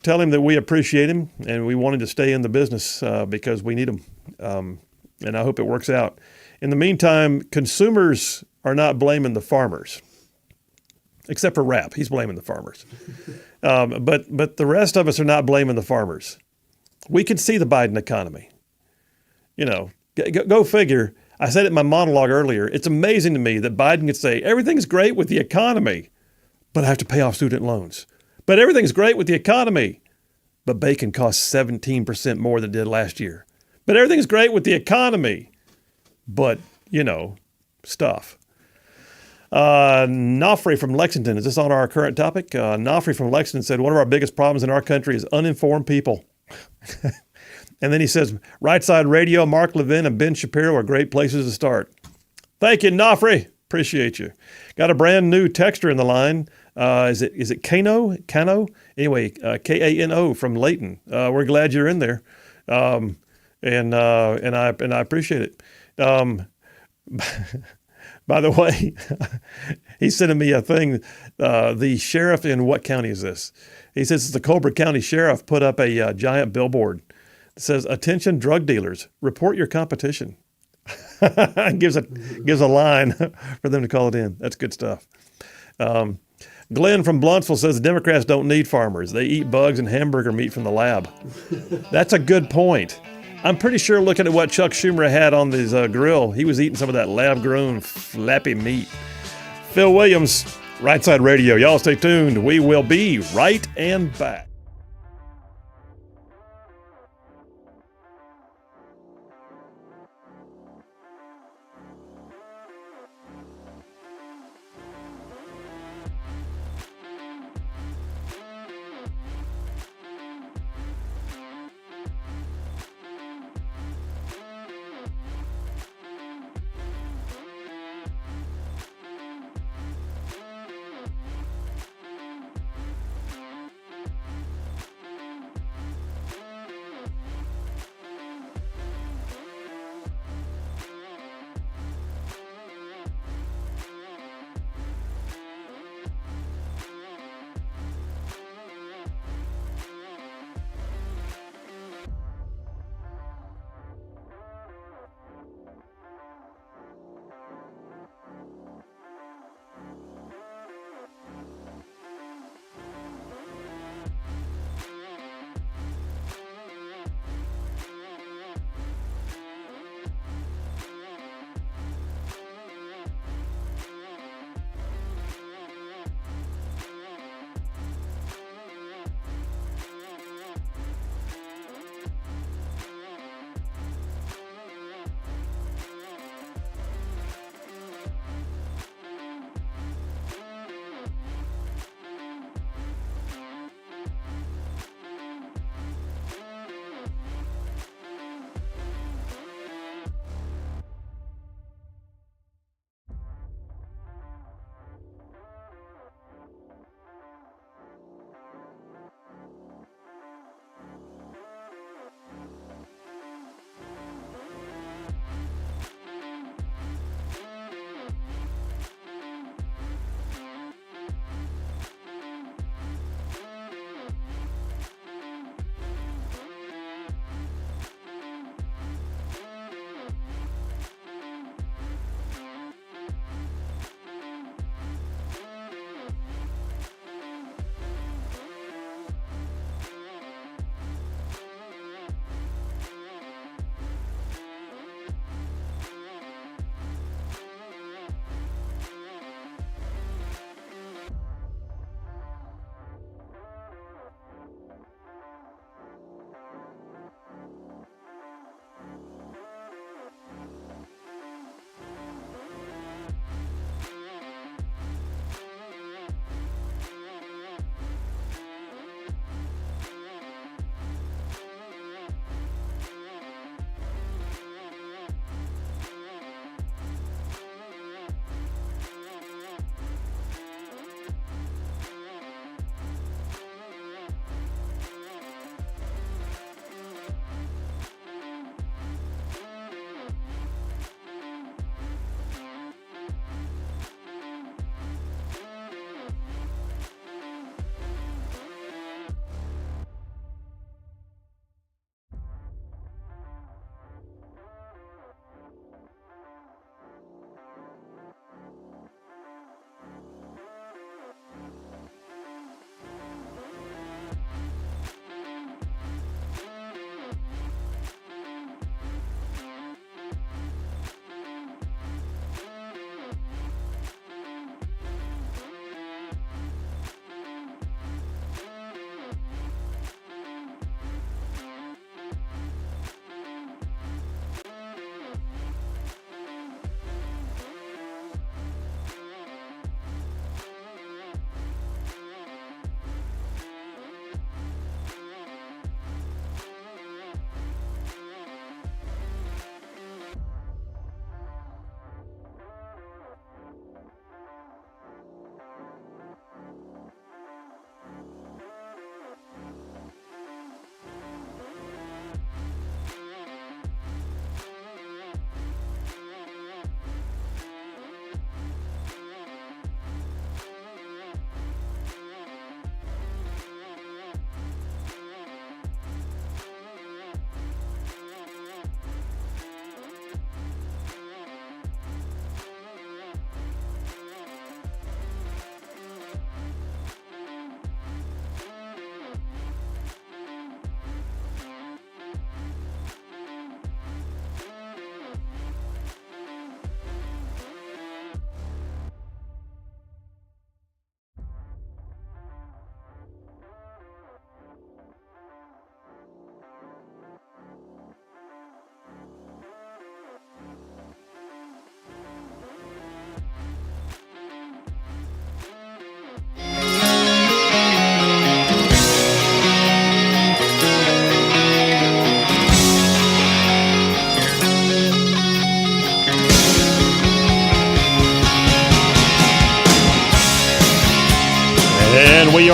tell him that we appreciate him and we want him to stay in the business because we need him. And I hope it works out. In the meantime, consumers are not blaming the farmers, except for Rap. He's blaming the farmers. But the rest of us are not blaming the farmers. We can see the Biden economy. Go figure. I said it in my monologue earlier. It's amazing to me that Biden could say, everything's great with the economy, but I have to pay off student loans. But everything's great with the economy, but bacon costs 17% more than it did last year. But everything's great with the economy, but, stuff. Nofri from Lexington, is this on our current topic? Nofri from Lexington said, one of our biggest problems in our country is uninformed people. And then he says, Right Side Radio, Mark Levin and Ben Shapiro are great places to start. Thank you, Nofri. Appreciate you. Got a brand new texter in the line. Is it Kano? Kano? Anyway, Kano from Layton. We're glad you're in there. And I appreciate it. By the way, he's sending me a thing. The sheriff in what county is this? He says the Colbert County Sheriff put up a giant billboard that says, "Attention drug dealers, report your competition." gives a line for them to call it in. That's good stuff. Glenn from Blunsville says the Democrats don't need farmers. They eat bugs and hamburger meat from the lab. That's a good point. I'm pretty sure looking at what Chuck Schumer had on his grill, he was eating some of that lab-grown flappy meat. Phil Williams, Right Side Radio. Y'all stay tuned. We will be right and back.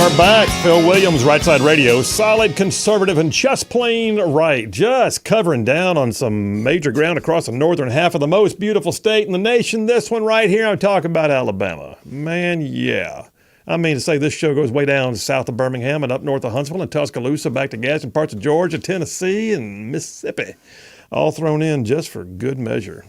are back. Phil Williams, Rightside Radio. Solid, conservative, and just plain right. Just covering down on some major ground across the northern half of the most beautiful state in the nation. This one right here, I'm talking about Alabama. Man, yeah. I mean to say this show goes way down south of Birmingham and up north of Huntsville and Tuscaloosa, back to gas in parts of Georgia, Tennessee, and Mississippi. All thrown in just for good measure.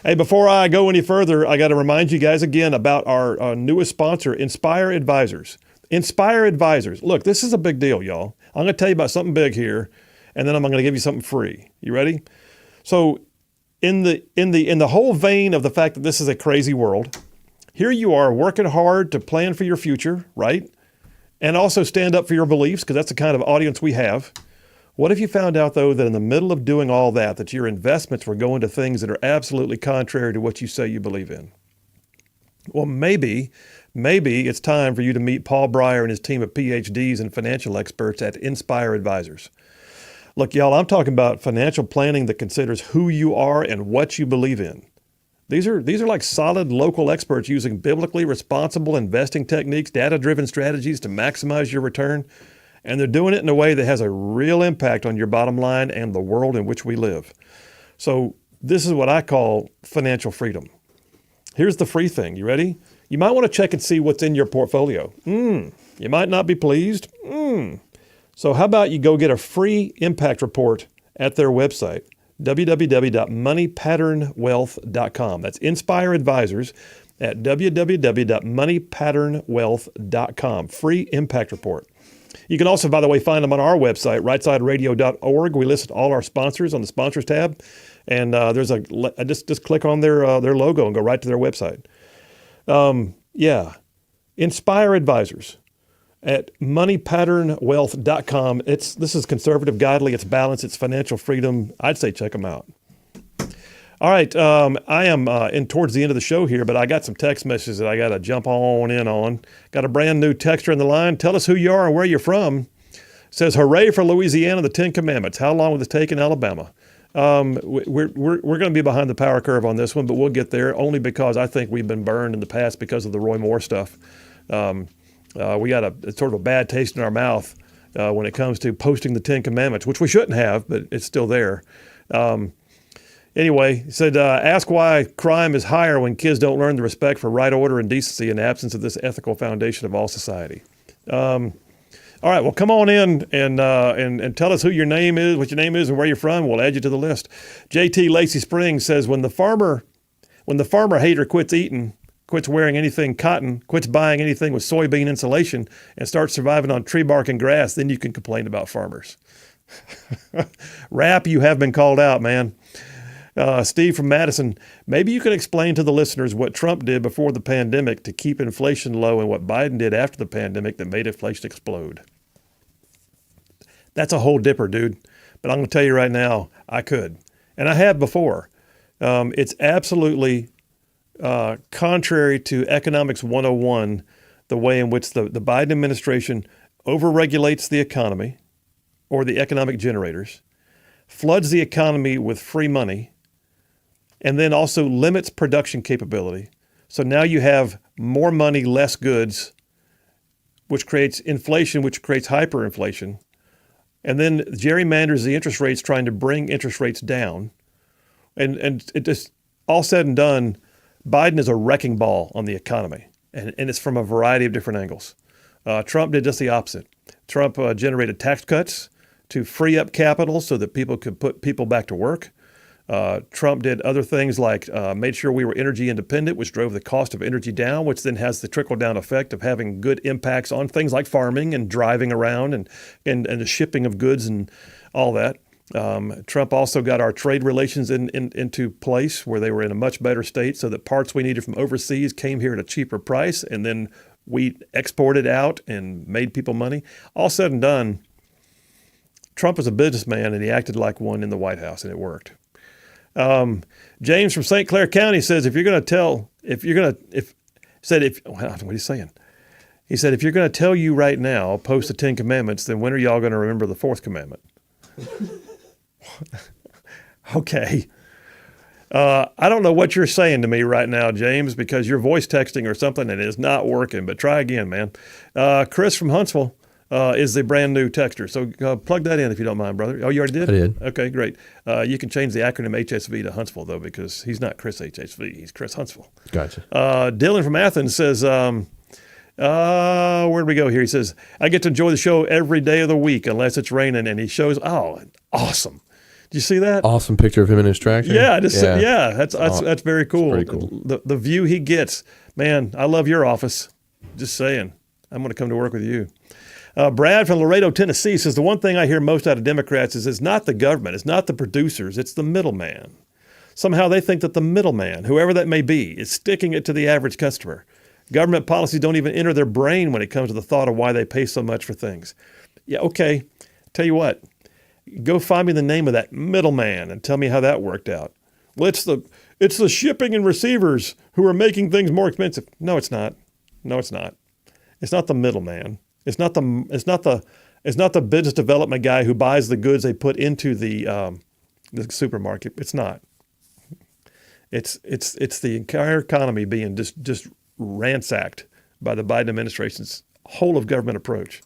Hey, before I go any further, I got to remind you guys again about our newest sponsor, Inspire Advisors. Inspire Advisors. Look, this is a big deal, y'all. I'm going to tell you about something big here, and then I'm going to give you something free. You ready? So, in the whole vein of the fact that this is a crazy world, here you are working hard to plan for your future, right? And also stand up for your beliefs, because that's the kind of audience we have. What if you found out, though, that in the middle of doing all that your investments were going to things that are absolutely contrary to what you say you believe in? Well, maybe it's time for you to meet Paul Breyer and his team of PhDs and financial experts at Inspire Advisors. Look, y'all, I'm talking about financial planning that considers who you are and what you believe in. These are like solid local experts using biblically responsible investing techniques, data-driven strategies to maximize your return. And they're doing it in a way that has a real impact on your bottom line and the world in which we live. So this is what I call financial freedom. Here's the free thing. You ready? You might want to check and see what's in your portfolio. You might not be pleased. So how about you go get a free impact report at their website, www.moneypatternwealth.com. That's Inspire Advisors at www.moneypatternwealth.com. Free impact report. You can also, by the way, find them on our website, rightsideradio.org. We list all our sponsors on the sponsors tab. And there's just click on their logo and go right to their website. Inspire Advisors at moneypatternwealth.com. This is conservative, godly, it's balanced, it's financial freedom. I'd say check them out. All right, I am in towards the end of the show here, but I got some text messages that I got to jump on in on. Got a brand new texter in the line. Tell us who you are and where you're from. Says, hooray for Louisiana, the 10 Commandments. How long will this take in Alabama? We're going to be behind the power curve on this one, but we'll get there only because I think we've been burned in the past because of the Roy Moore stuff. We got a sort of a bad taste in our mouth when it comes to posting the 10 Commandments, which we shouldn't have, but it's still there. Anyway, he said, ask why crime is higher when kids don't learn the respect for right order and decency in the absence of this ethical foundation of all society. All right, well, come on in and tell us who your name is, what your name is, and where you're from. We'll add you to the list. JT Lacey Springs says, when the farmer hater quits eating, quits wearing anything cotton, quits buying anything with soybean insulation, and starts surviving on tree bark and grass, then you can complain about farmers. Rap, you have been called out, man. Steve from Madison, maybe you can explain to the listeners what Trump did before the pandemic to keep inflation low and what Biden did after the pandemic that made inflation explode. That's a whole dipper, dude. But I'm going to tell you right now, I could. And I have before. It's absolutely contrary to Economics 101, the way in which the Biden administration overregulates the economy or the economic generators, floods the economy with free money, and then also limits production capability. So now you have more money, less goods, which creates inflation, which creates hyperinflation. And then gerrymanders the interest rates, trying to bring interest rates down. And it just, all said and done, Biden is a wrecking ball on the economy. And it's from a variety of different angles. Trump did just the opposite. Trump generated tax cuts to free up capital so that people could put people back to work. Trump did other things like made sure we were energy independent, which drove the cost of energy down, which then has the trickle-down effect of having good impacts on things like farming and driving around and the shipping of goods and all that. Trump also got our trade relations into place where they were in a much better state so that parts we needed from overseas came here at a cheaper price, and then we exported out and made people money. All said and done, Trump was a businessman and he acted like one in the White House, and it worked. James from St. Clair County says, what are you saying? He said, if you're going to tell you right now, post the 10 Commandments, then when are y'all going to remember the fourth commandment? Okay. I don't know what you're saying to me right now, James, because you're voice texting or something and it is not working, but try again, man. Chris from Huntsville is the brand new texter. So plug that in if you don't mind, brother. Oh, you already did? I did. Okay, great. You can change the acronym HSV to Huntsville, though, because he's not Chris HSV. He's Chris Huntsville. Gotcha. Dylan from Athens says, where'd we go here? He says, I get to enjoy the show every day of the week unless it's raining. And he shows, awesome. Did you see that? Awesome picture of him in his tractor. Yeah, that's very cool. Pretty cool. The view he gets, man. I love your office. Just saying, I'm going to come to work with you. Brad from Laredo, Tennessee says the one thing I hear most out of Democrats is it's not the government, it's not the producers, it's the middleman. Somehow they think that the middleman, whoever that may be, is sticking it to the average customer. Government policies don't even enter their brain when it comes to the thought of why they pay so much for things. Yeah, okay. Tell you what. Go find me the name of that middleman and tell me how that worked out. Well, it's the shipping and receivers who are making things more expensive. No, it's not. No, it's not. It's not the middleman. It's not the business development guy who buys the goods they put into the supermarket. It's not. It's the entire economy being just ransacked by the Biden administration's whole of government approach.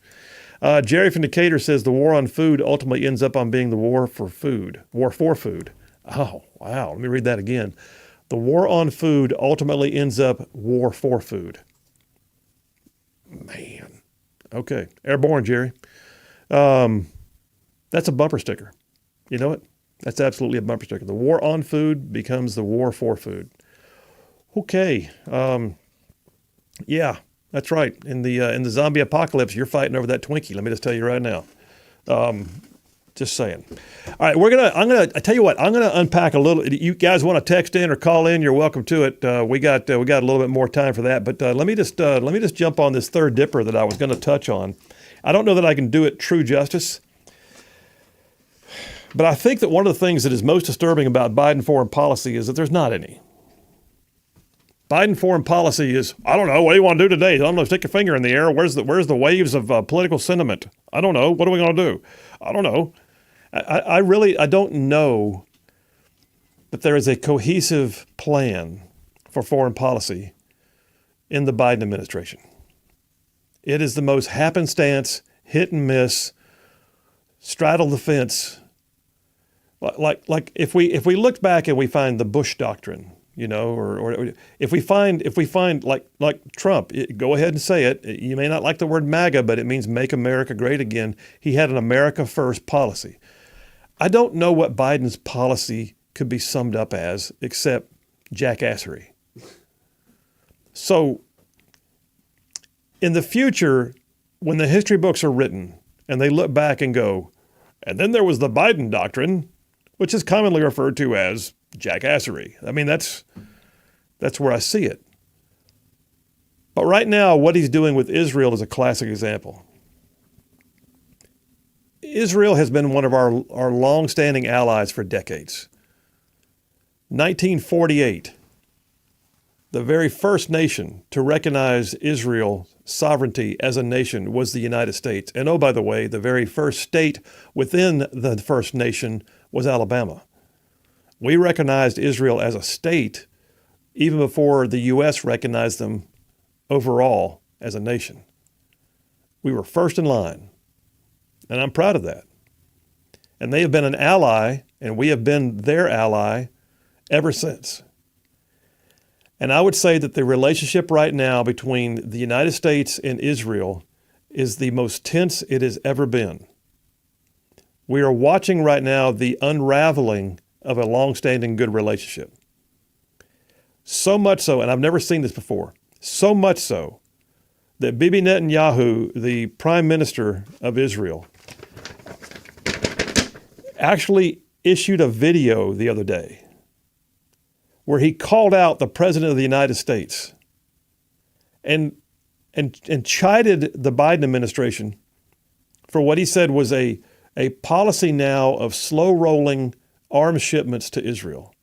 Jerry from Decatur says the war on food ultimately ends up on being the war for food. Oh, wow. Let me read that again. The war on food ultimately ends up war for food. Man. Okay. Airborne, Jerry. That's a bumper sticker. You know it? That's absolutely a bumper sticker. The war on food becomes the war for food. Okay. Yeah. That's right. In the zombie apocalypse, you're fighting over that Twinkie. Let me just tell you right now. Just saying. All right, I tell you what, I'm gonna unpack a little. You guys want to text in or call in? You're welcome to it. We got a little bit more time for that. But let me just jump on this third dipper that I was going to touch on. I don't know that I can do it true justice, but I think that one of the things that is most disturbing about Biden foreign policy is that there's not any. Biden foreign policy is, I don't know, what do you want to do today? I don't know, stick your finger in the air. Where's the waves of political sentiment? I don't know. What are we going to do? I don't know. I don't know that there is a cohesive plan for foreign policy in the Biden administration. It is the most happenstance, hit and miss, straddle the fence. Like if we look back and we find the Bush doctrine, you know, or if we find like Trump, go ahead and say it. You may not like the word MAGA, but it means make America great again. He had an America first policy. I don't know what Biden's policy could be summed up as except jackassery. So in the future, when the history books are written and they look back and go, and then there was the Biden doctrine, which is commonly referred to as jackassery. I mean, that's where I see it. But right now, what he's doing with Israel is a classic example. Israel has been one of our long-standing allies for decades. 1948, the very first nation to recognize Israel's sovereignty as a nation was the United States. And oh, by the way, the very first state within the first nation was Alabama. We recognized Israel as a state even before the U.S. recognized them overall as a nation. We were first in line, and I'm proud of that. And they have been an ally, and we have been their ally ever since. And I would say that the relationship right now between the United States and Israel is the most tense it has ever been. We are watching right now the unraveling of a long-standing good relationship. So much so, and I've never seen this before, so much so that Bibi Netanyahu, the prime minister of Israel, actually issued a video the other day where he called out the president of the United States and chided the Biden administration for what he said was a policy now of slow-rolling arms shipments to Israel.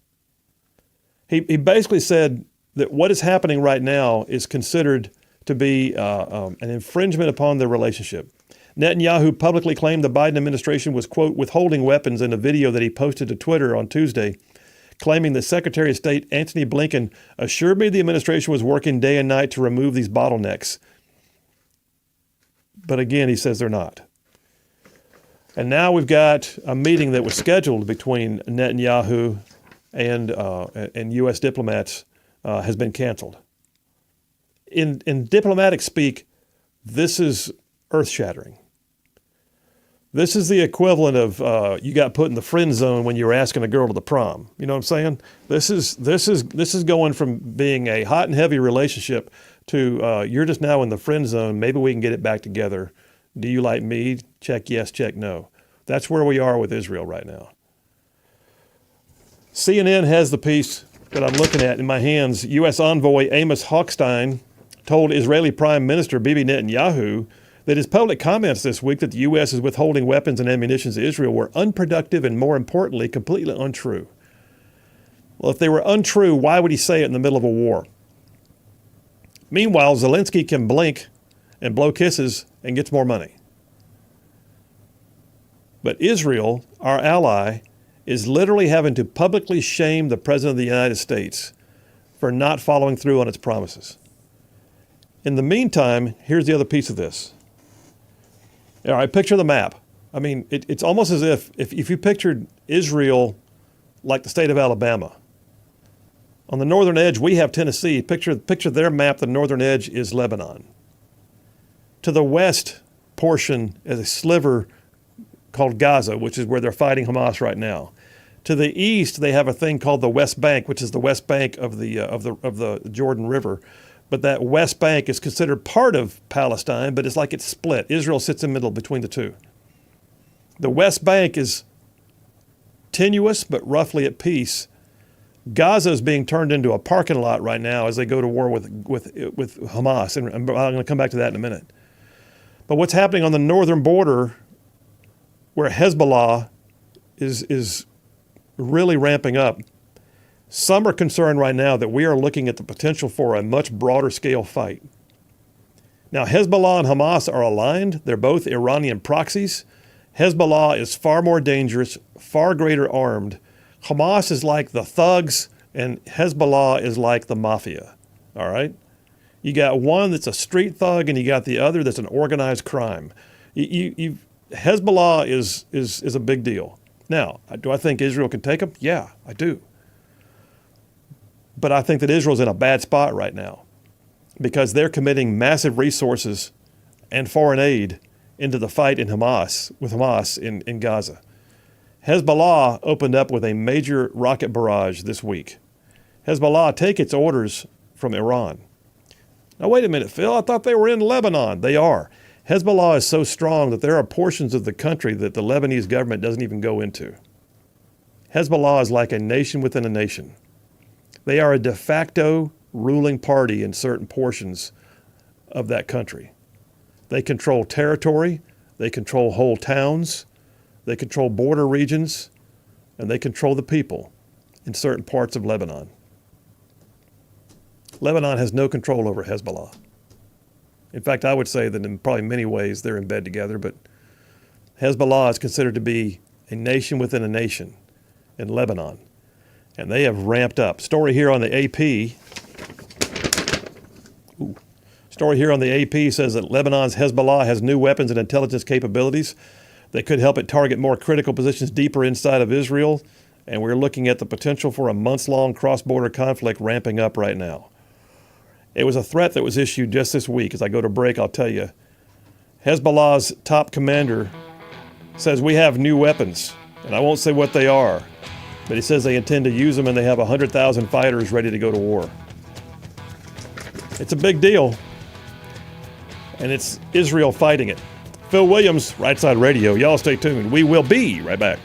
He basically said that what is happening right now is considered to be an infringement upon the relationship. Netanyahu publicly claimed the Biden administration was, quote, withholding weapons in a video that he posted to Twitter on Tuesday, claiming that Secretary of State Antony Blinken assured me the administration was working day and night to remove these bottlenecks. But again, he says they're not. And now we've got a meeting that was scheduled between Netanyahu and U.S. diplomats has been canceled. In diplomatic speak, this is earth-shattering. This is the equivalent of you got put in the friend zone when you were asking a girl to the prom. You know what I'm saying? This is going from being a hot and heavy relationship to you're just now in the friend zone. Maybe we can get it back together. Do you like me? Check yes, check no. That's where we are with Israel right now. CNN has the piece that I'm looking at in my hands. U.S. envoy Amos Hochstein told Israeli Prime Minister Bibi Netanyahu that his public comments this week that the U.S. is withholding weapons and ammunition to Israel were unproductive and, more importantly, completely untrue. Well, if they were untrue, why would he say it in the middle of a war? Meanwhile, Zelensky can blink and blow kisses and gets more money. But Israel, our ally, is literally having to publicly shame the President of the United States for not following through on its promises. In the meantime, here's the other piece of this. All right, picture the map. I mean, it's almost as if you pictured Israel like the state of Alabama. On the northern edge, we have Tennessee. Picture their map. The northern edge is Lebanon. To the west portion is a sliver called Gaza, which is where they're fighting Hamas right now. To the east, they have a thing called the West Bank, which is the west bank of the Jordan River. But that West Bank is considered part of Palestine, but it's like it's split. Israel sits in the middle between the two. The West Bank is tenuous, but roughly at peace. Gaza is being turned into a parking lot right now as they go to war with Hamas, and I'm going to come back to that in a minute. But what's happening on the northern border, where Hezbollah is really ramping up, some are concerned right now that we are looking at the potential for a much broader scale fight. Now, Hezbollah and Hamas are aligned. They're both Iranian proxies. Hezbollah is far more dangerous, far greater armed. Hamas is like the thugs, and Hezbollah is like the mafia. All right? You got one that's a street thug, and you got the other that's an organized crime. Hezbollah is a big deal. Now, do I think Israel can take them? Yeah, I do. But I think that Israel's in a bad spot right now because they're committing massive resources and foreign aid into the fight with Hamas in Gaza. Hezbollah opened up with a major rocket barrage this week. Hezbollah take its orders from Iran. Now, wait a minute, Phil. I thought they were in Lebanon. They are. Hezbollah is so strong that there are portions of the country that the Lebanese government doesn't even go into. Hezbollah is like a nation within a nation. They are a de facto ruling party in certain portions of that country. They control territory, they control whole towns, they control border regions, and they control the people in certain parts of Lebanon. Lebanon has no control over Hezbollah. In fact, I would say that in probably many ways they're in bed together, but Hezbollah is considered to be a nation within a nation in Lebanon. And they have ramped up. Story here on the AP says that Lebanon's Hezbollah has new weapons and intelligence capabilities that could help it target more critical positions deeper inside of Israel. And we're looking at the potential for a months-long cross-border conflict ramping up right now. It was a threat that was issued just this week. As I go to break, I'll tell you. Hezbollah's top commander says we have new weapons, and I won't say what they are. But he says they intend to use them and they have 100,000 fighters ready to go to war. It's a big deal. And it's Israel fighting it. Phil Williams, Rightside Radio. Y'all stay tuned. We will be right back.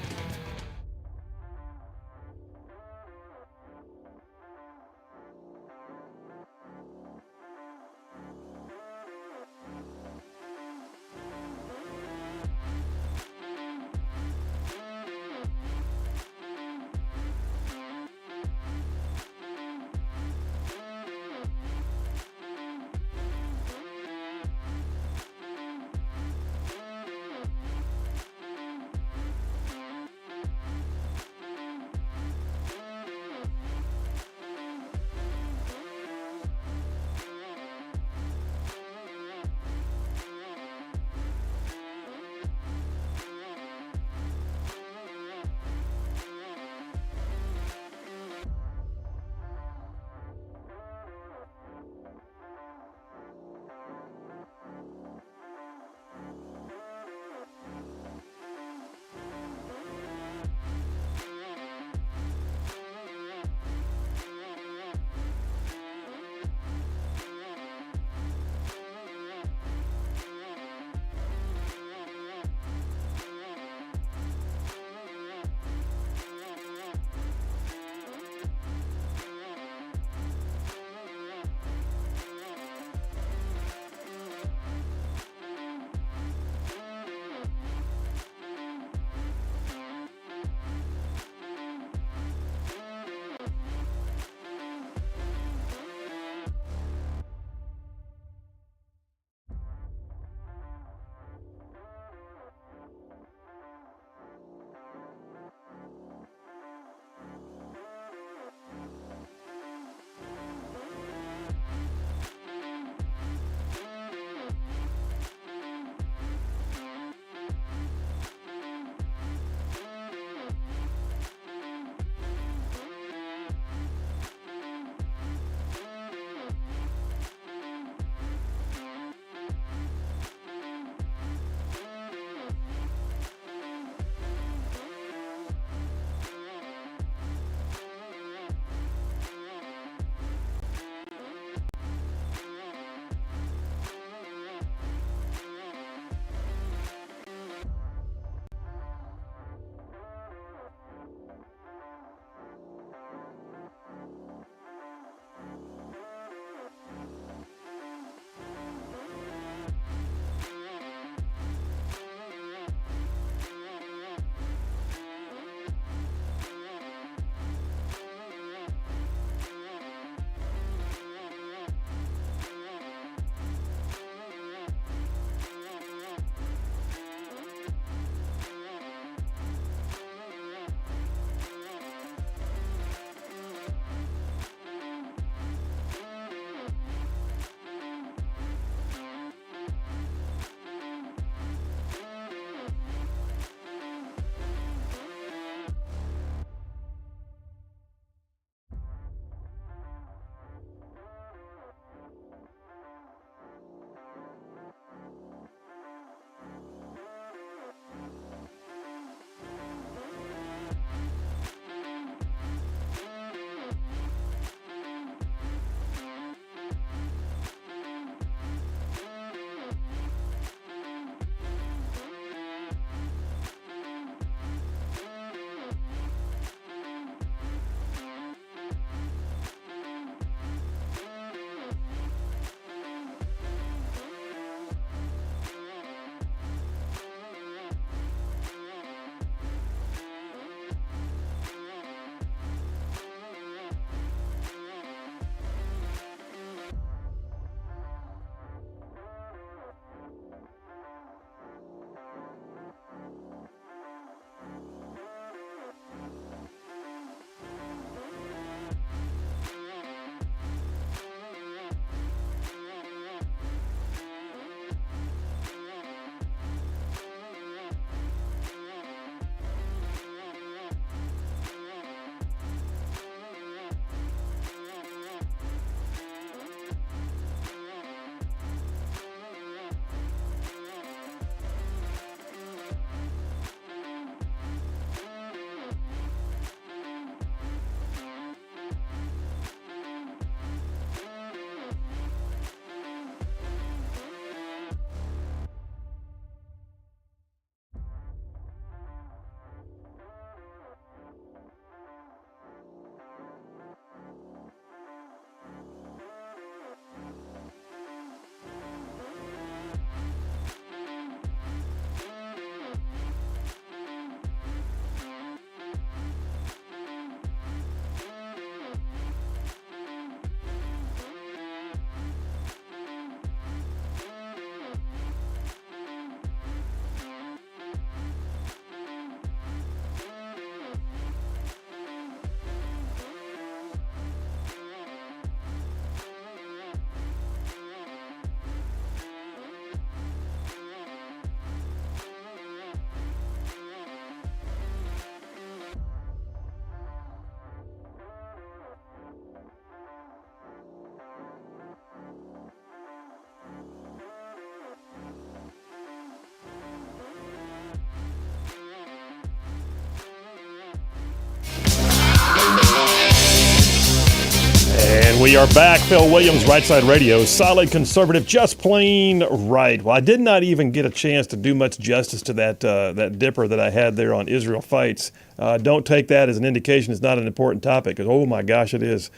We are back. Phil Williams, Rightside Radio, solid conservative, just plain right. Well, I did not even get a chance to do much justice to that dipper that I had there on Israel fights. Don't take that as an indication it's not an important topic, because, oh my gosh, it is.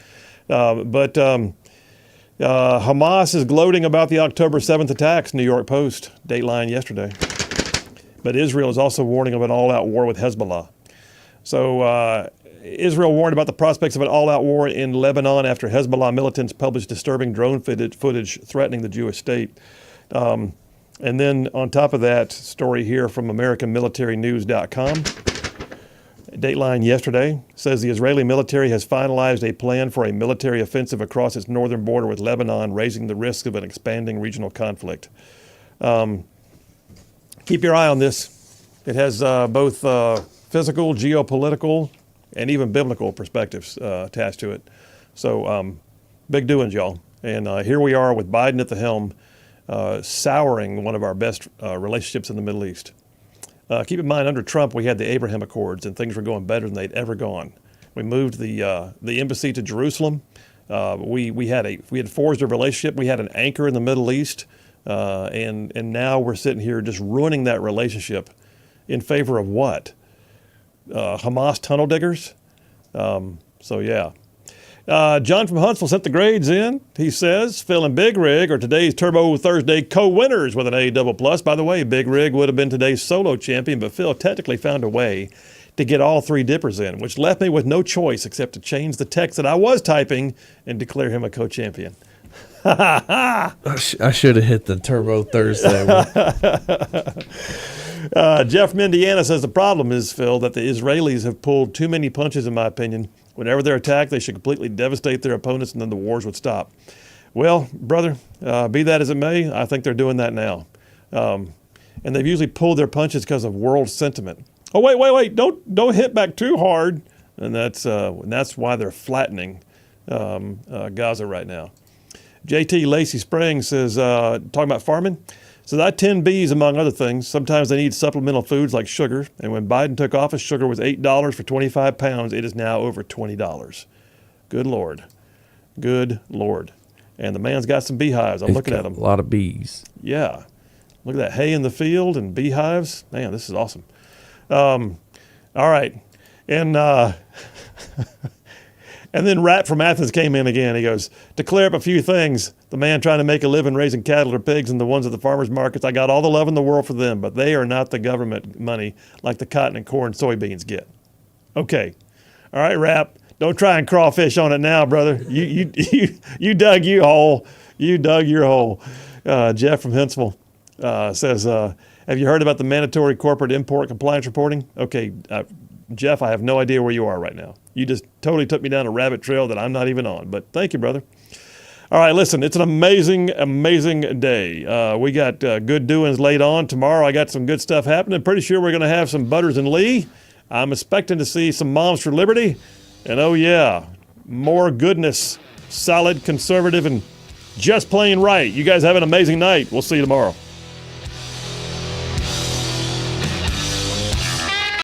But Hamas is gloating about the October 7th attacks, New York Post, Dateline yesterday. But Israel is also warning of an all-out war with Hezbollah. So Israel warned about the prospects of an all-out war in Lebanon after Hezbollah militants published disturbing drone footage threatening the Jewish state. And then on top of that, story here from AmericanMilitaryNews.com. Dateline yesterday says the Israeli military has finalized a plan for a military offensive across its northern border with Lebanon, raising the risk of an expanding regional conflict. Keep your eye on this. It has both physical, geopolitical, and even biblical perspectives attached to it. So big doings, y'all. And here we are with Biden at the helm, souring one of our best relationships in the Middle East. Keep in mind, under Trump, we had the Abraham Accords, and things were going better than they'd ever gone. We moved the embassy to Jerusalem. We had forged a relationship. We had an anchor in the Middle East, and now we're sitting here just ruining that relationship in favor of what? Hamas tunnel diggers. So yeah. John from Huntsville sent the grades in. He says Phil and Big Rig are today's Turbo Thursday co-winners with an A++. By the way, Big Rig would have been today's solo champion, but Phil technically found a way to get all three dippers in, which left me with no choice except to change the text that I was typing and declare him a co-champion. I should have hit the Turbo Thursday one. Jeff from Indiana says the problem is, Phil, that the Israelis have pulled too many punches, in my opinion. Whenever they're attacked, they should completely devastate their opponents, and then the wars would stop. Well, brother, be that as it may, I think they're doing that now. And they've usually pulled their punches because of world sentiment. Oh, wait, don't hit back too hard. And that's why they're flattening Gaza right now. JT Lacey Springs says, talking about farming, says, I tend bees, among other things. Sometimes they need supplemental foods like sugar. And when Biden took office, sugar was $8 for 25 pounds. It is now over $20. Good Lord. Good Lord. And the man's got some beehives. I'm looking at them. A lot of bees. Yeah. Look at that hay in the field and beehives. Man, this is awesome. All right. And and then Rat from Athens came in again. He goes, to clear up a few things, the man trying to make a living raising cattle or pigs and the ones at the farmers markets, I got all the love in the world for them, but they are not the government money like the cotton and corn soybeans get. Okay. All right, Rap. Don't try and crawfish on it now, brother. You dug your hole. You dug your hole. Jeff from Huntsville says, have you heard about the mandatory corporate import compliance reporting? Okay, Jeff, I have no idea where you are right now. You just totally took me down a rabbit trail that I'm not even on. But thank you, brother. All right, listen, it's an amazing, amazing day. We got good doings laid on. Tomorrow I got some good stuff happening. Pretty sure we're going to have some Butters and Lee. I'm expecting to see some Moms for Liberty. And oh, yeah, more goodness, solid, conservative, and just plain right. You guys have an amazing night. We'll see you tomorrow.